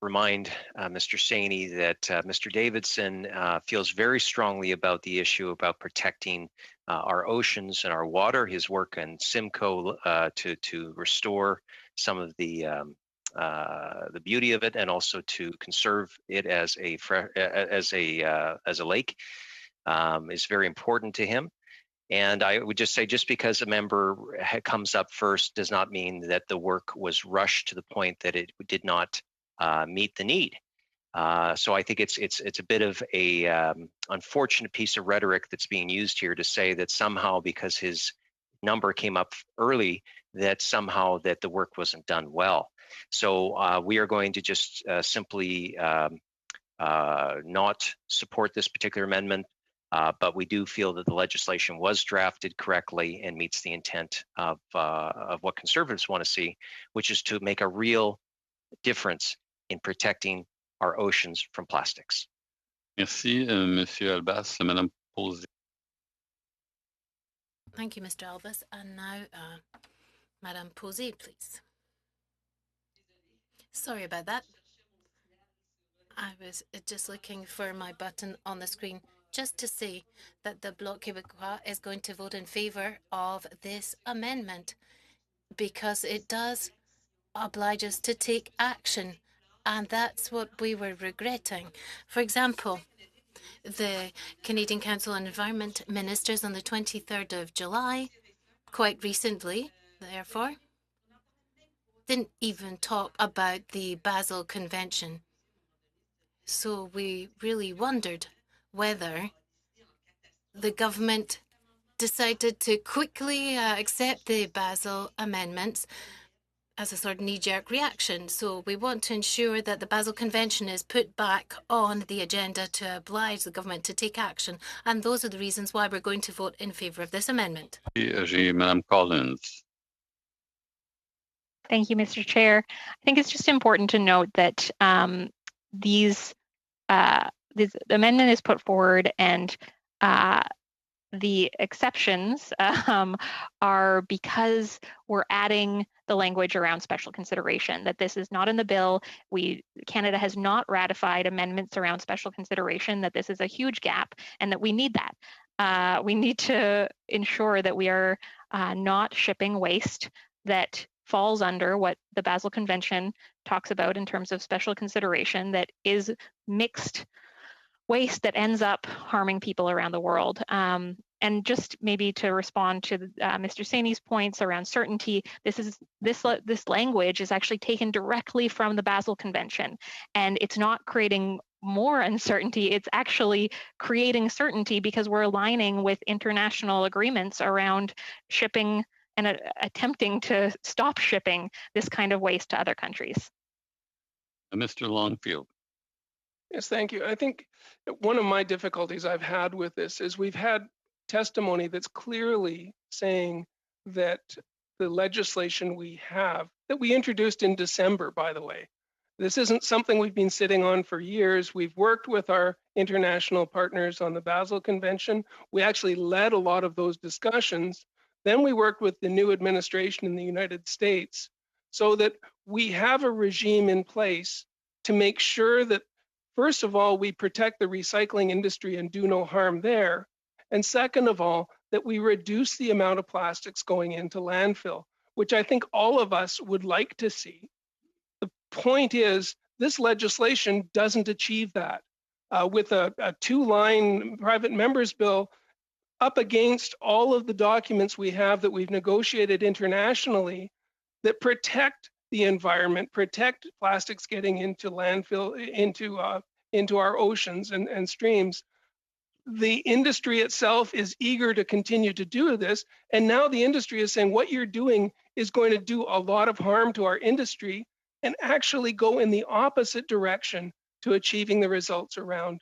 remind Mr. Saini that Mr. Davidson feels very strongly about the issue about protecting our oceans and our water. His work in Simcoe to restore some of the beauty of it, and also to conserve it as a lake is very important to him. And I would just say, just because a member comes up first does not mean that the work was rushed to the point that it did not meet the need. So I think it's a bit of a unfortunate piece of rhetoric that's being used here to say that somehow because his number came up early, that somehow that the work wasn't done well. So we are going to just simply not support this particular amendment. But we do feel that the legislation was drafted correctly and meets the intent of what conservatives want to see, which is to make a real difference in protecting our oceans from plastics.
Merci, Monsieur Albas. Madame Posey.
Thank you, Mr. Albas. And now, Madame Posey, please. Sorry about that. I was just looking for my button on the screen, just to say that the Bloc Québécois is going to vote in favour of this amendment because it does oblige us to take action, and that's what we were regretting. For example, the Canadian Council on Environment Ministers on the 23rd of July, quite recently, therefore, didn't even talk about the Basel Convention. So we really wondered whether the government decided to quickly accept the Basel amendments as a sort of knee-jerk reaction. So we want to ensure that the Basel Convention is put back on the agenda to oblige the government to take action. And those are the reasons why we're going to vote in favour of this amendment.
Madame Collins.
Thank you, Mr. Chair. I think it's just important to note that this amendment is put forward, and the exceptions are because we're adding the language around special consideration, that this is not in the bill. Canada has not ratified amendments around special consideration, that this is a huge gap and that we need that. We need to ensure that we are not shipping waste that falls under what the Basel Convention talks about in terms of special consideration, that is mixed waste that ends up harming people around the world. And just maybe to respond to Mr. Saini's points around certainty, this language is actually taken directly from the Basel Convention, and it's not creating more uncertainty. It's actually creating certainty because we're aligning with international agreements around shipping and attempting to stop shipping this kind of waste to other countries.
Mr. Longfield.
Yes, thank you. I think one of my difficulties I've had with this is we've had testimony that's clearly saying that the legislation we have, that we introduced in December, by the way, this isn't something we've been sitting on for years. We've worked with our international partners on the Basel Convention. We actually led a lot of those discussions. Then we worked with the new administration in the United States so that we have a regime in place to make sure that, first of all, we protect the recycling industry and do no harm there. And second of all, that we reduce the amount of plastics going into landfill, which I think all of us would like to see. The point is, this legislation doesn't achieve that. With a two-line private members bill up against all of the documents we have that we've negotiated internationally that protect the environment, protect plastics getting into landfill, into our oceans and streams. The industry itself is eager to continue to do this. And now the industry is saying what you're doing is going to do a lot of harm to our industry and actually go in the opposite direction to achieving the results around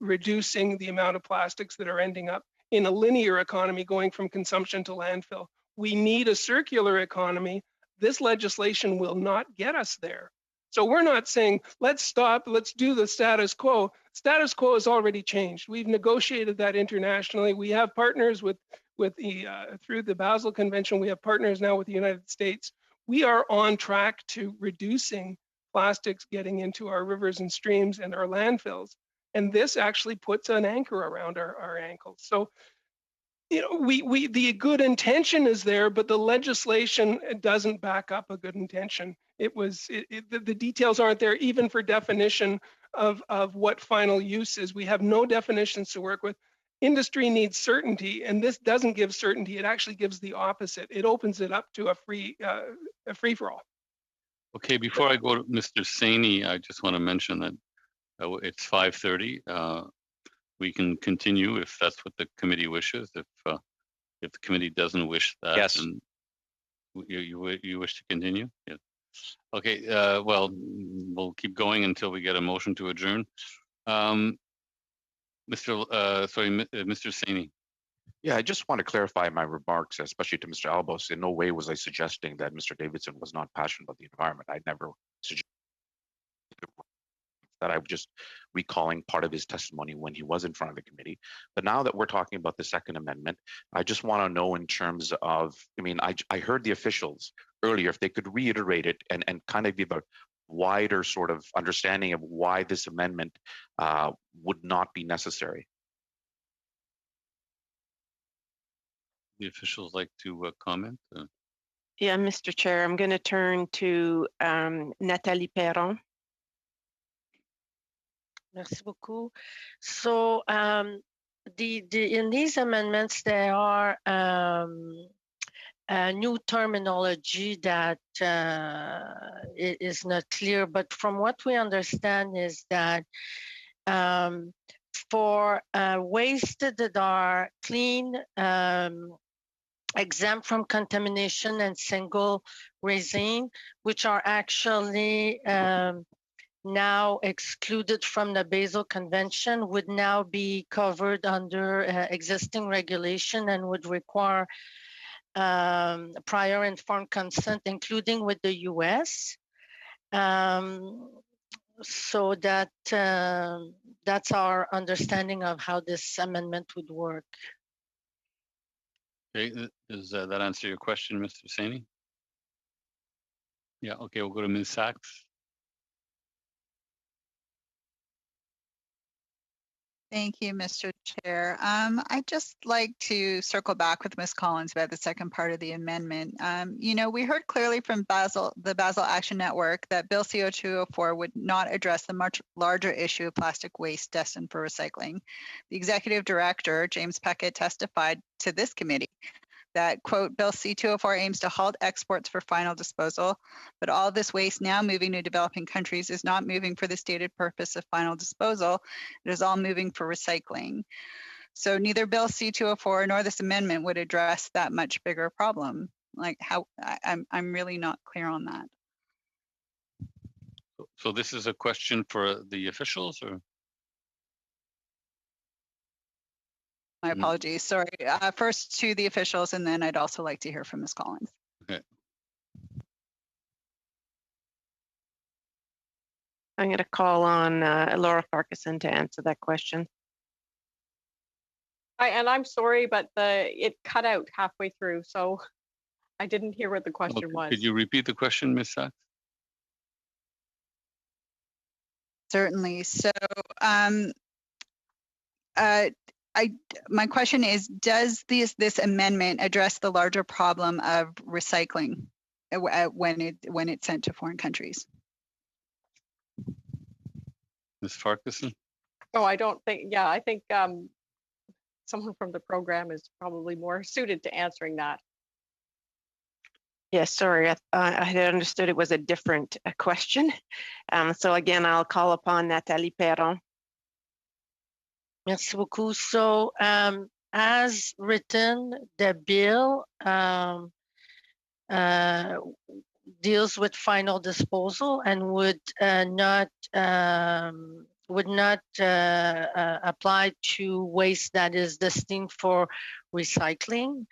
reducing the amount of plastics that are ending up in a linear economy going from consumption to landfill. We need a circular economy. This legislation will not get us there. So we're not saying, let's stop, let's do the status quo. Status quo has already changed. We've negotiated that internationally. We have partners through the Basel Convention. We have partners now with the United States. We are on track to reducing plastics getting into our rivers and streams and our landfills. And this actually puts an anchor around our ankles. So, you know, the good intention is there, but the legislation doesn't back up a good intention. The details aren't there even for definition of what final use is. We have no definitions to work with. Industry needs certainty, and this doesn't give certainty. It actually gives the opposite. It opens it up to a free-for-all.
Okay, before I go to Mr. Saini, I just want to mention that it's 5:30. We can continue if that's what the committee wishes. If the committee doesn't wish that,
yes,
then you wish to continue. Yes. Okay. Well, we'll keep going until we get a motion to adjourn. Mr. Saini.
Yeah, I just want to clarify my remarks, especially to Mr. Albos. In no way was I suggesting that Mr. Davidson was not passionate about the environment. I never suggested that. I'm just recalling part of his testimony when he was in front of the committee. But now that we're talking about the Second Amendment, I just want to know in terms of, I mean, I heard the officials earlier, if they could reiterate it and kind of give a wider sort of understanding of why this amendment would not be necessary.
The officials like to comment?
Yeah, Mr. Chair, I'm going to turn to Nathalie Perron.
Merci beaucoup. So in these amendments, there are a new terminology that is not clear, but from what we understand is that for waste that are clean, exempt from contamination and single resin, which are actually now excluded from the Basel Convention, would now be covered under existing regulation and would require prior informed consent, including with the U.S. So that that's our understanding of how this amendment would work.
Okay, does that answer your question, Mr. Saini? Yeah, okay, we'll go to Ms. Sachs.
Thank you, Mr. Chair. I'd just like to circle back with Ms. Collins about the second part of the amendment. You know, we heard clearly from the Basel Action Network that Bill CO204 would not address the much larger issue of plastic waste destined for recycling. The executive director, James Peckett, testified to this committee that, quote, Bill C-204 aims to halt exports for final disposal, but all this waste now moving to developing countries is not moving for the stated purpose of final disposal. It is all moving for recycling. So neither Bill C-204 nor this amendment would address that much bigger problem. Like how, I'm really not clear on that.
So this is a question for the officials, or?
My apologies. Sorry. First to the officials, and then I'd also like to hear from Ms. Collins.
Okay.
I'm going to call on Laura Farquharson to answer that question.
I'm sorry, but it cut out halfway through, so I didn't hear what the question was.
Could you repeat the question, Ms. Sachs?
Certainly. So my question is, does this amendment address the larger problem of recycling when it's sent to foreign countries?
Ms. Farquharson?
Oh, I don't think, yeah, I think someone from the program is probably more suited to answering that.
Yes, sorry, I had understood it was a different question. So again, I'll call upon Nathalie Perron.
Merci beaucoup. So as written, the bill deals with final disposal and would not apply to waste that is destined for recycling.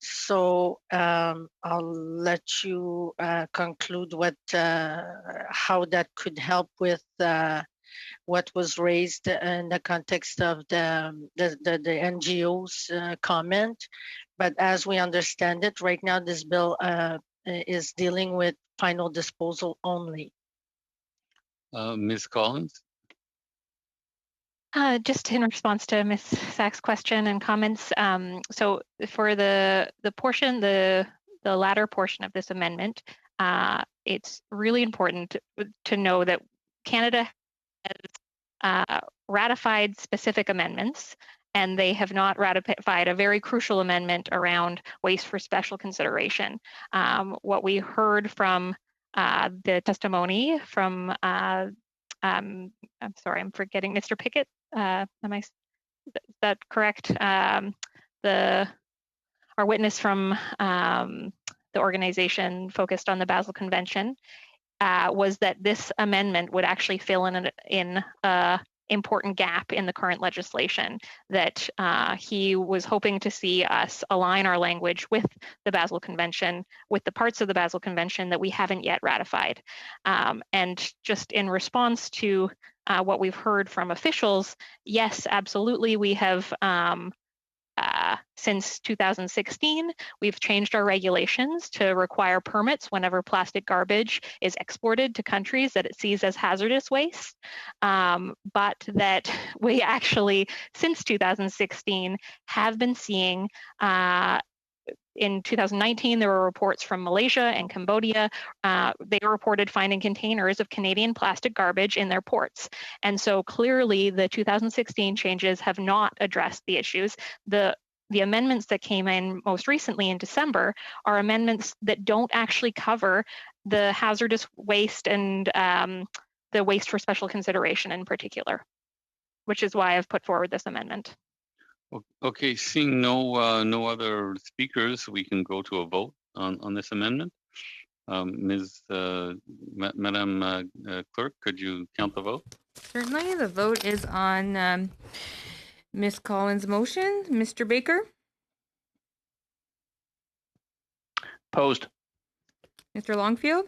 So I'll let you conclude what how that could help with what was raised in the context of the NGO's comment. But as we understand it, right now this bill is dealing with final disposal only.
Ms. Collins?
Just in response to Ms. Sachs' question and comments, so for the portion, the latter portion of this amendment, it's really important to know that Canada has ratified specific amendments, and they have not ratified a very crucial amendment around waste for special consideration. What we heard from the testimony from, I'm sorry, I'm forgetting Mr. Pickett. Is that correct? Our witness from the organization focused on the Basel Convention was that this amendment would actually fill in an important gap in the current legislation, that he was hoping to see us align our language with the Basel Convention, with the parts of the Basel Convention that we haven't yet ratified. And just in response to what we've heard from officials, yes, absolutely, we have since 2016, we've changed our regulations to require permits whenever plastic garbage is exported to countries that it sees as hazardous waste. But that we actually, since 2016, have been seeing in 2019, there were reports from Malaysia and Cambodia. They reported finding containers of Canadian plastic garbage in their ports. And so clearly the 2016 changes have not addressed the issues. The amendments that came in most recently in December are amendments that don't actually cover the hazardous waste and the waste for special consideration in particular, which is why I've put forward this amendment.
Okay, seeing no other speakers, we can go to a vote on this amendment. Madam Clerk, could you count the vote?
Certainly, the vote is on Ms. Collins' motion. Mr. Baker?
Opposed.
Mr. Longfield,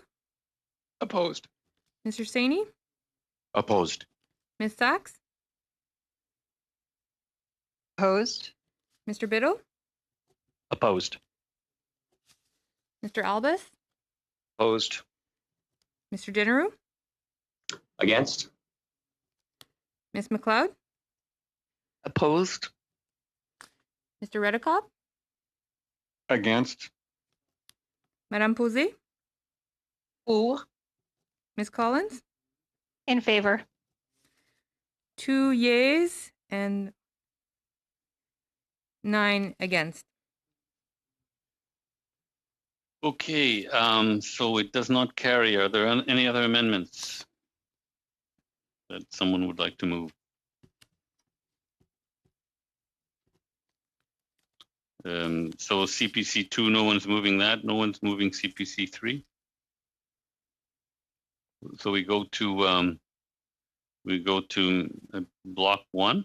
Opposed.
Mr. Saini,
Opposed.
Ms. Sachs,
Opposed?
Mr. Biddle,
Opposed.
Mr. Albus,
Opposed.
Mr. Dinneru,
Against?
Ms. McLeod,
Opposed?
Mr. Redekop,
Against.
Madame Posé,
Pour?
Ms. Collins,
In favor.
2 yeas and 9 against.
Okay, so it does not carry. Are there any other amendments that someone would like to move? So CPC 2, no one's moving that. No one's moving CPC 3. So we go to block 1.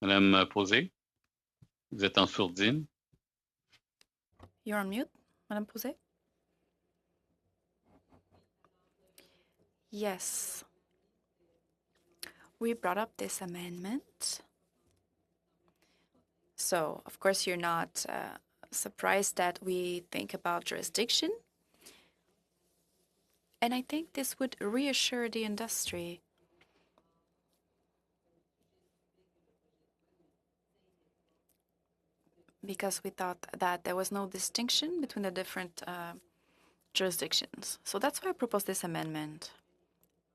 Madame Posé, vous êtes en sourdine.
You're on mute, Madame Posé? Yes. We brought up this amendment. So, of course, you're not surprised that we think about jurisdiction. And I think this would reassure the industry. Because we thought that there was no distinction between the different jurisdictions. So that's why I propose this amendment.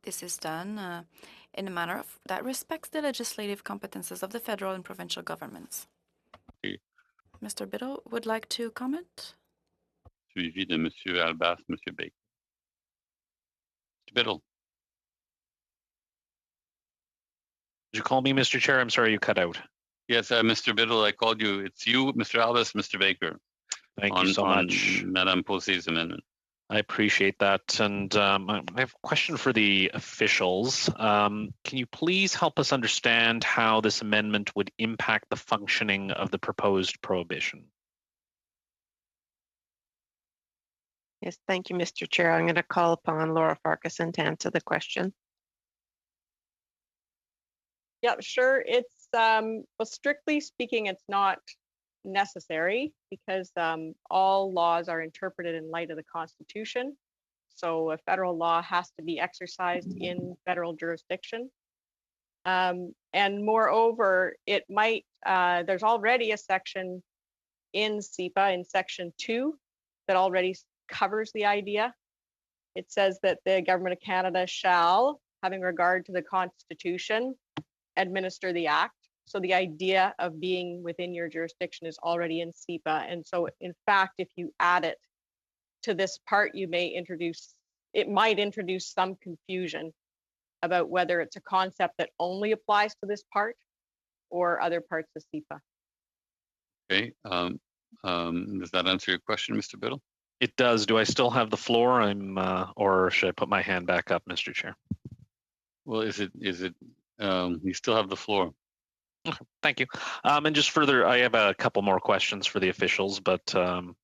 This is done in a manner that respects the legislative competences of the federal and provincial governments.
Okay.
Mr. Biddle would like to comment?
Suivi de Monsieur Albas, Monsieur Baker. Mr. Biddle.
Did you call me Mr. Chair? I'm sorry, you cut out.
Yes, Mr. Biddle, I called you. It's you, Mr. Albas, Mr. Baker.
Thank you so much.
Madame Posé's amendment.
I appreciate that. And I have a question for the officials. Can you please help us understand how this amendment would impact the functioning of the proposed prohibition?
Yes, thank you, Mr. Chair. I'm going to call upon Laura Farquharson to answer the question.
Yeah, sure. It's well, strictly speaking, it's not necessary because all laws are interpreted in light of the Constitution. So a federal law has to be exercised in federal jurisdiction. And moreover, it might, there's already a section in SEPA in section 2 that already covers the idea. It says that the government of Canada shall, having regard to the Constitution, administer the act. So the idea of being within your jurisdiction is already in SEPA. And so in fact, if you add it to this part, it might introduce some confusion about whether it's a concept that only applies to this part or other parts of SEPA.
Okay, does that answer your question, Mr. Biddle?
It does. Do I still have the floor? Or should I put my hand back up, Mr. Chair?
Well, you still have the floor.
Okay, thank you. And just further, I have a couple more questions for the officials, but I'm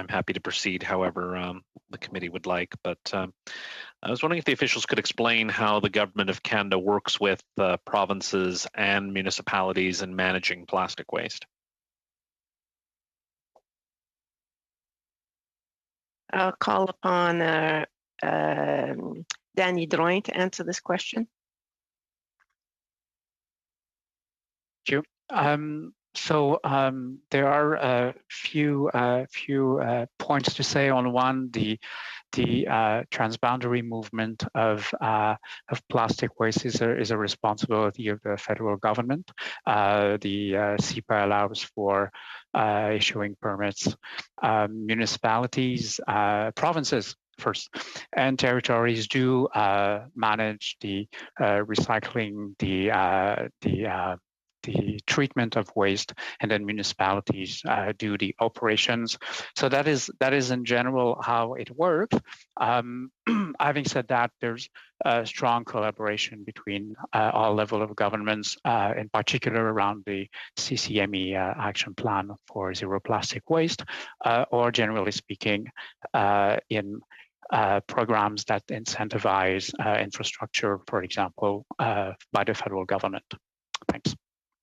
happy to proceed however the committee would like. But I was wondering if the officials could explain how the government of Canada works with provinces and municipalities in managing plastic waste.
I'll call upon Danny Drouin to answer this question.
Thank you. There are a few points to say. On one, the transboundary movement of plastic waste is a responsibility of the federal government. The SEPA allows for issuing permits. Municipalities, provinces first, and territories do manage the recycling, the the treatment of waste, and then municipalities do the operations. So that is in general how it works. Having said that, there's a strong collaboration between all levels of governments, in particular around the CCME action plan for zero plastic waste, or generally speaking, in programs that incentivize infrastructure, for example, by the federal government. Thanks.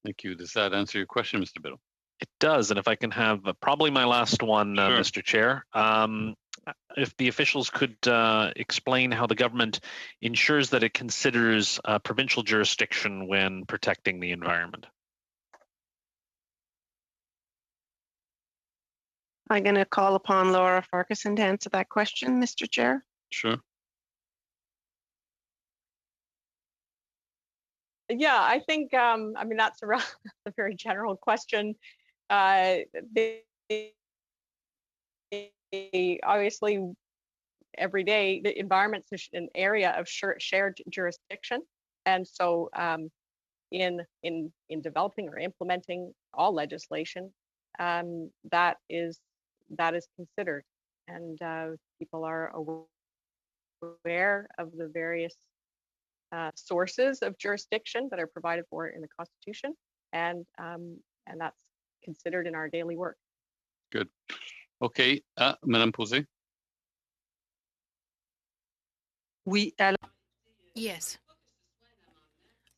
Thank you. Does that answer your question, Mr. Biddle?
It does. And if I can have probably my last one,
Sure.
Mr. Chair. If the officials could explain how the government ensures that it considers provincial jurisdiction when protecting the environment.
I'm going to call upon Laura Farquharson to answer that question, Mr. Chair.
Sure.
Yeah, I think, I mean, that's a very general question. Obviously, every day, the environment's an area of shared jurisdiction. And so in developing or implementing all legislation, that is considered, and people are aware of the various sources of jurisdiction that are provided for in the Constitution, and that's considered in our daily work.
Good. Okay, Madame Posé.
Yes.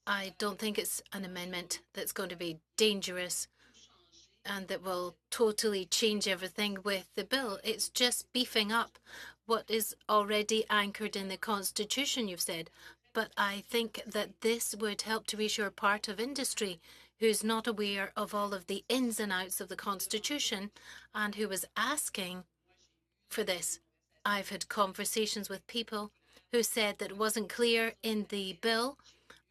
I don't think it's an amendment that's going to be dangerous and that will totally change everything with the bill. It's just beefing up what is already anchored in the Constitution, you've said. But I think that this would help to reassure part of industry who's not aware of all of the ins and outs of the Constitution and who was asking for this. I've had conversations with people who said that it wasn't clear in the bill,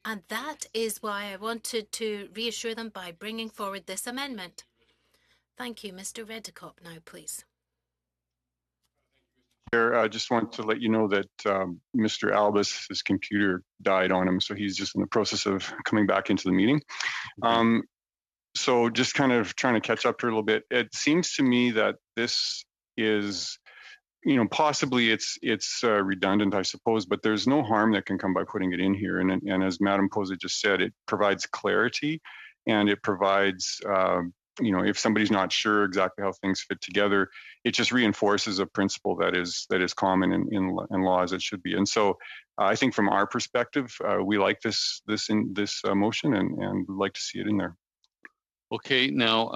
and that is why I wanted to reassure them by bringing forward this amendment. Thank you. Mr. Redekop now, please.
I just want to let you know that Mr. Albus, his computer died on him, so he's just in the process of coming back into the meeting. So just kind of trying to catch up here a little bit. It seems to me that this is, possibly it's redundant, I suppose, but there's no harm that can come by putting it in here. And as Madame Posey just said, it provides clarity, and it provides, if somebody's not sure exactly how things fit together, it just reinforces a principle that is common in law as it should be. And so I think from our perspective, we like this motion and would like to see it in there.
Okay, now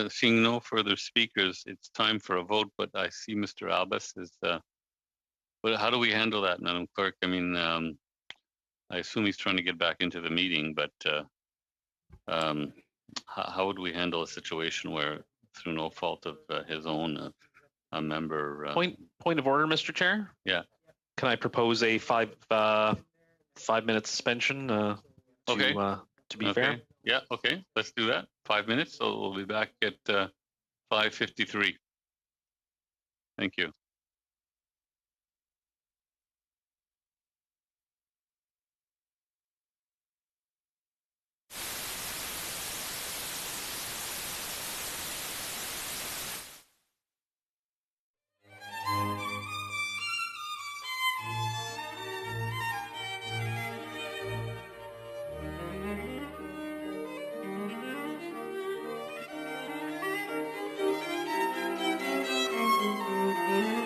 seeing no further speakers, it's time for a vote, but I see Mr. Albus is, but how do we handle that, Madam Clerk? I mean, I assume he's trying to get back into the meeting, but how would we handle a situation where, through no fault of his own, a member?
Point of order, Mr. Chair.
Yeah.
Can I propose a 5-minute suspension?
Okay.
To be fair.
Yeah. Okay. Let's do that. 5 minutes. So we'll be back at 5:53. Thank you.
Thank you.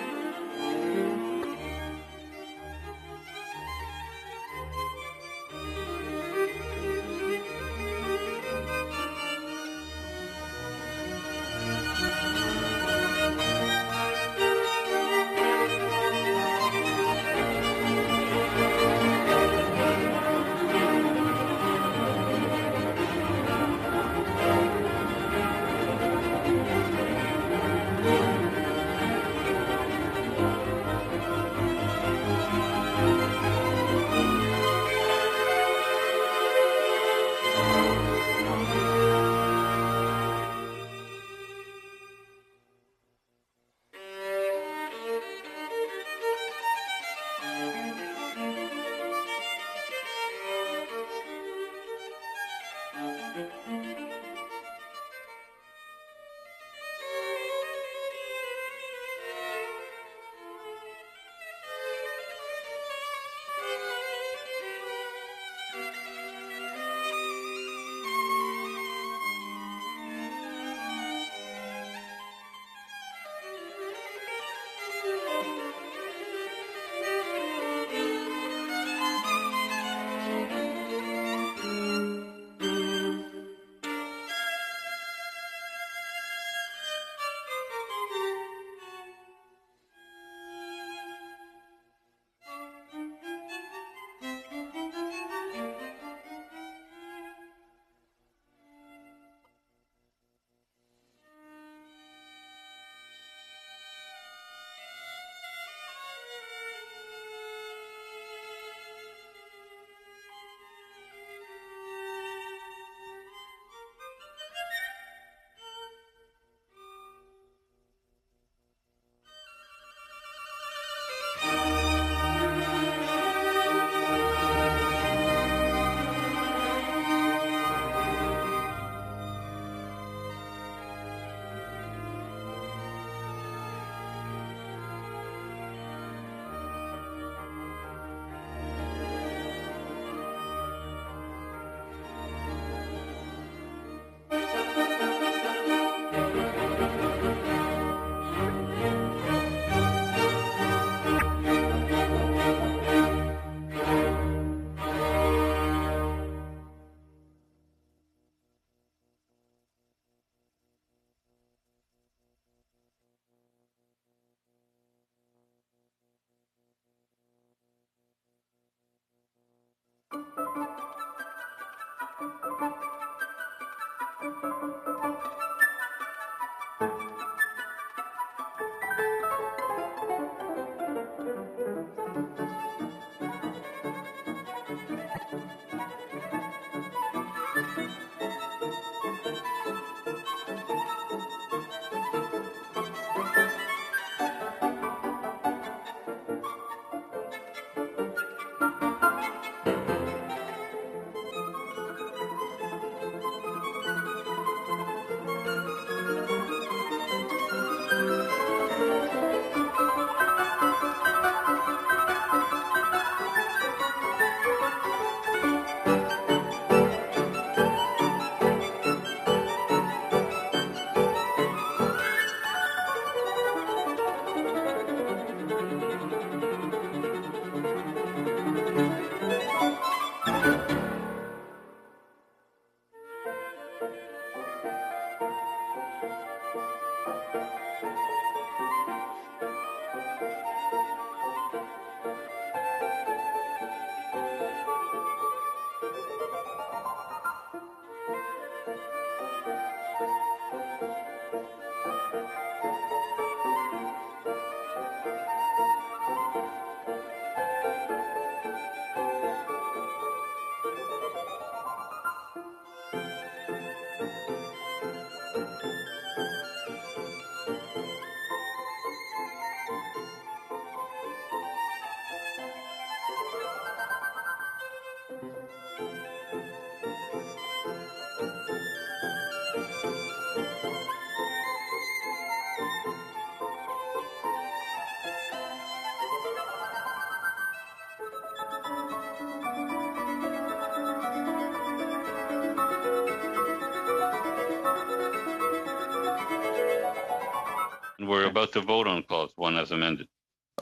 We're about to vote on clause 1 as amended.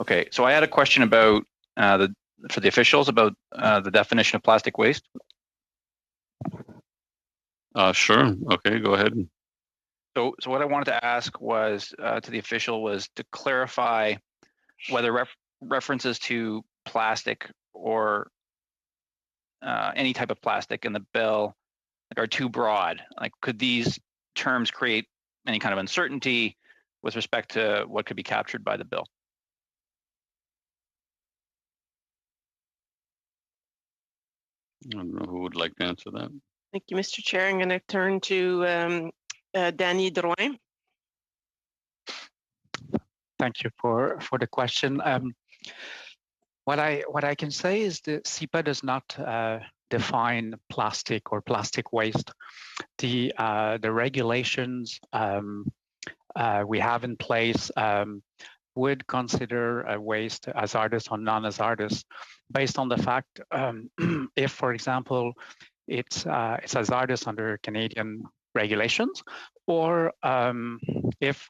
Okay, so I had a question about for the officials about the definition of plastic waste.
Sure. Okay, go ahead.
So what I wanted to ask was to the official was to clarify whether references to plastic or any type of plastic in the bill are too broad. Like, could these terms create any kind of uncertainty with respect to what could be captured by the bill?
I don't know who would like to answer that.
Thank you, Mr. Chair. I'm going to turn to Danny Drouin.
Thank you for the question. What I can say is that SIPA does not define plastic or plastic waste. The regulations we have in place would consider a waste hazardous or non-hazardous based on the fact if, for example, it's hazardous under Canadian regulations, or if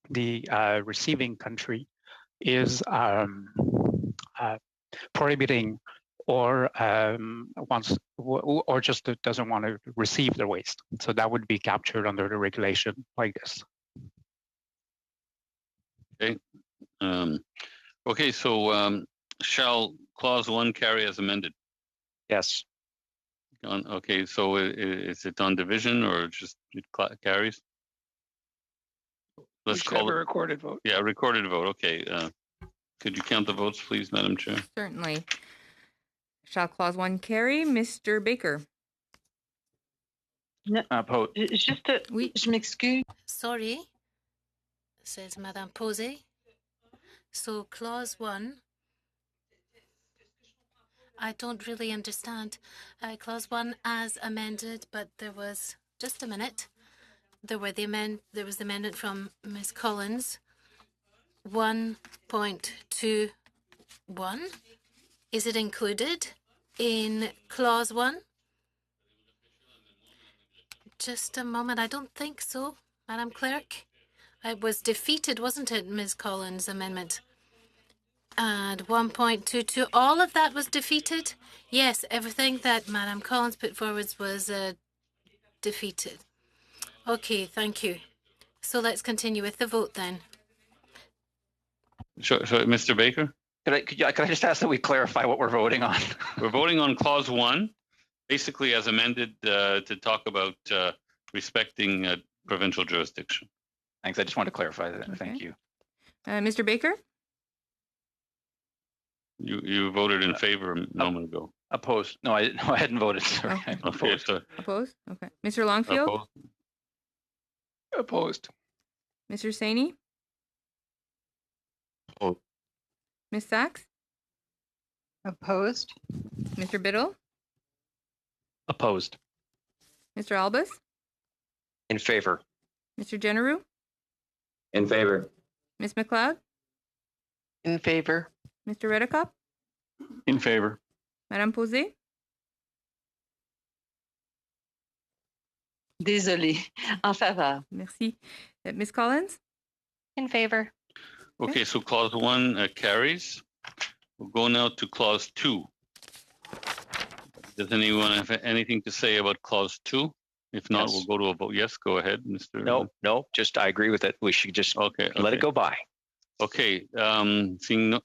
the receiving country is prohibiting or wants or just doesn't want to receive the waste. So that would be captured under the regulation like this.
Okay. Okay. So shall clause 1 carry as amended?
Yes.
Okay. So is it on division or just it carries? Let's call it
a recorded vote.
Yeah, recorded vote. Okay. Could you count the votes, please, Madam Chair?
Certainly. Shall clause 1 carry? Mr. Baker.
Opposed.
Oui.
Je m'excuse.
Sorry, says Madame Posey. So clause 1, I don't really understand. Clause 1 as amended, but there was, just a minute, there was the amendment from Ms. Collins. 1.21, is it included in clause 1? Just a moment, I don't think so, Madam Clerk. It was defeated, wasn't it, Ms. Collins' amendment? And 1.22, all of that was defeated? Yes, everything that Madam Collins put forward was defeated. Okay, thank you. So let's continue with the vote then.
So Mr. Baker?
Could I just ask that we clarify what we're voting on?
We're voting on clause 1, basically as amended to talk about respecting provincial jurisdiction.
Thanks. I just want to clarify that.
Okay.
Thank you.
Mr. Baker?
You voted in favor a moment ago.
Opposed. No, I hadn't voted. Sorry.
Oh.
Okay, so
Opposed? Okay. Mr. Longfield?
opposed.
Opposed.
Mr. Saini?
Opposed.
Ms. Sachs?
Opposed?
Mr. Biddle?
Opposed.
Mr. Albus?
In favor.
Mr. Generou?
In favor.
Ms. McLeod?
In favor.
Mr. Redekop?
In favor.
Madame Posey?
Désolé. En faveur.
Merci. Ms. Collins?
In favor.
Okay, so clause 1 carries. We'll go now to clause 2. Does anyone have anything to say about clause 2? If not,
Yes.
we'll go to a vote. Yes, go ahead, Mr.
No, just I agree with it. We should just let it go by.
Okay, seeing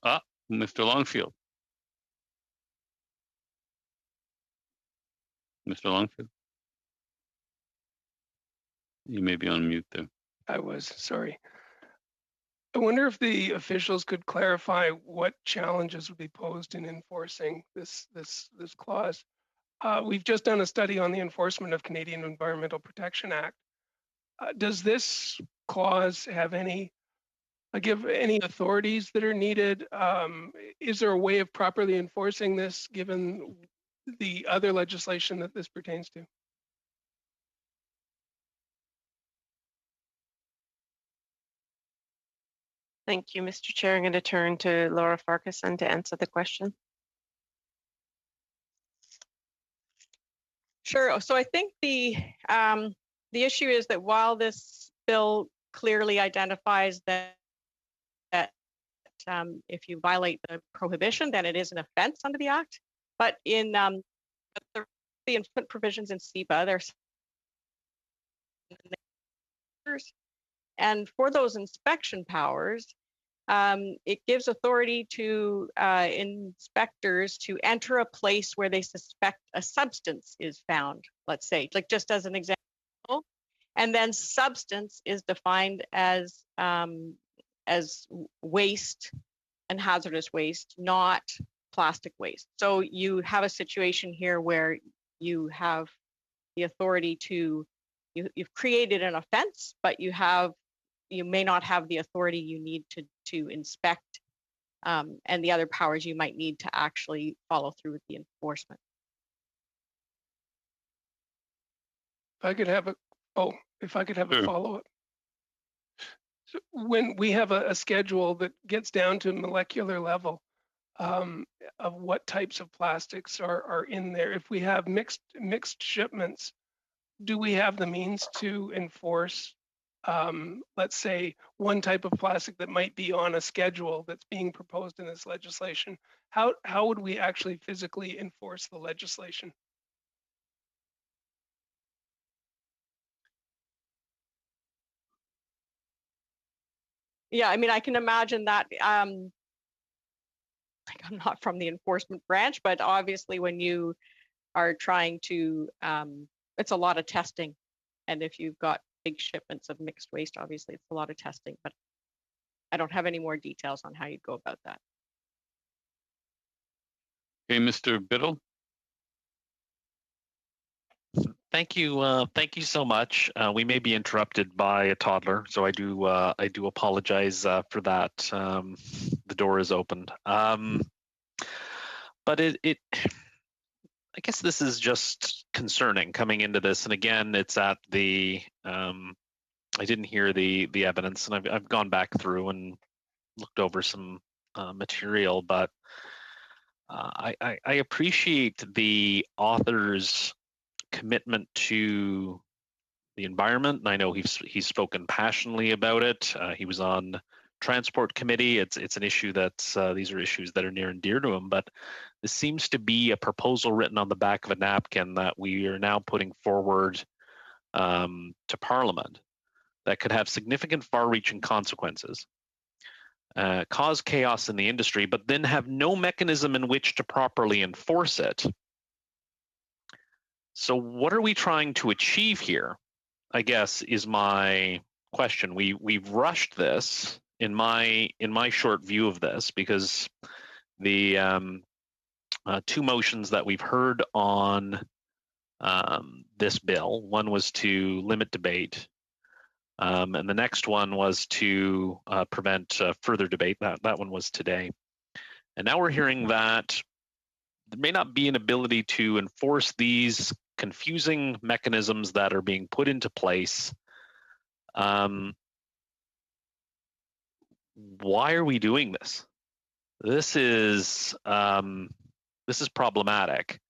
Mr. Longfield. Mr. Longfield? You may be on mute there.
I was, sorry. I wonder if the officials could clarify what challenges would be posed in enforcing this clause. We've just done a study on the enforcement of Canadian Environmental Protection Act. Does this clause have give any authorities that are needed? Is there a way of properly enforcing this given the other legislation that this pertains to?
Thank you, Mr. Chair. I'm going to turn to Laura Farquharson to answer the question.
Sure. So I think the issue is that while this bill clearly identifies that if you violate the prohibition, then it is an offense under the Act. But in the infant provisions in SEPA, there's and for those inspection powers, it gives authority to inspectors to enter a place where they suspect a substance is found, let's say, like just as an example. And then substance is defined as waste and hazardous waste, not plastic waste. So you have a situation here where you have the authority to, you've created an offense, but you may not have the authority you need to inspect and the other powers you might need to actually follow through with the enforcement.
I could have a, if I could have a follow-up. So when we have a schedule that gets down to molecular level of what types of plastics are in there, if we have mixed shipments, do we have the means to enforce, let's say, one type of plastic that might be on a schedule that's being proposed in this legislation? How would we actually physically enforce the legislation?
Yeah, I mean, I can imagine that. Like, I'm not from the enforcement branch, but obviously when you are trying to, it's a lot of testing. And if you've got big shipments of mixed waste, obviously it's a lot of testing, but I don't have any more details on how you'd go about that.
Okay, Mr. Biddle.
Thank you so much. We may be interrupted by a toddler, so I do apologize for that. The door is opened, but it I guess this is just concerning coming into this. And again, it's at the I didn't hear the evidence, and I've gone back through and looked over some material, but I appreciate the author's commitment to the environment, and I know he's spoken passionately about it. He was on transport committee. It's an issue that's these are issues that are near and dear to him. But this seems to be a proposal written on the back of a napkin that we are now putting forward to Parliament that could have significant, far-reaching consequences, cause chaos in the industry, but then have no mechanism in which to properly enforce it. So what are we trying to achieve here, I guess, is my question. We've rushed this in my short view of this, because the two motions that we've heard on this bill, one was to limit debate, and the next one was to prevent further debate. That one was today. And now we're hearing that there may not be an ability to enforce these confusing mechanisms that are being put into place. Why are we doing this? This is problematic.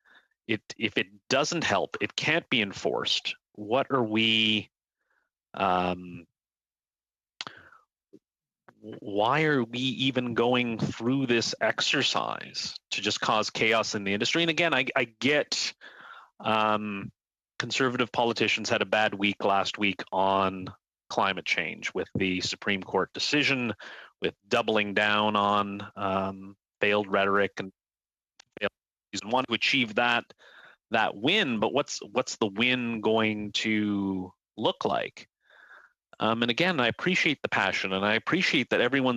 If it doesn't help, it can't be enforced. What are we? Why are we even going through this exercise to just cause chaos in the industry? And again, I get conservative politicians had a bad week last week on climate change with the Supreme Court decision, with doubling down on failed rhetoric and want to achieve that win. But what's the win going to look like? And again, I appreciate the passion, and I appreciate that everyone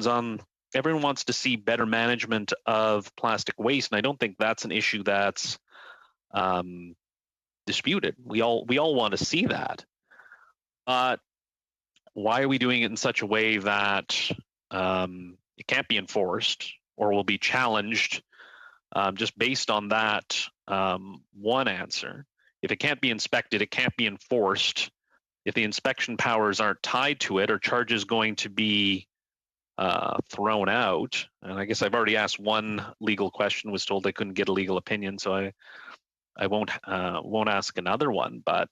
wants to see better management of plastic waste, and I don't think that's an issue that's disputed. We all want to see that, but why are we doing it in such a way that it can't be enforced or will be challenged just based on that one answer? If it can't be inspected, it can't be enforced. If the inspection powers aren't tied to it, are charges going to be thrown out? And I guess I've already asked one legal question, was told I couldn't get a legal opinion, so I won't ask another one. But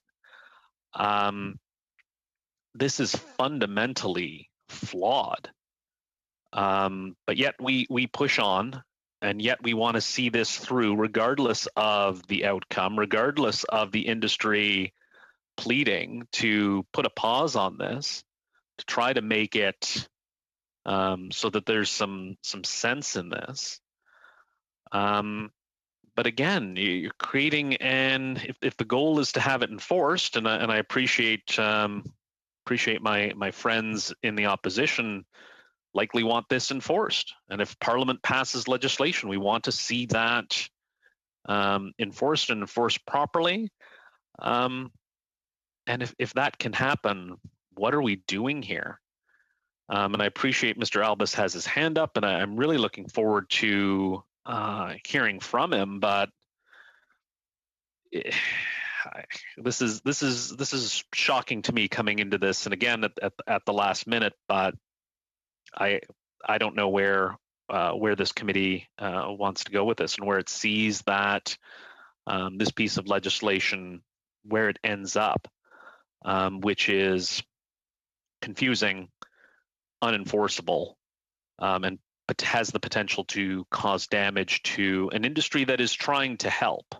this is fundamentally flawed. But yet we push on, and yet we want to see this through, regardless of the outcome, regardless of the industry pleading to put a pause on this, to try to make it so that there's some sense in this. But again, you're creating if the goal is to have it enforced, and I appreciate my friends in the opposition likely want this enforced. And if Parliament passes legislation, we want to see that enforced and enforced properly. And if that can happen, what are we doing here? And I appreciate Mr. Albus has his hand up, and I'm really looking forward to hearing from him. But this is shocking to me coming into this, and again at the last minute. But I don't know where this committee wants to go with this, and where it sees that this piece of legislation, where it ends up, which is confusing, unenforceable, and has the potential to cause damage to an industry that is trying to help.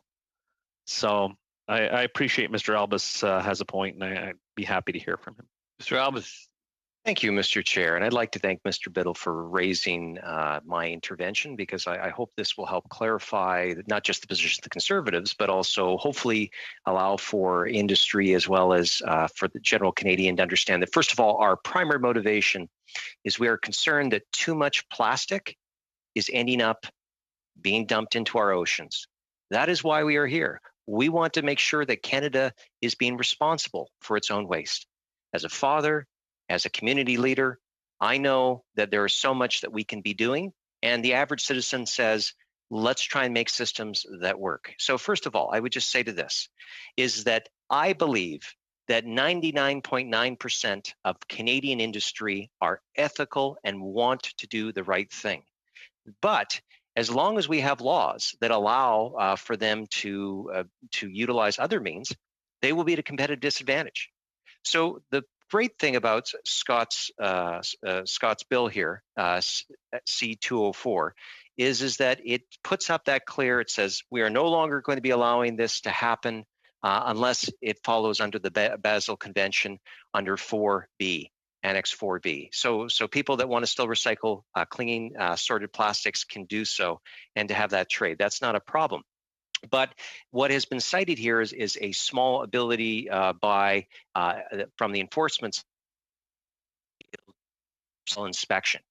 So I appreciate Mr. Albus has a point, and I'd be happy to hear from him.
Mr. Albus.
Thank you, Mr. Chair. And I'd like to thank Mr. Biddle for raising my intervention, because I hope this will help clarify not just the position of the Conservatives, but also hopefully allow for industry as well as for the general Canadian to understand that, first of all, our primary motivation is we are concerned that too much plastic is ending up being dumped into our oceans. That is why we are here. We want to make sure that Canada is being responsible for its own waste. As a father, as a community leader, I know that there is so much that we can be doing, and the average citizen says, let's try and make systems that work. So first of all, I would just say to this, is that I believe that 99.9% of Canadian industry are ethical and want to do the right thing. But as long as we have laws that allow for them to utilize other means, they will be at a competitive disadvantage. So the great thing about Scott's bill here, C-204, is that it puts up that clear. It says we are no longer going to be allowing this to happen unless it follows under the Basel Convention under 4B, Annex 4B. So people that want to still recycle clean sorted plastics can do so, and to have that trade. That's not a problem. But what has been cited here is a small ability from the enforcement inspection.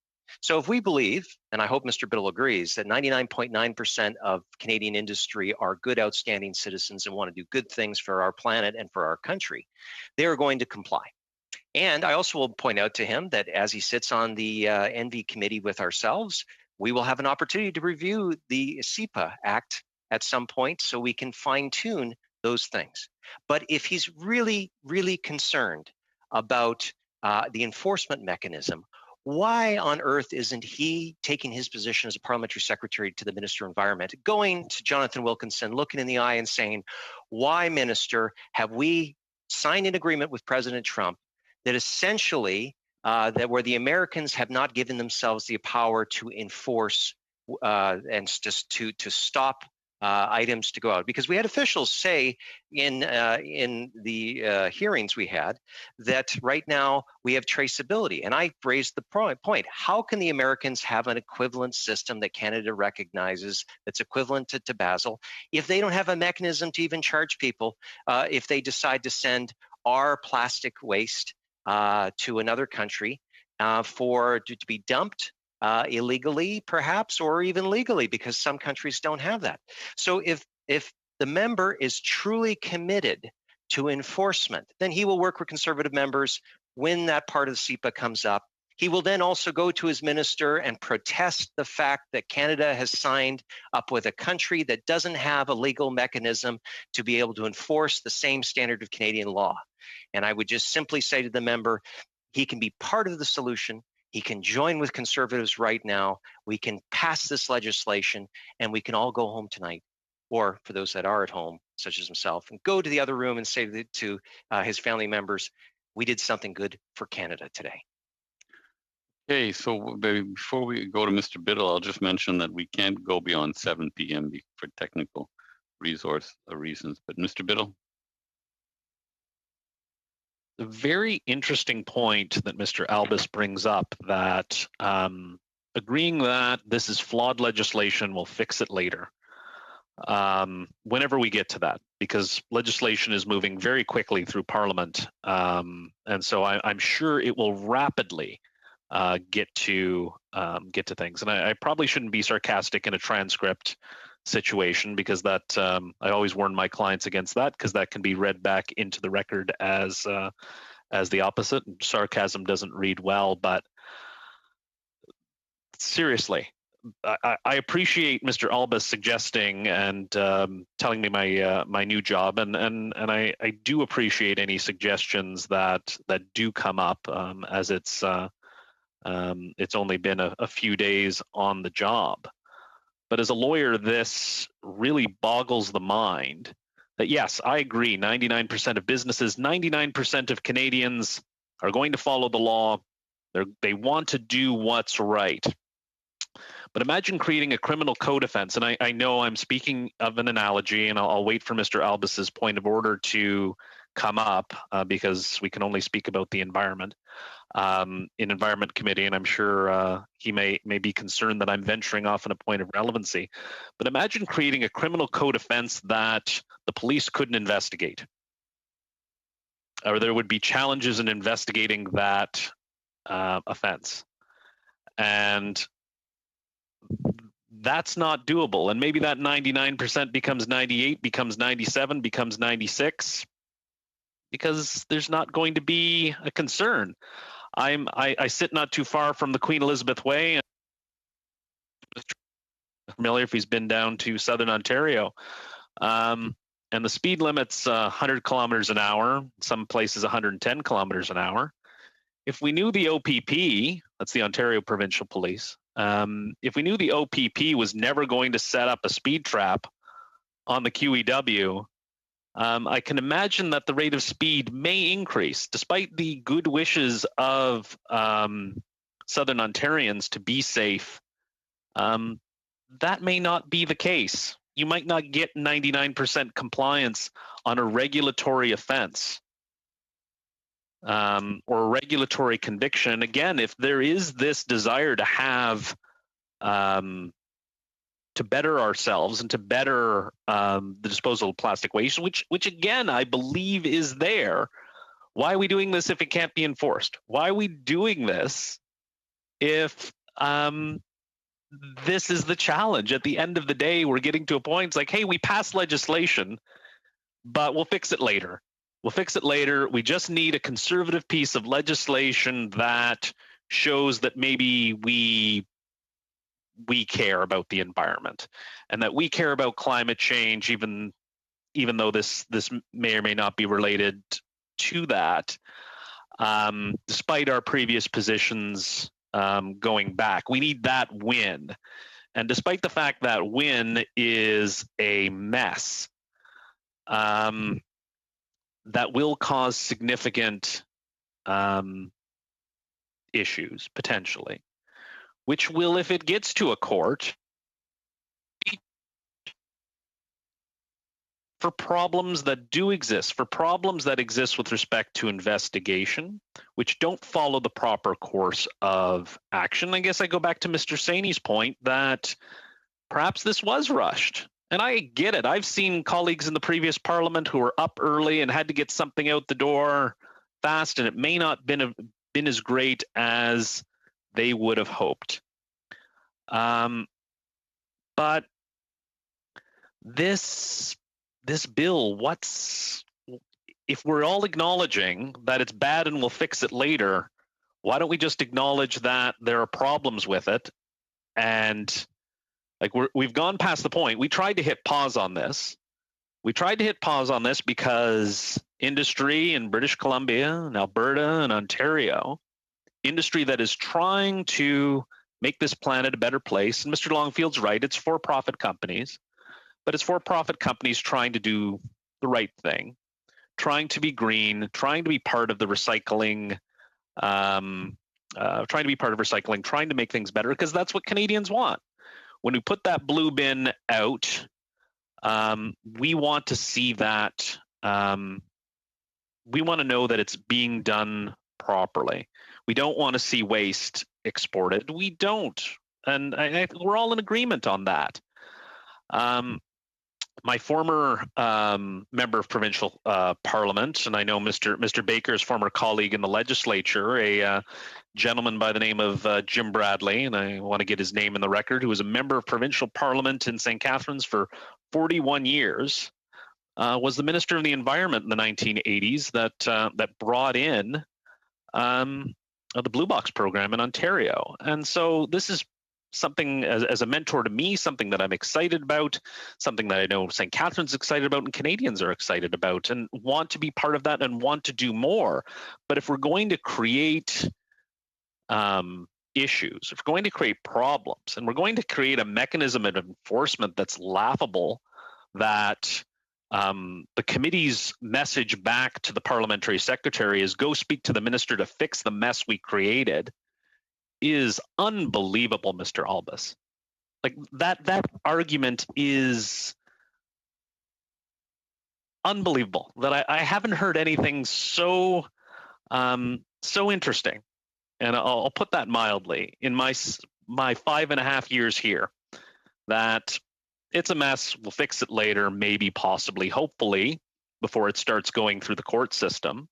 So if we believe, and I hope Mr. Biddle agrees, that 99.9% of Canadian industry are good, outstanding citizens and want to do good things for our planet and for our country, they are going to comply. And I also will point out to him that as he sits on the ENVI committee with ourselves, we will have an opportunity to review the CEPA Act at some point so we can fine-tune those things. But if he's really, really concerned about the enforcement mechanism, why on earth isn't he taking his position as a parliamentary secretary to the Minister of Environment, going to Jonathan Wilkinson, looking in the eye and saying, why, Minister, have we signed an agreement with President Trump that essentially that where the Americans have not given themselves the power to enforce and just to stop items to go out? Because we had officials say in the hearings we had that right now we have traceability, and I raised the point: how can the Americans have an equivalent system that Canada recognizes that's equivalent to Basel if they don't have a mechanism to even charge people if they decide to send our plastic waste to another country to be dumped illegally, perhaps, or even legally, because some countries don't have that. So if the member is truly committed to enforcement, then he will work with Conservative members when that part of the CEPA comes up. He will then also go to his minister and protest the fact that Canada has signed up with a country that doesn't have a legal mechanism to be able to enforce the same standard of Canadian law. And I would just simply say to the member, he can be part of the solution. He can join with Conservatives right now. We can pass this legislation, and we can all go home tonight, or for those that are at home, such as himself, and go to the other room and say to his family members, we did something good for Canada today.
Okay, so before we go to Mr. Biddle, I'll just mention that we can't go beyond 7 p.m. for technical reasons. But Mr. Biddle?
The very interesting point that Mr. Albus brings up, that agreeing that this is flawed legislation, we'll fix it later, whenever we get to that, because legislation is moving very quickly through Parliament, and so I'm sure it will rapidly get to things. And I probably shouldn't be sarcastic in a transcript situation, because that I always warn my clients against that, because that can be read back into the record as the opposite. Sarcasm doesn't read well, but seriously, I appreciate Mr. Albus suggesting and telling me my new job, and I do appreciate any suggestions that do come up, as it's only been a few days on the job. But as a lawyer, this really boggles the mind that, yes, I agree, 99% of businesses, 99% of Canadians are going to follow the law. They want to do what's right. But imagine creating a criminal code offense, and I know I'm speaking of an analogy, and I'll wait for Mr. Albus's point of order to come up, because we can only speak about the environment in Environment Committee, and I'm sure he may be concerned that I'm venturing off on a point of relevancy. But imagine creating a criminal code offense that the police couldn't investigate, or there would be challenges in investigating that offense. And that's not doable. And maybe that 99% becomes 98, becomes 97, becomes 96, because there's not going to be a concern. I sit not too far from the Queen Elizabeth Way, and familiar if he's been down to Southern Ontario. And the speed limit's 100 kilometers an hour, some places 110 kilometers an hour. If we knew the OPP, that's the Ontario Provincial Police, if we knew the OPP was never going to set up a speed trap on the QEW, I can imagine that the rate of speed may increase, despite the good wishes of Southern Ontarians to be safe. That may not be the case. You might not get 99% compliance on a regulatory offense or a regulatory conviction. Again, if there is this desire to have to better ourselves and to better the disposal of plastic waste, which again I believe is there, why are we doing this if it can't be enforced? Why are we doing this if this is the challenge? At the end of the day, we're getting to a point, it's like, hey, we passed legislation, but we'll fix it later. We'll fix it later. We just need a conservative piece of legislation that shows that maybe we care about the environment and that we care about climate change, even though this may or may not be related to that, despite our previous positions going back. We need that win. And despite the fact that win is a mess, that will cause significant issues, potentially, which will, if it gets to a court, for problems that do exist, for problems that exist with respect to investigation, which don't follow the proper course of action. I guess I go back to Mr. Saini's point that perhaps this was rushed. And I get it. I've seen colleagues in the previous parliament who were up early and had to get something out the door fast, and it may not been as great as they would have hoped. But this bill, if we're all acknowledging that it's bad and we'll fix it later, why don't we just acknowledge that there are problems with it? And like we've gone past the point. We tried to hit pause on this. We tried to hit pause on this because industry in British Columbia and Alberta and Ontario, industry that is trying to make this planet a better place. And Mr. Longfield's right, it's for-profit companies, but it's for-profit companies trying to do the right thing, trying to be green, trying to be part of the recycling, trying to make things better, because that's what Canadians want. When we put that blue bin out, we want to see that, we want to know that it's being done properly. We don't want to see waste exported. We don't. And we're all in agreement on that. My former member of provincial parliament, and I know Mr. Baker's former colleague in the legislature, a gentleman by the name of Jim Bradley, and I want to get his name in the record, who was a member of provincial parliament in St. Catharines for 41 years, was the Minister of the Environment in the 1980s that brought in the Blue Box program in Ontario. And so this is something as a mentor to me, something that I'm excited about, something that I know St. Catharines is excited about and Canadians are excited about and want to be part of that and want to do more. But if we're going to create issues, if we're going to create problems, and we're going to create a mechanism of enforcement that's laughable, that the committee's message back to the parliamentary secretary is go speak to the minister to fix the mess we created, is unbelievable, Mr. Albus. Like that argument is unbelievable. That I haven't heard anything so so interesting, and I'll put that mildly, in my 5.5 years here, that it's a mess, we'll fix it later, maybe, possibly, hopefully, before it starts going through the court system,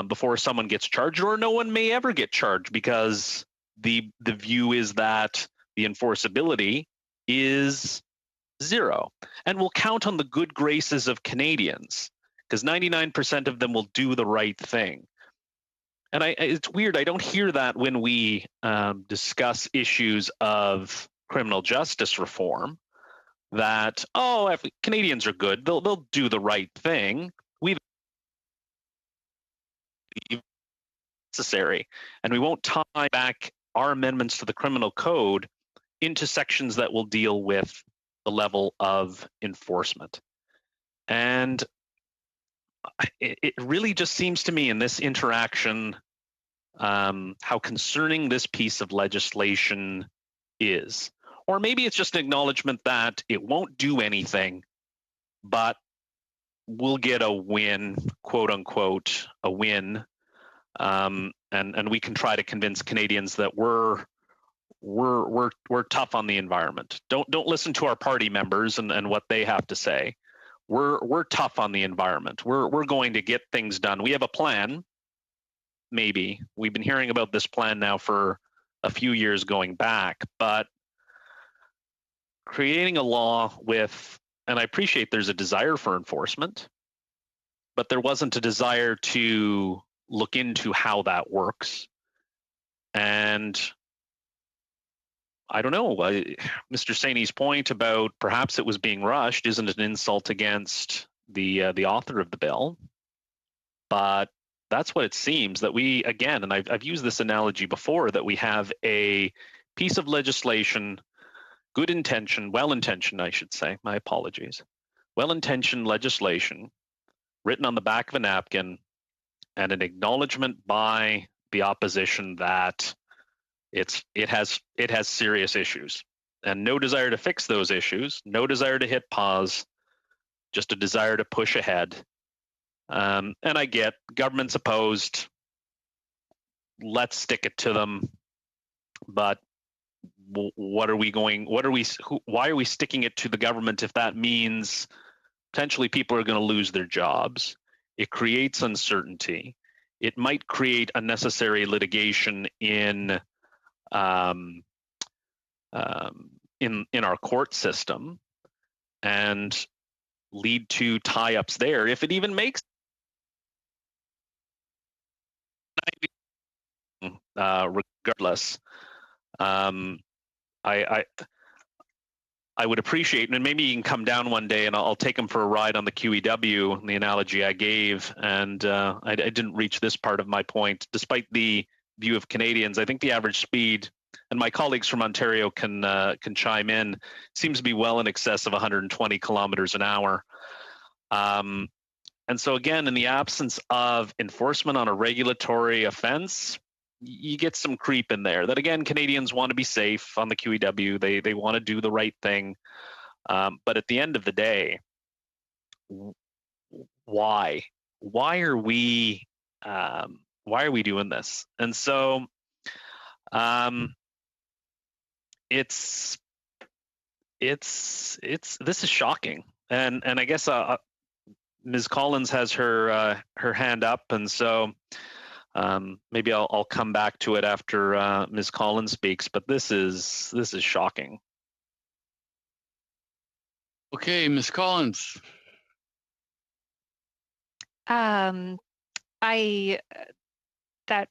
before someone gets charged, or no one may ever get charged, because the view is that the enforceability is zero. And we'll count on the good graces of Canadians, because 99% of them will do the right thing. And it's weird, I don't hear that when we discuss issues of criminal justice reform, that, oh, if Canadians are good, they'll do the right thing. We've necessary, and we won't tie back our amendments to the criminal code into sections that will deal with the level of enforcement. And it really just seems to me in this interaction how concerning this piece of legislation is. Or maybe it's just an acknowledgement that it won't do anything, but we'll get a win, quote unquote, a win. And we can try to convince Canadians that we're tough on the environment. Don't listen to our party members and what they have to say. We're tough on the environment. We're going to get things done. We have a plan. Maybe we've been hearing about this plan now for a few years going back, but creating a law with, and I appreciate there's a desire for enforcement, but there wasn't a desire to look into how that works. And I don't know, Mr. Saini's point about perhaps it was being rushed isn't an insult against the author of the bill, but that's what it seems, that we, again, and I've used this analogy before, that we have a piece of legislation, good intention, well-intentioned, I should say, my apologies, well-intentioned legislation written on the back of a napkin, and an acknowledgement by the opposition that it has serious issues, and no desire to fix those issues, no desire to hit pause, just a desire to push ahead. And I get government's opposed, let's stick it to them, but why are we sticking it to the government if that means potentially people are going to lose their jobs? It creates uncertainty. It might create unnecessary litigation in our court system and lead to tie-ups there, if it even makes regardless. I would appreciate, and maybe you can come down one day and I'll take him for a ride on the QEW, the analogy I gave. And I didn't reach this part of my point. Despite the view of Canadians, I think the average speed, and my colleagues from Ontario can chime in, seems to be well in excess of 120 kilometers an hour. And so again, in the absence of enforcement on a regulatory offense, you get some creep in there. That again, Canadians want to be safe on the QEW. They want to do the right thing. But at the end of the day, why are we doing this? And so this is shocking. And I guess Ms. Collins has her hand up, and so maybe I'll come back to it after Ms. Collins speaks. But this is shocking.
Okay, Ms. Collins.
That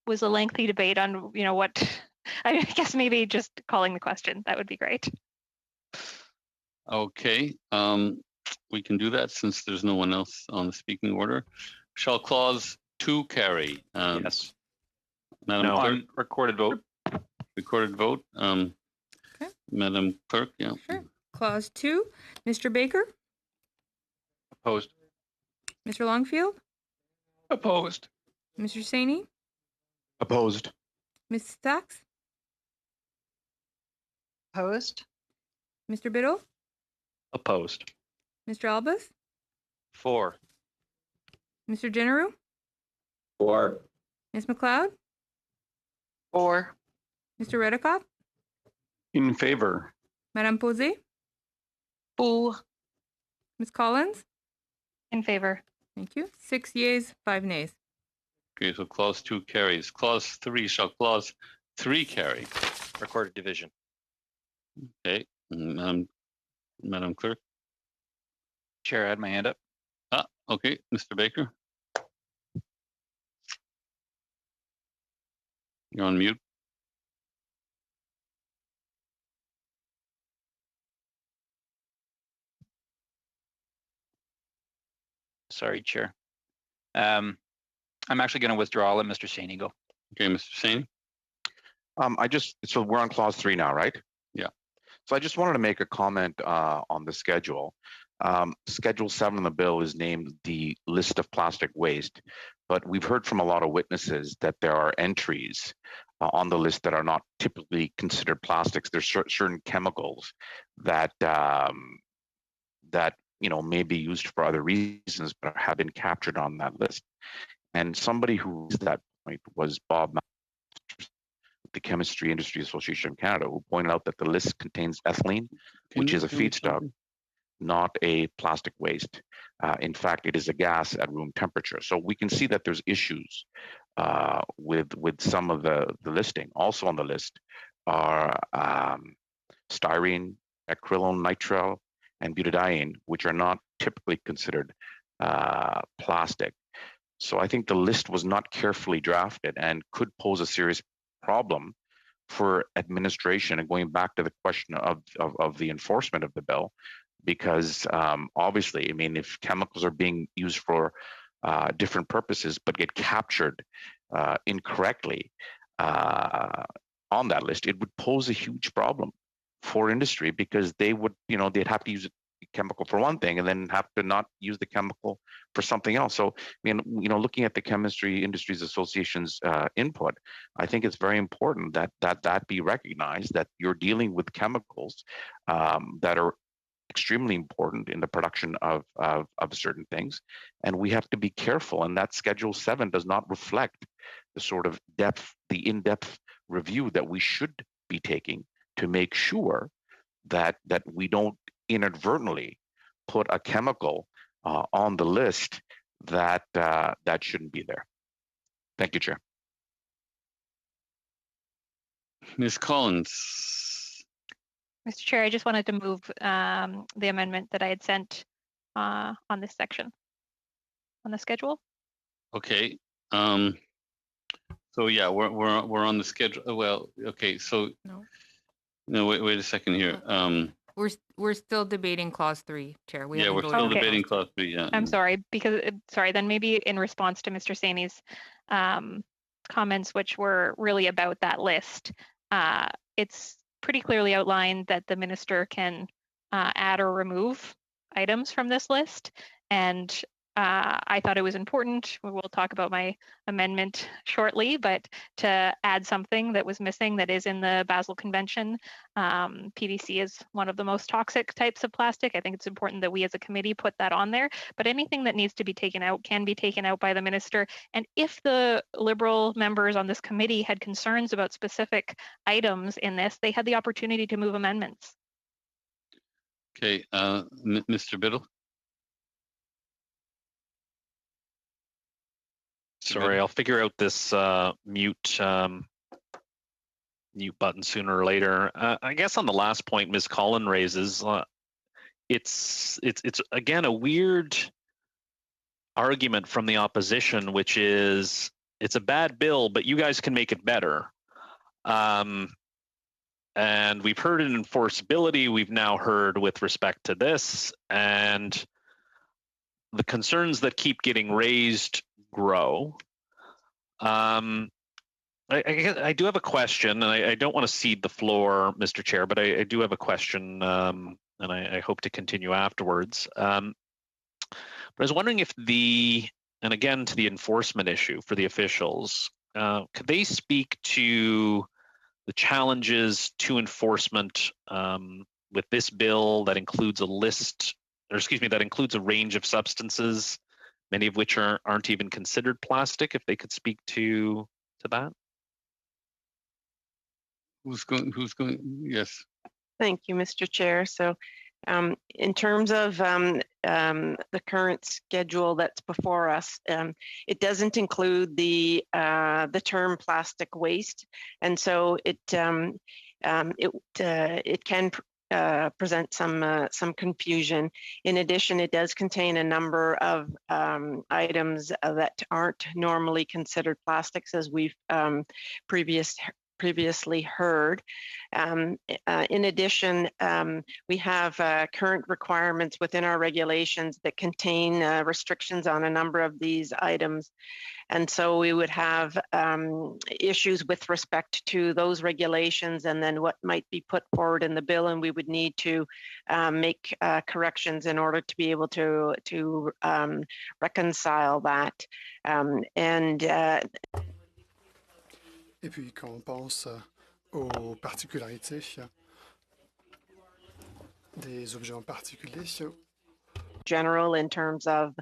was a lengthy debate on what I guess maybe just calling the question, that would be great.
Okay, we can do that since there's no one else on the speaking order. Shall clause 2 carry?
Yes.
Madam
No.
Clerk?
On recorded vote.
Recorded vote.
Okay.
Madam Clerk, yeah.
Sure. Clause 2, Mr. Baker,
Opposed.
Mr. Longfield,
Opposed.
Mr. Saini,
Opposed.
Ms. Sachs,
Opposed?
Mr. Biddle,
Opposed.
Mr. Albus,
For.
Mr. Generu,
For.
Ms. McLeod,
For.
Mr. Redekop,
In favor.
Madame Posé,
Pour.
Ms. Collins.
In favor.
Thank you. 6 yeas, 5 nays.
Okay, so clause 2 carries. Clause 3, shall clause 3 carry?
Recorded division.
Okay, Madam Clerk?
Chair, I had my hand up.
Okay, Mr. Baker? You're on mute.
Sorry, Chair. I'm actually going to withdraw. I'll let Mr. Saini go.
Okay, Mr. Saini?
So we're on clause 3 now, right?
Yeah.
So I just wanted to make a comment on the schedule. Schedule 7 in the bill is named the list of plastic waste, but we've heard from a lot of witnesses that there are entries on the list that are not typically considered plastics. There's certain chemicals that may be used for other reasons, but have been captured on that list. And somebody who raised that point was Bob Masters, the Chemistry Industry Association of Canada, who pointed out that the list contains ethylene, which is a feedstock, not a plastic waste. In fact, it is a gas at room temperature. So we can see that there's issues with some of the listing. Also on the list are styrene, acrylonitrile, and butadiene, which are not typically considered plastic. So I think the list was not carefully drafted and could pose a serious problem for administration. And going back to the question of the enforcement of the bill, because obviously, I mean, if chemicals are being used for different purposes but get captured incorrectly on that list, it would pose a huge problem for industry, because they'd have to use a chemical for one thing and then have to not use the chemical for something else. So, I mean, looking at the Chemistry Industries Association's input, I think it's very important that be recognized, that you're dealing with chemicals that are extremely important in the production of certain things, and we have to be careful. And that Schedule 7 does not reflect the sort of in-depth review that we should be taking to make sure that we don't inadvertently put a chemical on the list that shouldn't be there. Thank you, Chair.
Ms. Collins.
Mr. Chair, I just wanted to move the amendment that I had sent on this section on the schedule.
Okay. So yeah, we're on the schedule. Well, okay. So no, wait a second here.
We're still debating clause 3, Chair.
We're still debating clause 3. Yeah.
I'm sorry, because then maybe in response to Mr. Saini's comments, which were really about that list, it's pretty clearly outlined that the minister can add or remove items from this list. And I thought it was important, we'll talk about my amendment shortly, but to add something that was missing that is in the Basel Convention. PVC is one of the most toxic types of plastic. I think it's important that we as a committee put that on there, but anything that needs to be taken out can be taken out by the minister. And if the Liberal members on this committee had concerns about specific items in this, they had the opportunity to move amendments.
Okay, Mr. Biddle.
Sorry, I'll figure out this mute button sooner or later. I guess on the last point Ms. Collin raises, it's again a weird argument from the opposition, which is it's a bad bill, but you guys can make it better. And we've heard in enforceability, we've now heard with respect to this, and the concerns that keep getting raised grow. I do have a question, and I don't want to cede the floor, Mr. Chair, but I do have a question, and I hope to continue afterwards. But I was wondering if and again to the enforcement issue for the officials, could they speak to the challenges to enforcement with this bill that includes that includes a range of substances, many of which aren't even considered plastic, if they could speak to that?
Who's going? Yes.
Thank you, Mr. Chair. So in terms of the current schedule that's before us, it doesn't include the term plastic waste, and so it can present some confusion. In addition, it does contain a number of items that aren't normally considered plastics, as we've previously heard. In addition, we have current requirements within our regulations that contain restrictions on a number of these items. And so we would have issues with respect to those regulations and then what might be put forward in the bill, and we would need to make corrections in order to be able to reconcile that.
Et puis quand on pense aux particularités des objets en particulier.
General in terms of,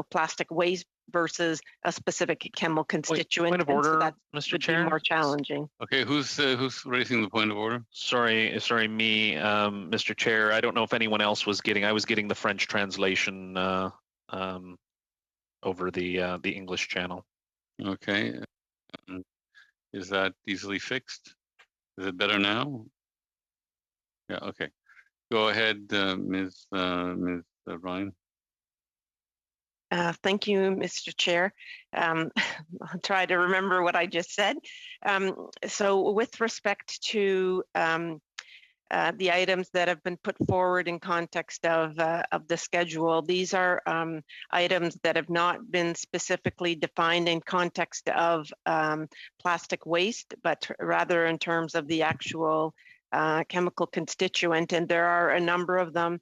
plastic waste versus a specific chemical constituent.
Point of order,
so that
Mr.
would
Chair.
be more challenging.
Okay, who's raising the point of order?
Sorry, me, Mr. Chair. I don't know if anyone else was getting. I was getting the French translation over the English channel.
Okay. Is that easily fixed? Is it better now? Yeah. Okay. Go ahead, Ms. Ryan.
Thank you, Mr. Chair. I'll try to remember what I just said. So with respect to the items that have been put forward in context of the schedule, these are items that have not been specifically defined in context of plastic waste, but rather in terms of the actual chemical constituent, and there are a number of them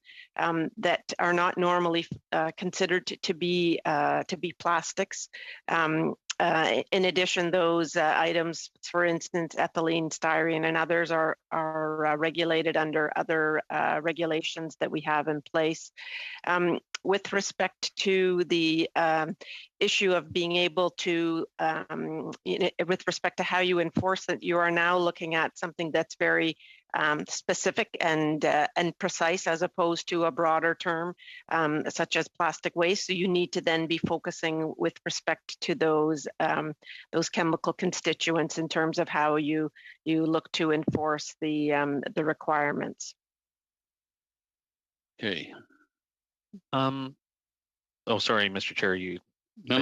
that are not normally considered to be plastics. In addition, those items, for instance, ethylene, styrene, and others are regulated under other regulations that we have in place. With respect to the issue of being able to, with respect to how you enforce it, you are now looking at something that's very specific and precise, as opposed to a broader term such as plastic waste. So you need to then be focusing with respect to those chemical constituents in terms of how you look to enforce the requirements.
Okay.
Oh, sorry, Mr. Chair.
Can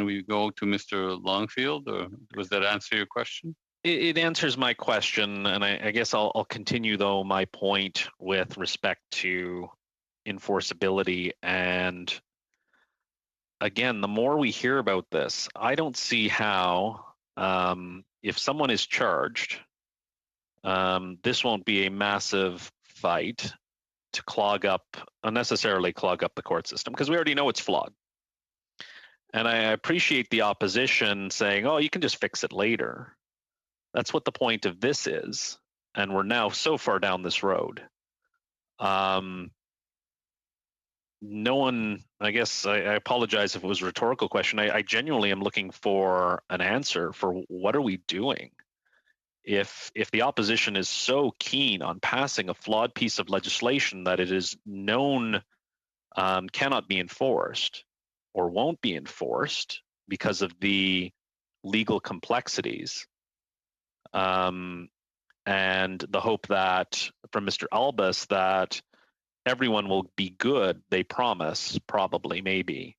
we go to Mr. Longfield, or does that answer your question?
It answers my question, and I guess I'll continue, though, my point with respect to enforceability. And again, the more we hear about this, I don't see how, if someone is charged, this won't be a massive fight to unnecessarily clog up the court system, because we already know it's flawed. And I appreciate the opposition saying, oh, you can just fix it later. That's what the point of this is. And we're now so far down this road. No one, I guess, I apologize if it was a rhetorical question. I genuinely am looking for an answer for what are we doing? If the opposition is so keen on passing a flawed piece of legislation that it is known cannot be enforced or won't be enforced because of the legal complexities, and the hope that from Mr. Albus that everyone will be good, they promise, probably, maybe.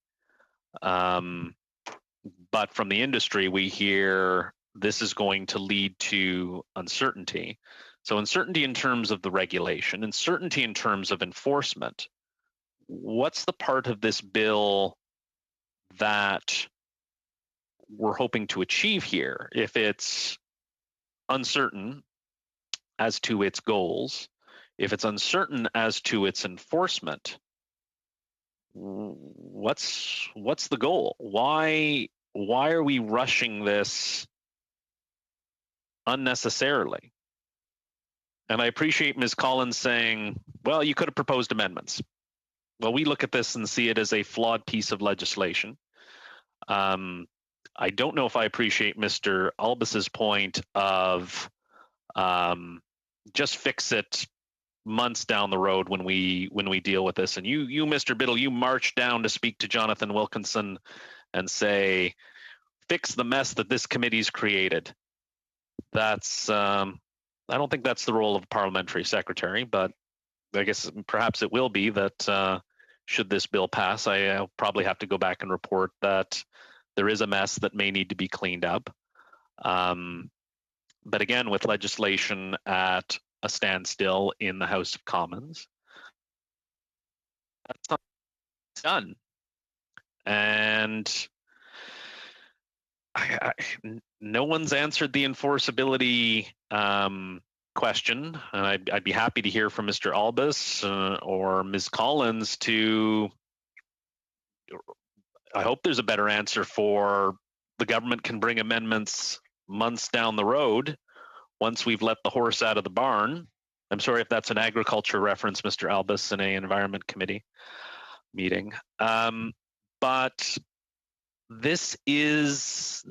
But from the industry, we hear this is going to lead to uncertainty. So uncertainty in terms of the regulation, uncertainty in terms of enforcement. What's the part of this bill that we're hoping to achieve here? If it's uncertain as to its goals, if it's uncertain as to its enforcement, what's the goal? Why are we rushing this unnecessarily? And I appreciate Ms. Collins saying, well, you could have proposed amendments. Well, we look at this and see it as a flawed piece of legislation. I don't know if I appreciate Mr. Albus's point of just fix it months down the road when we deal with this. And you, Mr. Biddle, you march down to speak to Jonathan Wilkinson and say, fix the mess that this committee's created. That's I don't think that's the role of a parliamentary secretary, but I guess perhaps it will be that should this bill pass, I'll probably have to go back and report that there is a mess that may need to be cleaned up. But again, with legislation at a standstill in the House of Commons, that's not done. And no one's answered the enforceability question, and I'd be happy to hear from Mr. Albus or Ms. Collins to. I hope there's a better answer for the government can bring amendments months down the road once we've let the horse out of the barn. I'm sorry if that's an agriculture reference, Mr. Albus, in a environment committee meeting. But this is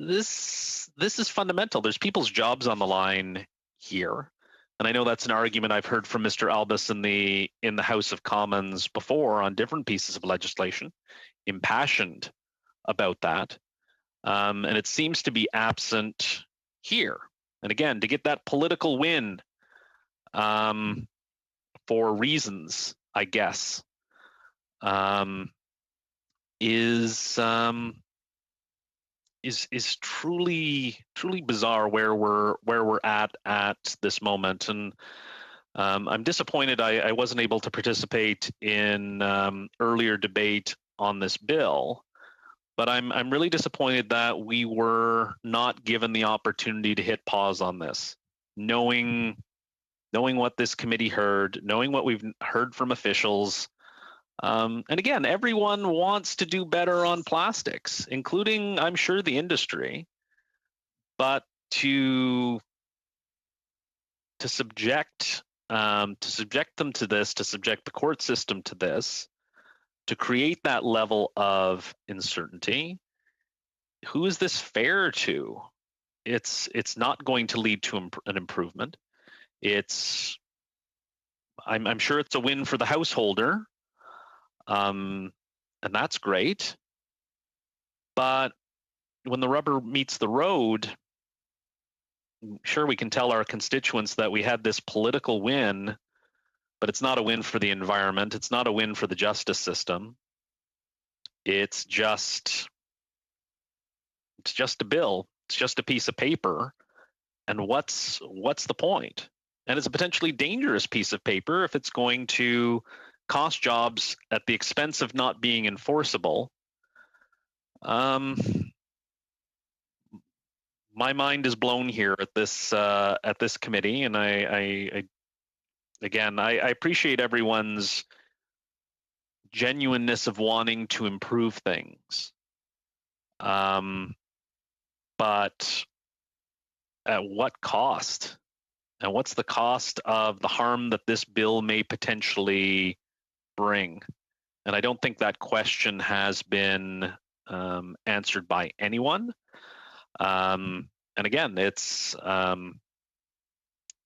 fundamental. There's people's jobs on the line here. And I know that's an argument I've heard from Mr. Albus in the House of Commons before on different pieces of legislation, impassioned about that. And it seems to be absent here. And again, to get that political win for reasons, I guess, is truly bizarre where we're at this moment. And I'm disappointed I wasn't able to participate in earlier debate on this bill, but I'm really disappointed that we were not given the opportunity to hit pause on this, knowing what this committee heard, knowing what we've heard from officials. And again, everyone wants to do better on plastics, including, I'm sure, the industry. But to subject them to this, to subject the court system to this, to create that level of uncertainty, who is this fair to? It's not going to lead to an improvement. I'm sure it's a win for the householder. And that's great. But when the rubber meets the road, sure, we can tell our constituents that we had this political win, but it's not a win for the environment. It's not a win for the justice system. It's just a bill. It's just a piece of paper. And what's the point? And it's a potentially dangerous piece of paper if it's going to cost jobs at the expense of not being enforceable. My mind is blown here at this committee, and I appreciate everyone's genuineness of wanting to improve things, but at what cost? And what's the cost of the harm that this bill may potentially bring? And I don't think that question has been answered by anyone. And again, it's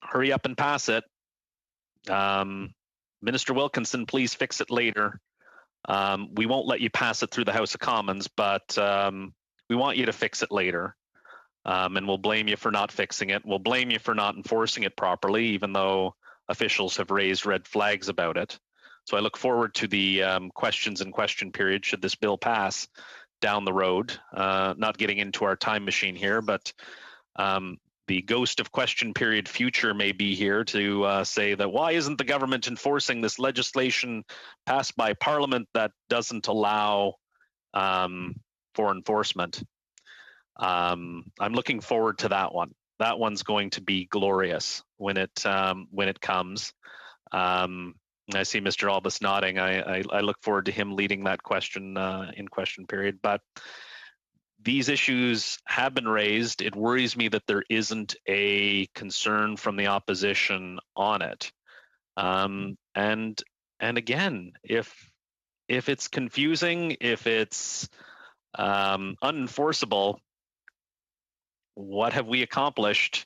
hurry up and pass it. Minister Wilkinson, please fix it later. We won't let you pass it through the House of Commons, but we want you to fix it later. And we'll blame you for not fixing it. We'll blame you for not enforcing it properly, even though officials have raised red flags about it. So I look forward to the questions and question period should this bill pass down the road. Not getting into our time machine here, but The ghost of question period future may be here to say that why isn't the government enforcing this legislation passed by Parliament that doesn't allow for enforcement? I'm looking forward to that one. That one's going to be glorious when it comes. I see Mr. Albus nodding. I look forward to him leading that question in question period. But these issues have been raised. It worries me that there isn't a concern from the opposition on it. And again, if it's confusing, if it's unenforceable, what have we accomplished?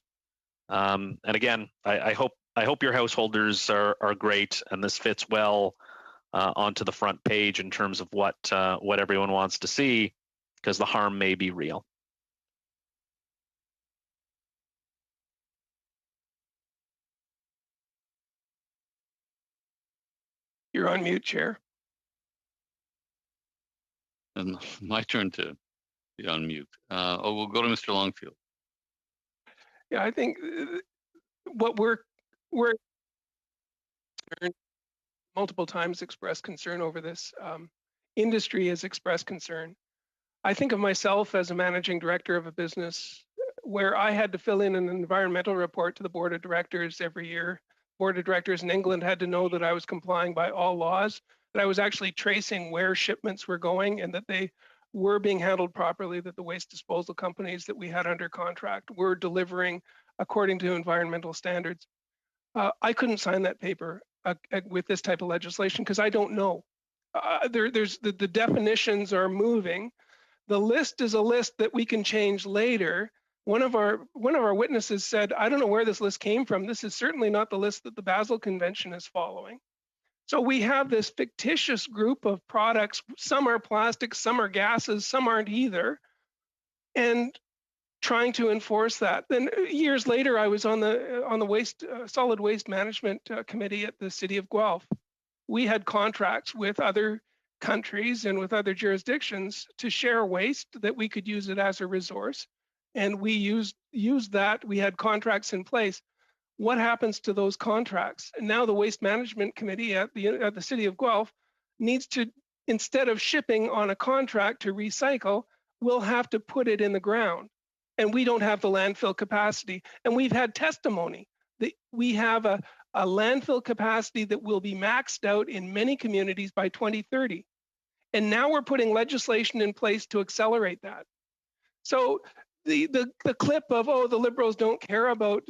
And again, I hope your householders are great, and this fits well onto the front page in terms of what everyone wants to see, because the harm may be real.
You're on mute, Chair.
And my turn to be on mute. We'll go to Mr. Longfield.
Yeah, I think what we're multiple times expressed concern over this. Industry has expressed concern. I think of myself as a managing director of a business where I had to fill in an environmental report to the board of directors every year. Board of directors in England had to know that I was complying by all laws, that I was actually tracing where shipments were going and that they were being handled properly, that the waste disposal companies that we had under contract were delivering according to environmental standards. I couldn't sign that paper with this type of legislation because I don't know. There's the definitions are moving. The list is a list that we can change later. One of our witnesses said, I don't know where this list came from. This is certainly not the list that the Basel Convention is following. So we have this fictitious group of products. Some are plastic, some are gases, some aren't either. And trying to enforce that. Then years later, I was on the solid waste management committee at the city of Guelph. We had contracts with other countries and with other jurisdictions to share waste that we could use it as a resource. And we used that. We had contracts in place. What happens to those contracts? And now the waste management committee at the city of Guelph needs to, instead of shipping on a contract to recycle, we'll have to put it in the ground. And we don't have the landfill capacity. And we've had testimony that we have a landfill capacity that will be maxed out in many communities by 2030. And now we're putting legislation in place to accelerate that. So the clip of, oh, the Liberals don't care about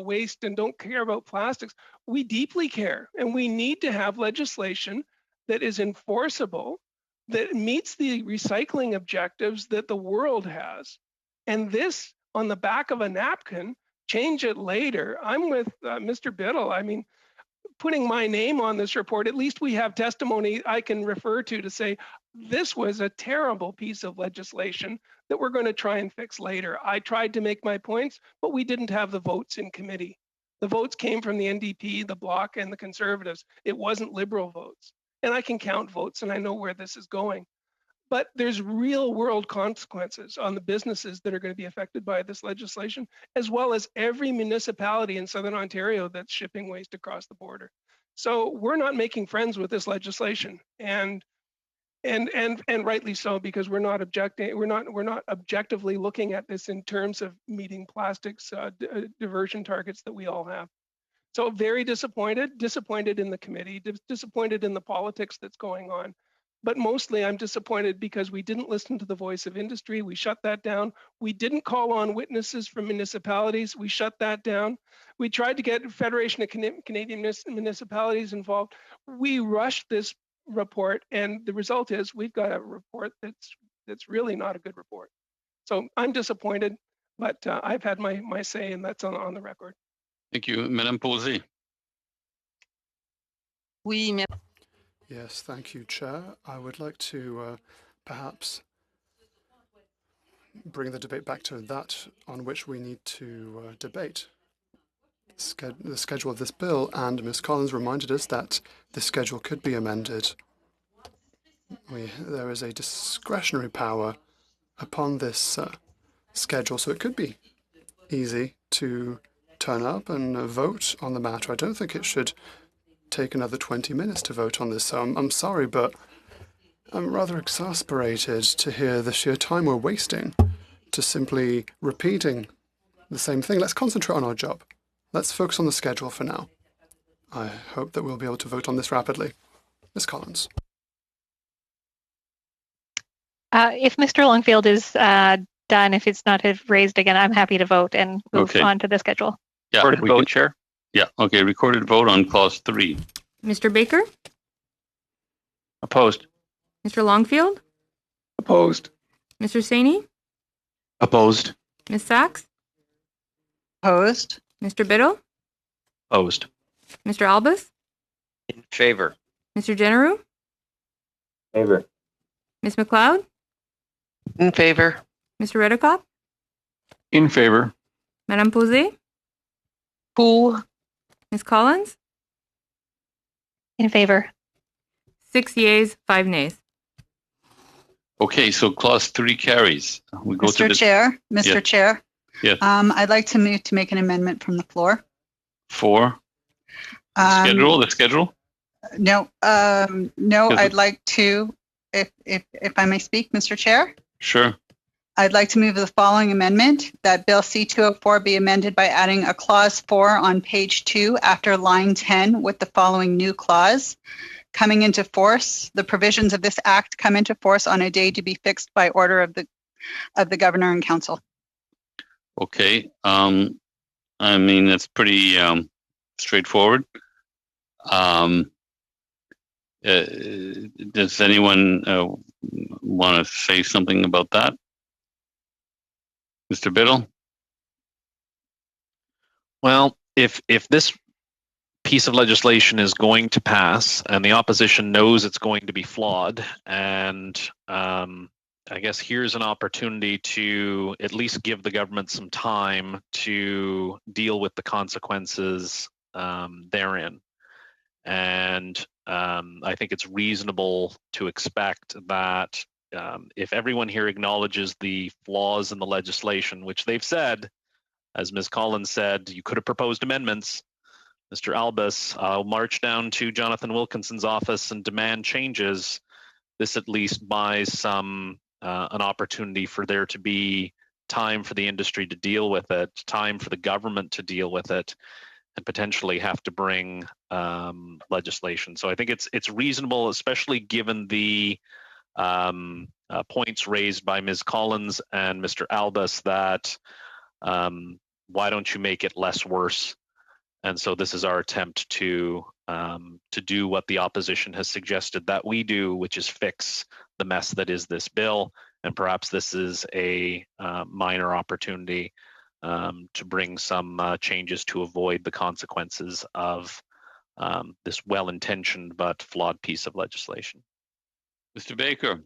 waste and don't care about plastics, we deeply care. And we need to have legislation that is enforceable, that meets the recycling objectives that the world has. And this, on the back of a napkin, change it later. I'm with Mr. Biddle. I mean, putting my name on this report, at least we have testimony I can refer to say, this was a terrible piece of legislation that we're going to try and fix later. I tried to make my points, but we didn't have the votes in committee. The votes came from the NDP, the Bloc, and the Conservatives. It wasn't Liberal votes. And I can count votes, and I know where this is going. But there's real world consequences on the businesses that are going to be affected by this legislation, as well as every municipality in Southern Ontario that's shipping waste across the border. So we're not making friends with this legislation, and rightly so, because we're not objectively looking at this in terms of meeting plastics diversion targets that we all have. So very disappointed in the committee, disappointed in the politics that's going on. But mostly I'm disappointed because we didn't listen to the voice of industry. We shut that down. We didn't call on witnesses from municipalities. We shut that down. We tried to get Federation of Canadian Municipalities involved. We rushed this report, and the result is we've got a report that's really not a good report. So I'm disappointed, but I've had my say, and that's on the record.
Thank you. Madame Posey.
Oui,
Yes, thank you, Chair. I would like to perhaps bring the debate back to that on which we need to debate. The schedule of this bill, and Ms. Collins reminded us that the schedule could be amended. There is a discretionary power upon this schedule, so it could be easy to turn up and vote on the matter. I don't think it should take another 20 minutes to vote on this, so I'm sorry, but I'm rather exasperated to hear the sheer time we're wasting to simply repeating the same thing. Let's concentrate on our job. Let's focus on the schedule for now. I hope that we'll be able to vote on this rapidly. Ms. Collins.
If Mr. Longfield is done, if it's not raised again, I'm happy to vote and move on to the schedule.
Yeah,
recorded vote, Chair.
Yeah, okay, recorded vote on clause 3.
Mr. Baker?
Opposed.
Mr. Longfield?
Opposed.
Mr. Saini?
Opposed.
Ms. Sachs?
Opposed.
Mr. Biddle?
Opposed.
Mr. Albus?
In favor.
Mr. Generu?
Favor.
Ms. McLeod?
In favor.
Mr. Redekop?
In favor.
Madame Posé?
Pour.
Ms. Collins?
In favor.
6 yeas, 5 nays.
Okay, so clause 3 carries. We go to
Mr.
the
Chair, Mr.
Yeah.
Chair,
Yes.
I'd like to move to make an amendment from the floor.
For the schedule.
No,
Yes.
I'd like to, if I may speak, Mr. Chair.
Sure.
I'd like to move the following amendment, that Bill C-204 be amended by adding a clause 4 on page 2 after line 10 with the following new clause. Coming into force, the provisions of this act come into force on a day to be fixed by order of the governor and council.
Okay. I mean, it's pretty straightforward. Does anyone want to say something about that? Mr. Biddle?
Well, if this piece of legislation is going to pass and the opposition knows it's going to be flawed, and I guess here's an opportunity to at least give the government some time to deal with the consequences therein. And I think it's reasonable to expect that if everyone here acknowledges the flaws in the legislation, which they've said, as Ms. Collins said, you could have proposed amendments. Mr. Albus, I'll march down to Jonathan Wilkinson's office and demand changes. This at least buys some an opportunity for there to be time for the industry to deal with it, time for the government to deal with it, and potentially have to bring legislation. So I think it's reasonable, especially given the points raised by Ms. Collins and Mr. Albus, that why don't you make it less worse? And so this is our attempt to do what the opposition has suggested that we do, which is fix the mess that is this bill. And perhaps this is a minor opportunity to bring some changes to avoid the consequences of this well-intentioned but flawed piece of legislation.
Mr. Baker.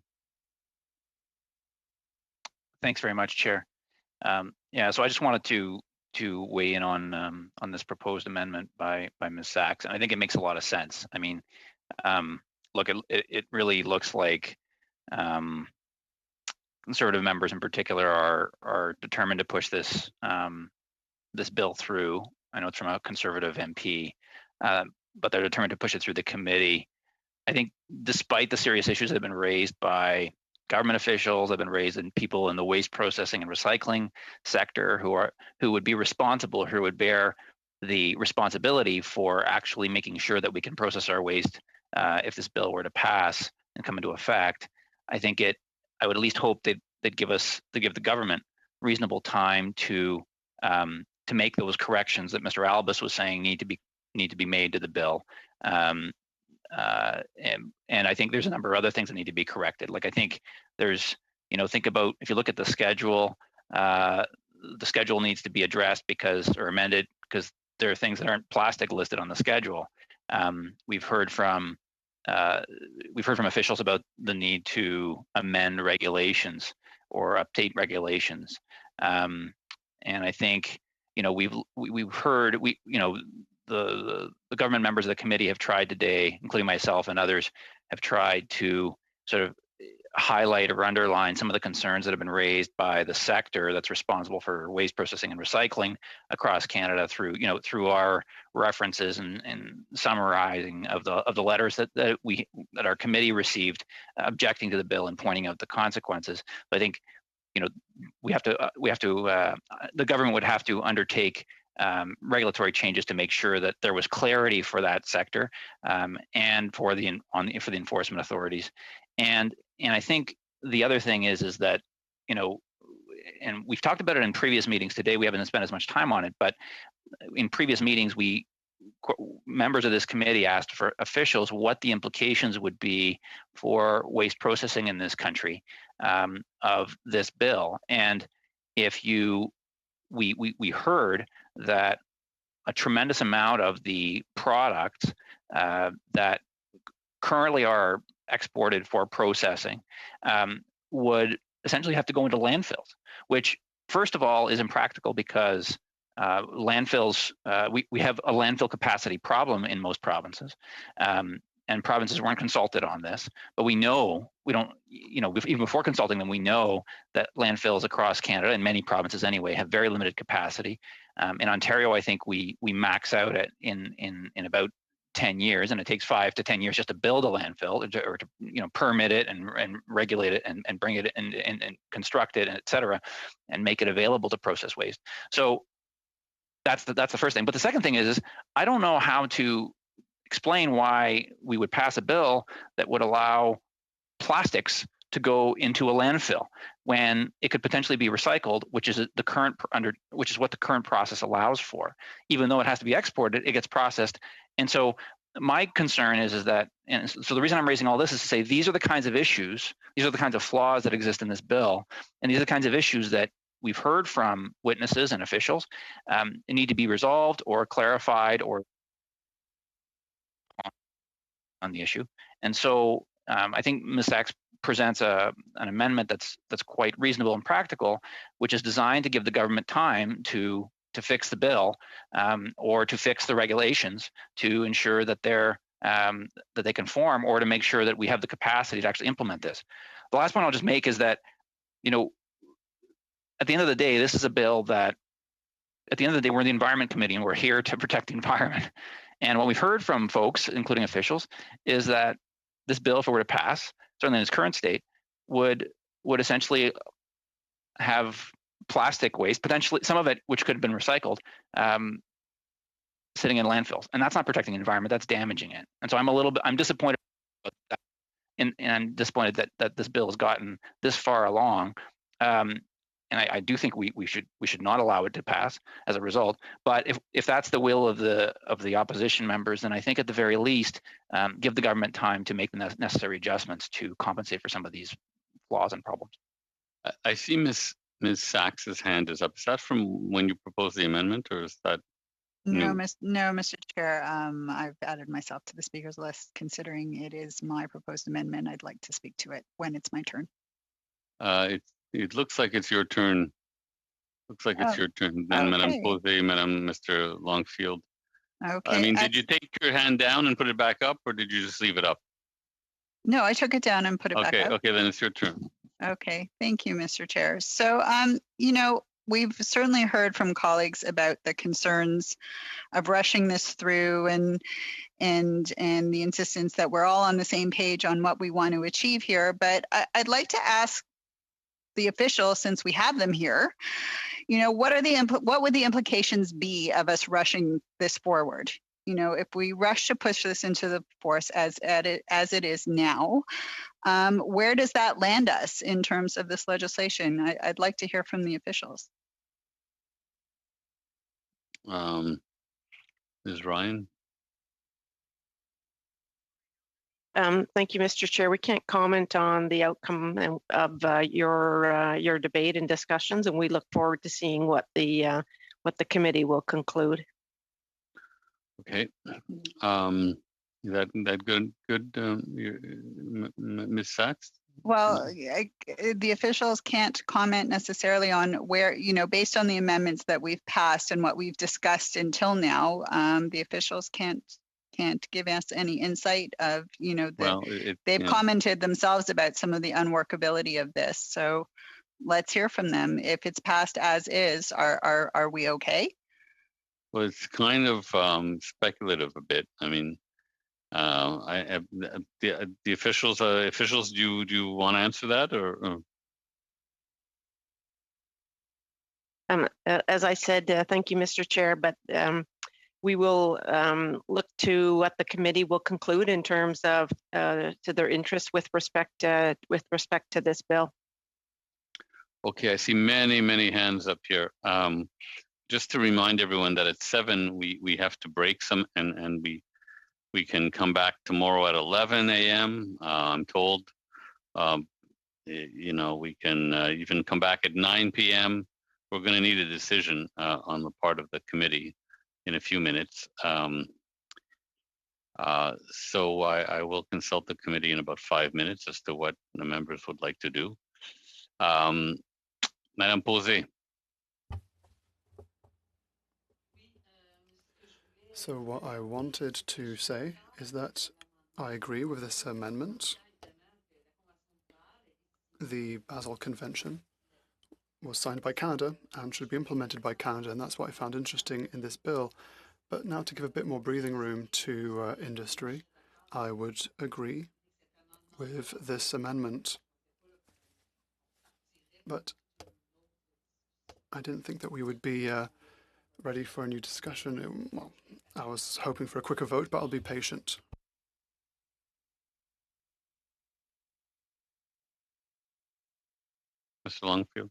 Thanks very much, Chair. Yeah, so I just wanted to weigh in on this proposed amendment by Ms. Sachs, and I think it makes a lot of sense. I mean, look, it really looks like Conservative members in particular are determined to push this this bill through. I know it's from a Conservative MP, but they're determined to push it through the committee. I think despite the serious issues that have been raised by government officials, have been raised in people in the waste processing and recycling sector who would be responsible, who would bear the responsibility for actually making sure that we can process our waste if this bill were to pass and come into effect. I think I would at least hope that they'd give the government reasonable time to make those corrections that Mr. Albus was saying need to be made to the bill. And I think there's a number of other things that need to be corrected. Like I think there's, think about, if you look at the schedule needs to be addressed or amended because there are things that aren't plastic listed on the schedule. We've heard from officials about the need to amend regulations or update regulations. And I think, we've heard, the government members of the committee have tried today, including myself and others, have tried to sort of highlight or underline some of the concerns that have been raised by the sector that's responsible for waste processing and recycling across Canada through, through our references and summarizing of the letters that our committee received objecting to the bill and pointing out the consequences. But I think, the government would have to undertake regulatory changes to make sure that there was clarity for that sector and for the enforcement authorities. And I think the other thing is that, and we've talked about it in previous meetings today, we haven't spent as much time on it, but in previous meetings, members of this committee asked for officials what the implications would be for waste processing in this country of this bill. And we heard that a tremendous amount of the products that currently are exported for processing would essentially have to go into landfills, which first of all is impractical because landfills, we have a landfill capacity problem in most provinces, and provinces weren't consulted on this, but we don't, even before consulting them, we know that landfills across Canada, and many provinces anyway, have very limited capacity. In Ontario, I think we max out at in about 10 years, and it takes 5 to 10 years just to build a landfill or to permit it and regulate it and bring it and construct it, and et cetera, and make it available to process waste. So that's the first thing. But the second thing is I don't know how to explain why we would pass a bill that would allow plastics to go into a landfill when it could potentially be recycled, which is what the current process allows for. Even though it has to be exported, it gets processed. And so my concern is that, and so the reason I'm raising all this is to say these are the kinds of issues, these are the kinds of flaws that exist in this bill, and these are the kinds of issues that we've heard from witnesses and officials need to be resolved or clarified or on the issue. And so I think Ms. Sachs presents an amendment that's quite reasonable and practical, which is designed to give the government time to fix the bill or to fix the regulations to ensure that that they conform, or to make sure that we have the capacity to actually implement this. The last point I'll just make is that, at the end of the day, this is a bill that, at the end of the day, we're in the Environment Committee and we're here to protect the environment. And what we've heard from folks, including officials, is that this bill, if it were to pass, certainly in its current state, would essentially have plastic waste, potentially some of it which could have been recycled, sitting in landfills. And that's not protecting the environment, that's damaging it. And so I'm disappointed about that. And I'm disappointed that this bill has gotten this far along. And I do think we should not allow it to pass as a result. But if that's the will of the opposition members, then I think at the very least, give the government time to make the necessary adjustments to compensate for some of these flaws and problems.
I see Ms. Sachs's hand is up. Is that from when you proposed the amendment, or is that
No,
new?
no, Mr. Chair. I've added myself to the speakers list. Considering it is my proposed amendment, I'd like to speak to it when it's my turn.
It looks like it's your turn. Looks like it's your turn. Then, Madame Posey, Madame Mr. Longfield.
Okay.
I mean, did you take your hand down and put it back up, or did you just leave it up?
No, I took it down and put it back up.
Okay, then it's your turn.
Okay, thank you, Mr. Chair. So, we've certainly heard from colleagues about the concerns of rushing this through and the insistence that we're all on the same page on what we want to achieve here. But I'd like to ask the officials, since we have them here, what would the implications be of us rushing this forward? If we rush to push this into the force as it is now, where does that land us in terms of this legislation? I'd like to hear from the officials.
Ms. Ryan?
Thank you, Mr. Chair. We can't comment on the outcome of your debate and discussions, and we look forward to seeing what the committee will conclude.
Okay. Is that good, Ms. Sachs?
Well, the officials can't comment necessarily on where, based on the amendments that we've passed and what we've discussed until now, the officials can't can't give us any insight of, you know, they've
yeah.
commented themselves about some of the unworkability of this. So let's hear from them. If it's passed as is, are we okay?
Well, it's kind of speculative a bit. I mean, the officials. Do you want to answer that or?
As I said, thank you, Mr. Chair, but we will look to what the committee will conclude in terms of to their interest with respect to this bill.
Okay, I see many hands up here. Just to remind everyone that at 7 we have to break some, and we can come back tomorrow at 11 a.m. I'm told. You know, we can even come back at 9 p.m. We're going to need a decision on the part of the committee in a few minutes. So I will consult the committee in about 5 minutes as to what the members would like to do. Madame Posé.
So what I wanted to say is that I agree with this amendment. The Basel Convention was signed by Canada and should be implemented by Canada, and that's what I found interesting in this bill. But now to give a bit more breathing room to industry, I would agree with this amendment. But I didn't think that we would be ready for a new discussion. Well, I was hoping for a quicker vote, but I'll be patient.
Mr. Longfield.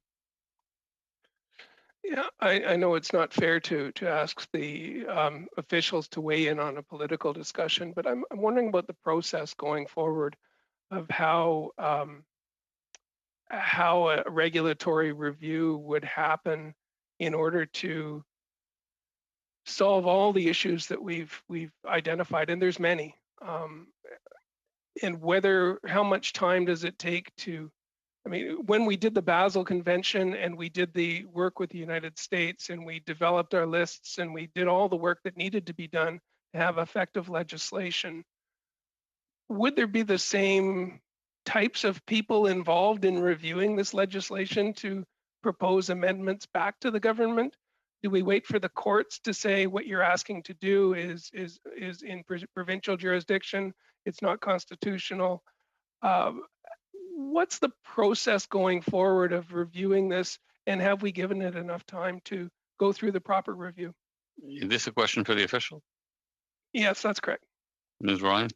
Yeah, I know it's not fair to ask the officials to weigh in on a political discussion, but I'm wondering about the process going forward of how a regulatory review would happen in order to solve all the issues that we've identified, and there's many. And how much time does it take to? I mean, when we did the Basel Convention and we did the work with the United States and we developed our lists and we did all the work that needed to be done to have effective legislation, would there be the same types of people involved in reviewing this legislation to propose amendments back to the government? Do we wait for the courts to say what you're asking to do is in provincial jurisdiction, it's not constitutional? What's the process going forward of reviewing this, and have we given it enough time to go through the proper review?
Is this a question for the official?
Yes, that's correct.
Ms. Ryan?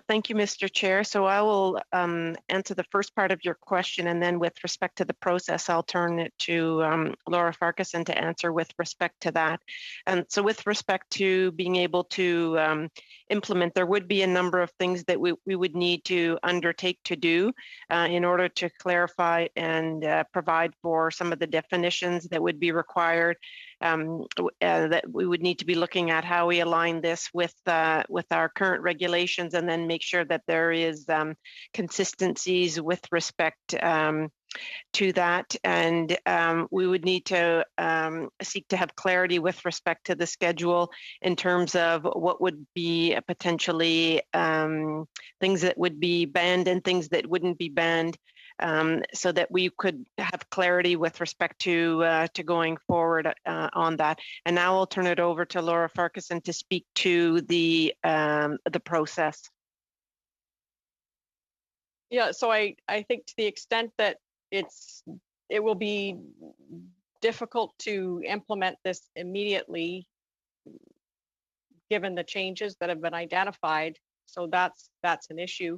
Thank you, Mr. Chair. So I will answer the first part of your question, and then with respect to the process, I'll turn it to Laura Farquharson to answer with respect to that. And so with respect to being able to implement, there would be a number of things that we would need to undertake to do in order to clarify and provide for some of the definitions that would be required. That we would need to be looking at how we align this with our current regulations, and then make sure that there is consistencies with respect to that. And we would need to seek to have clarity with respect to the schedule in terms of what would be potentially things that would be banned and things that wouldn't be banned. So that we could have clarity with respect to going forward on that. And now I'll turn it over to Laura Farquharson to speak to the process.
Yeah, so I think to the extent that it will be difficult to implement this immediately, given the changes that have been identified. So that's an issue.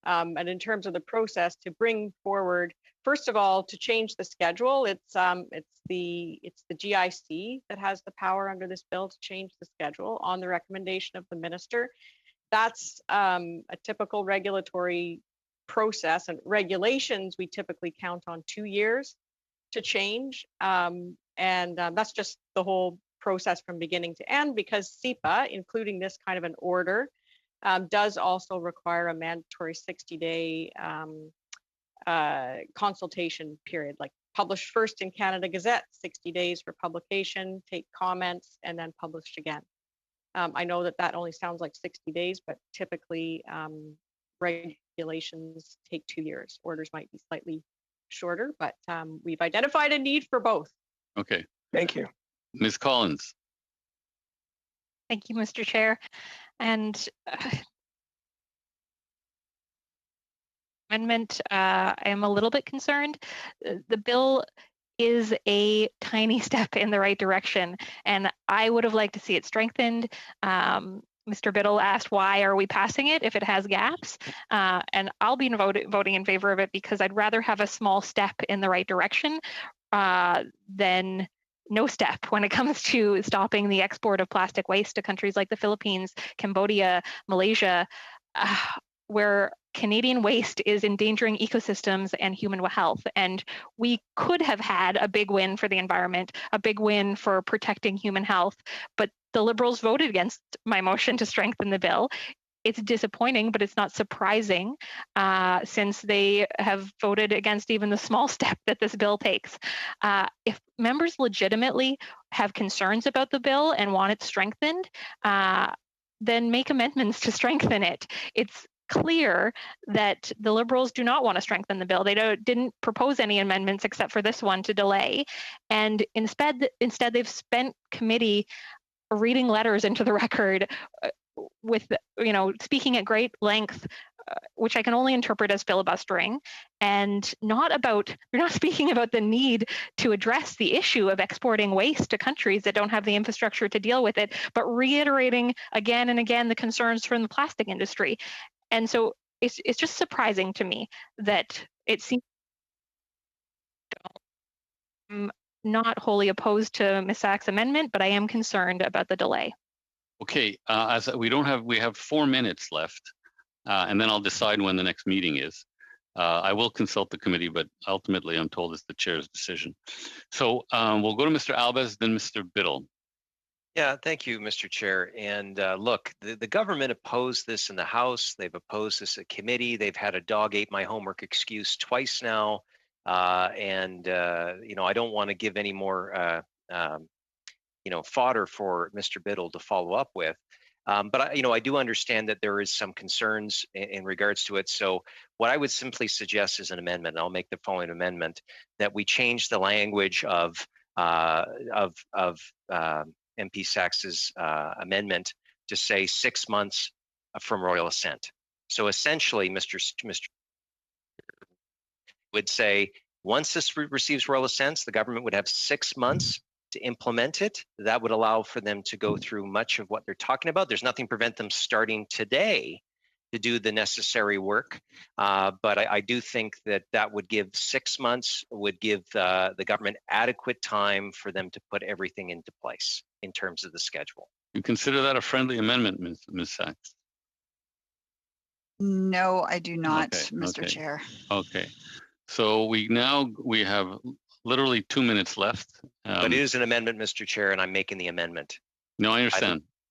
And in terms of the process to bring forward, first of all, to change the schedule, it's the GIC that has the power under this bill to change the schedule on the recommendation of the minister. That's a typical regulatory process, and regulations we typically count on 2 years to change, and that's just the whole process from beginning to end, because CEPA, including this kind of an order, does also require a mandatory 60-day consultation period, like published first in Canada Gazette, 60 days for publication, take comments, and then published again. I know that that only sounds like 60 days, but typically regulations take 2 years. Orders might be slightly shorter, but we've identified a need for both.
Okay.
Thank you.
Ms. Collins.
Thank you, Mr. Chair. And amendment, I am a little bit concerned. The bill is a tiny step in the right direction, and I would have liked to see it strengthened. Mr. Biddle asked, why are we passing it if it has gaps? And I'll be voting in favor of it because I'd rather have a small step in the right direction than no step when it comes to stopping the export of plastic waste to countries like the Philippines, Cambodia, Malaysia, where Canadian waste is endangering ecosystems and human health. And we could have had a big win for the environment, a big win for protecting human health, but the Liberals voted against my motion to strengthen the bill. It's disappointing, but it's not surprising since they have voted against even the small step that this bill takes. If members legitimately have concerns about the bill and want it strengthened, then make amendments to strengthen it. It's clear that the Liberals do not want to strengthen the bill. They didn't propose any amendments except for this one to delay. And instead they've spent committee reading letters into the record with, speaking at great length, which I can only interpret as filibustering, and they're not speaking about the need to address the issue of exporting waste to countries that don't have the infrastructure to deal with it, but reiterating again and again the concerns from the plastic industry. And so it's just surprising to me that it seems I'm not wholly opposed to Ms. Sack's amendment, but I am concerned about the delay.
Okay, we have 4 minutes left, and then I'll decide when the next meeting is. I will consult the committee, but ultimately I'm told it's the chair's decision. So we'll go to Mr. Albez, then Mr. Biddle.
Yeah, thank you, Mr. Chair. And look, the government opposed this in the House. They've opposed this at committee. They've had a dog ate my homework excuse twice now. I don't want to give any more, fodder for Mr. Biddle to follow up with. But I do understand that there is some concerns in regards to it. So what I would simply suggest is an amendment. And I'll make the following amendment: that we change the language of MP Sachs's amendment to say 6 months from royal assent. So essentially, Mr. would say once this receives royal assent, the government would have 6 months to implement it. That would allow for them to go through much of what they're talking about. There's nothing to prevent them starting today to do the necessary work. But I do think that would give 6 months, would give the government adequate time for them to put everything into place in terms of the schedule.
You consider that a friendly amendment, Ms. Sachs?
No, I do not,
Okay,
Mr. Chair.
Okay. So we have literally 2 minutes left.
But it is an amendment, Mr. Chair, and I'm making the amendment.
No, I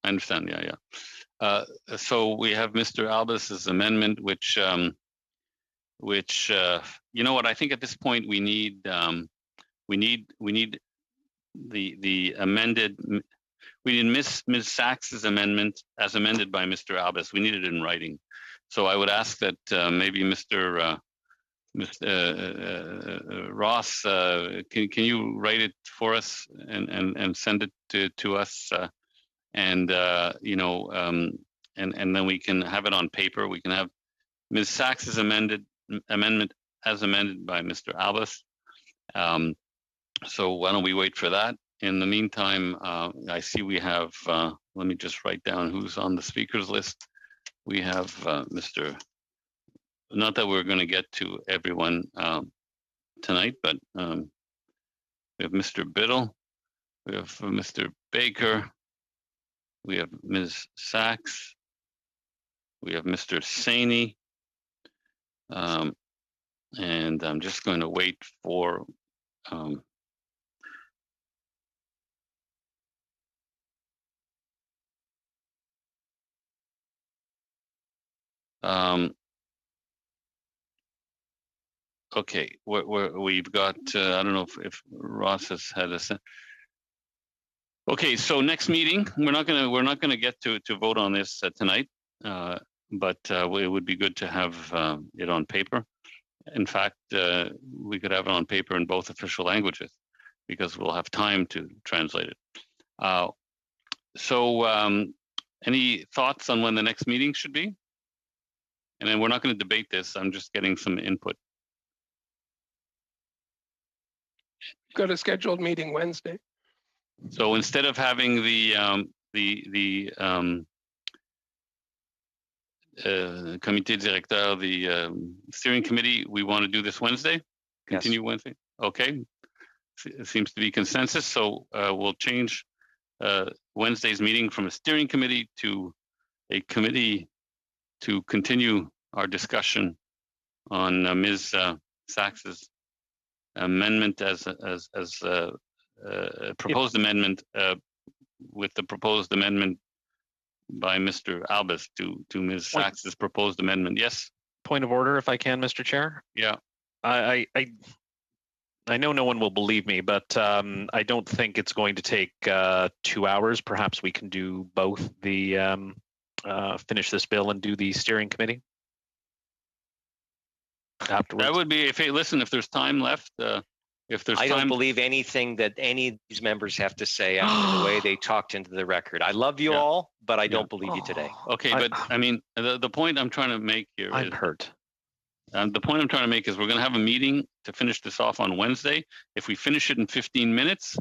understand. Yeah. So we have Mr. Albez's amendment, which you know what? I think at this point we need the amended. We need Ms. Sachs's amendment as amended by Mr. Albez. We need it in writing. So I would ask that maybe Mr. Ross, can you write it for us and send it to us, and then we can have it on paper. We can have Ms. Sachs's amendment as amended by Mr. Albez. So why don't we wait for that? In the meantime, I see we have, let me just write down who's on the speakers list. We have Mr. Not that we're going to get to everyone tonight, but we have Mr. Biddle, we have Mr. Baker, we have Ms. Sachs, we have Mr. Saini, and I'm just going to wait for okay, we've got, I don't know if Ross has had a, Okay, so next meeting, we're not gonna get to vote on this tonight, but it would be good to have it on paper. In fact, we could have it on paper in both official languages because we'll have time to translate it. Any thoughts on when the next meeting should be? And then we're not going to debate this. I'm just getting some input.
Got a scheduled meeting Wednesday.
So instead of having the comité directeur, the steering committee, we want to do this Wednesday? Continue Wednesday? Okay. It seems to be consensus. So we'll change Wednesday's meeting from a steering committee to a committee to continue our discussion on Ms. Sachs's amendment as proposed amendment with the proposed amendment by Mr. Albus to Ms. Sachs's proposed amendment. Yes.
Point of order, if I can, Mr. Chair.
Yeah.
I know no one will believe me, but I don't think it's going to take 2 hours. Perhaps we can do both the finish this bill and do the steering committee afterwards.
That would be if there's time left. If there's
I don't believe anything that any of these members have to say after the way they talked into the record. I love you all, but I don't believe you today.
Okay, but I mean, the point I'm trying to make here
I'm hurt.
The point I'm trying to make is we're going to have a meeting to finish this off on Wednesday. If we finish it in 15 minutes,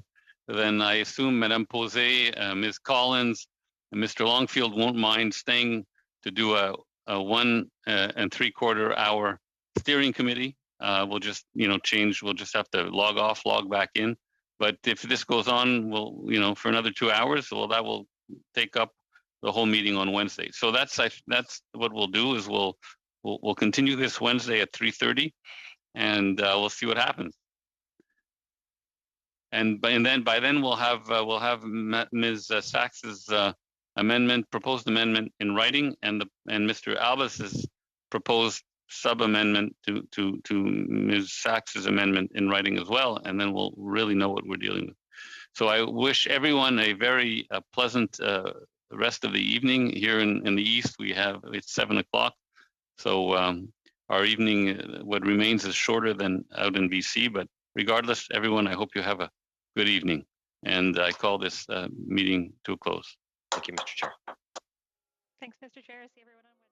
then I assume Madame Posé, Ms. Collins, and Mr. Longfield won't mind staying to do a 1 3/4 hour steering committee. We'll just, change. We'll just have to log off, log back in. But if this goes on, we'll, for another 2 hours, well, that will take up the whole meeting on Wednesday. So that's what we'll do is we'll continue this Wednesday at 3:30, and we'll see what happens. And then by then we'll have Ms. Sachs's proposed amendment in writing, and Mr. Albus's proposed sub-amendment to Ms. Sachs's amendment in writing as well, and then we'll really know what we're dealing with. So I wish everyone a very pleasant rest of the evening. Here in the East, it's 7 o'clock, so our evening, what remains, is shorter than out in BC, but regardless, everyone, I hope you have a good evening, and I call this meeting to a close.
Thank you, Mr. Chair.
Thanks, Mr. Chair. See everyone on Wednesday.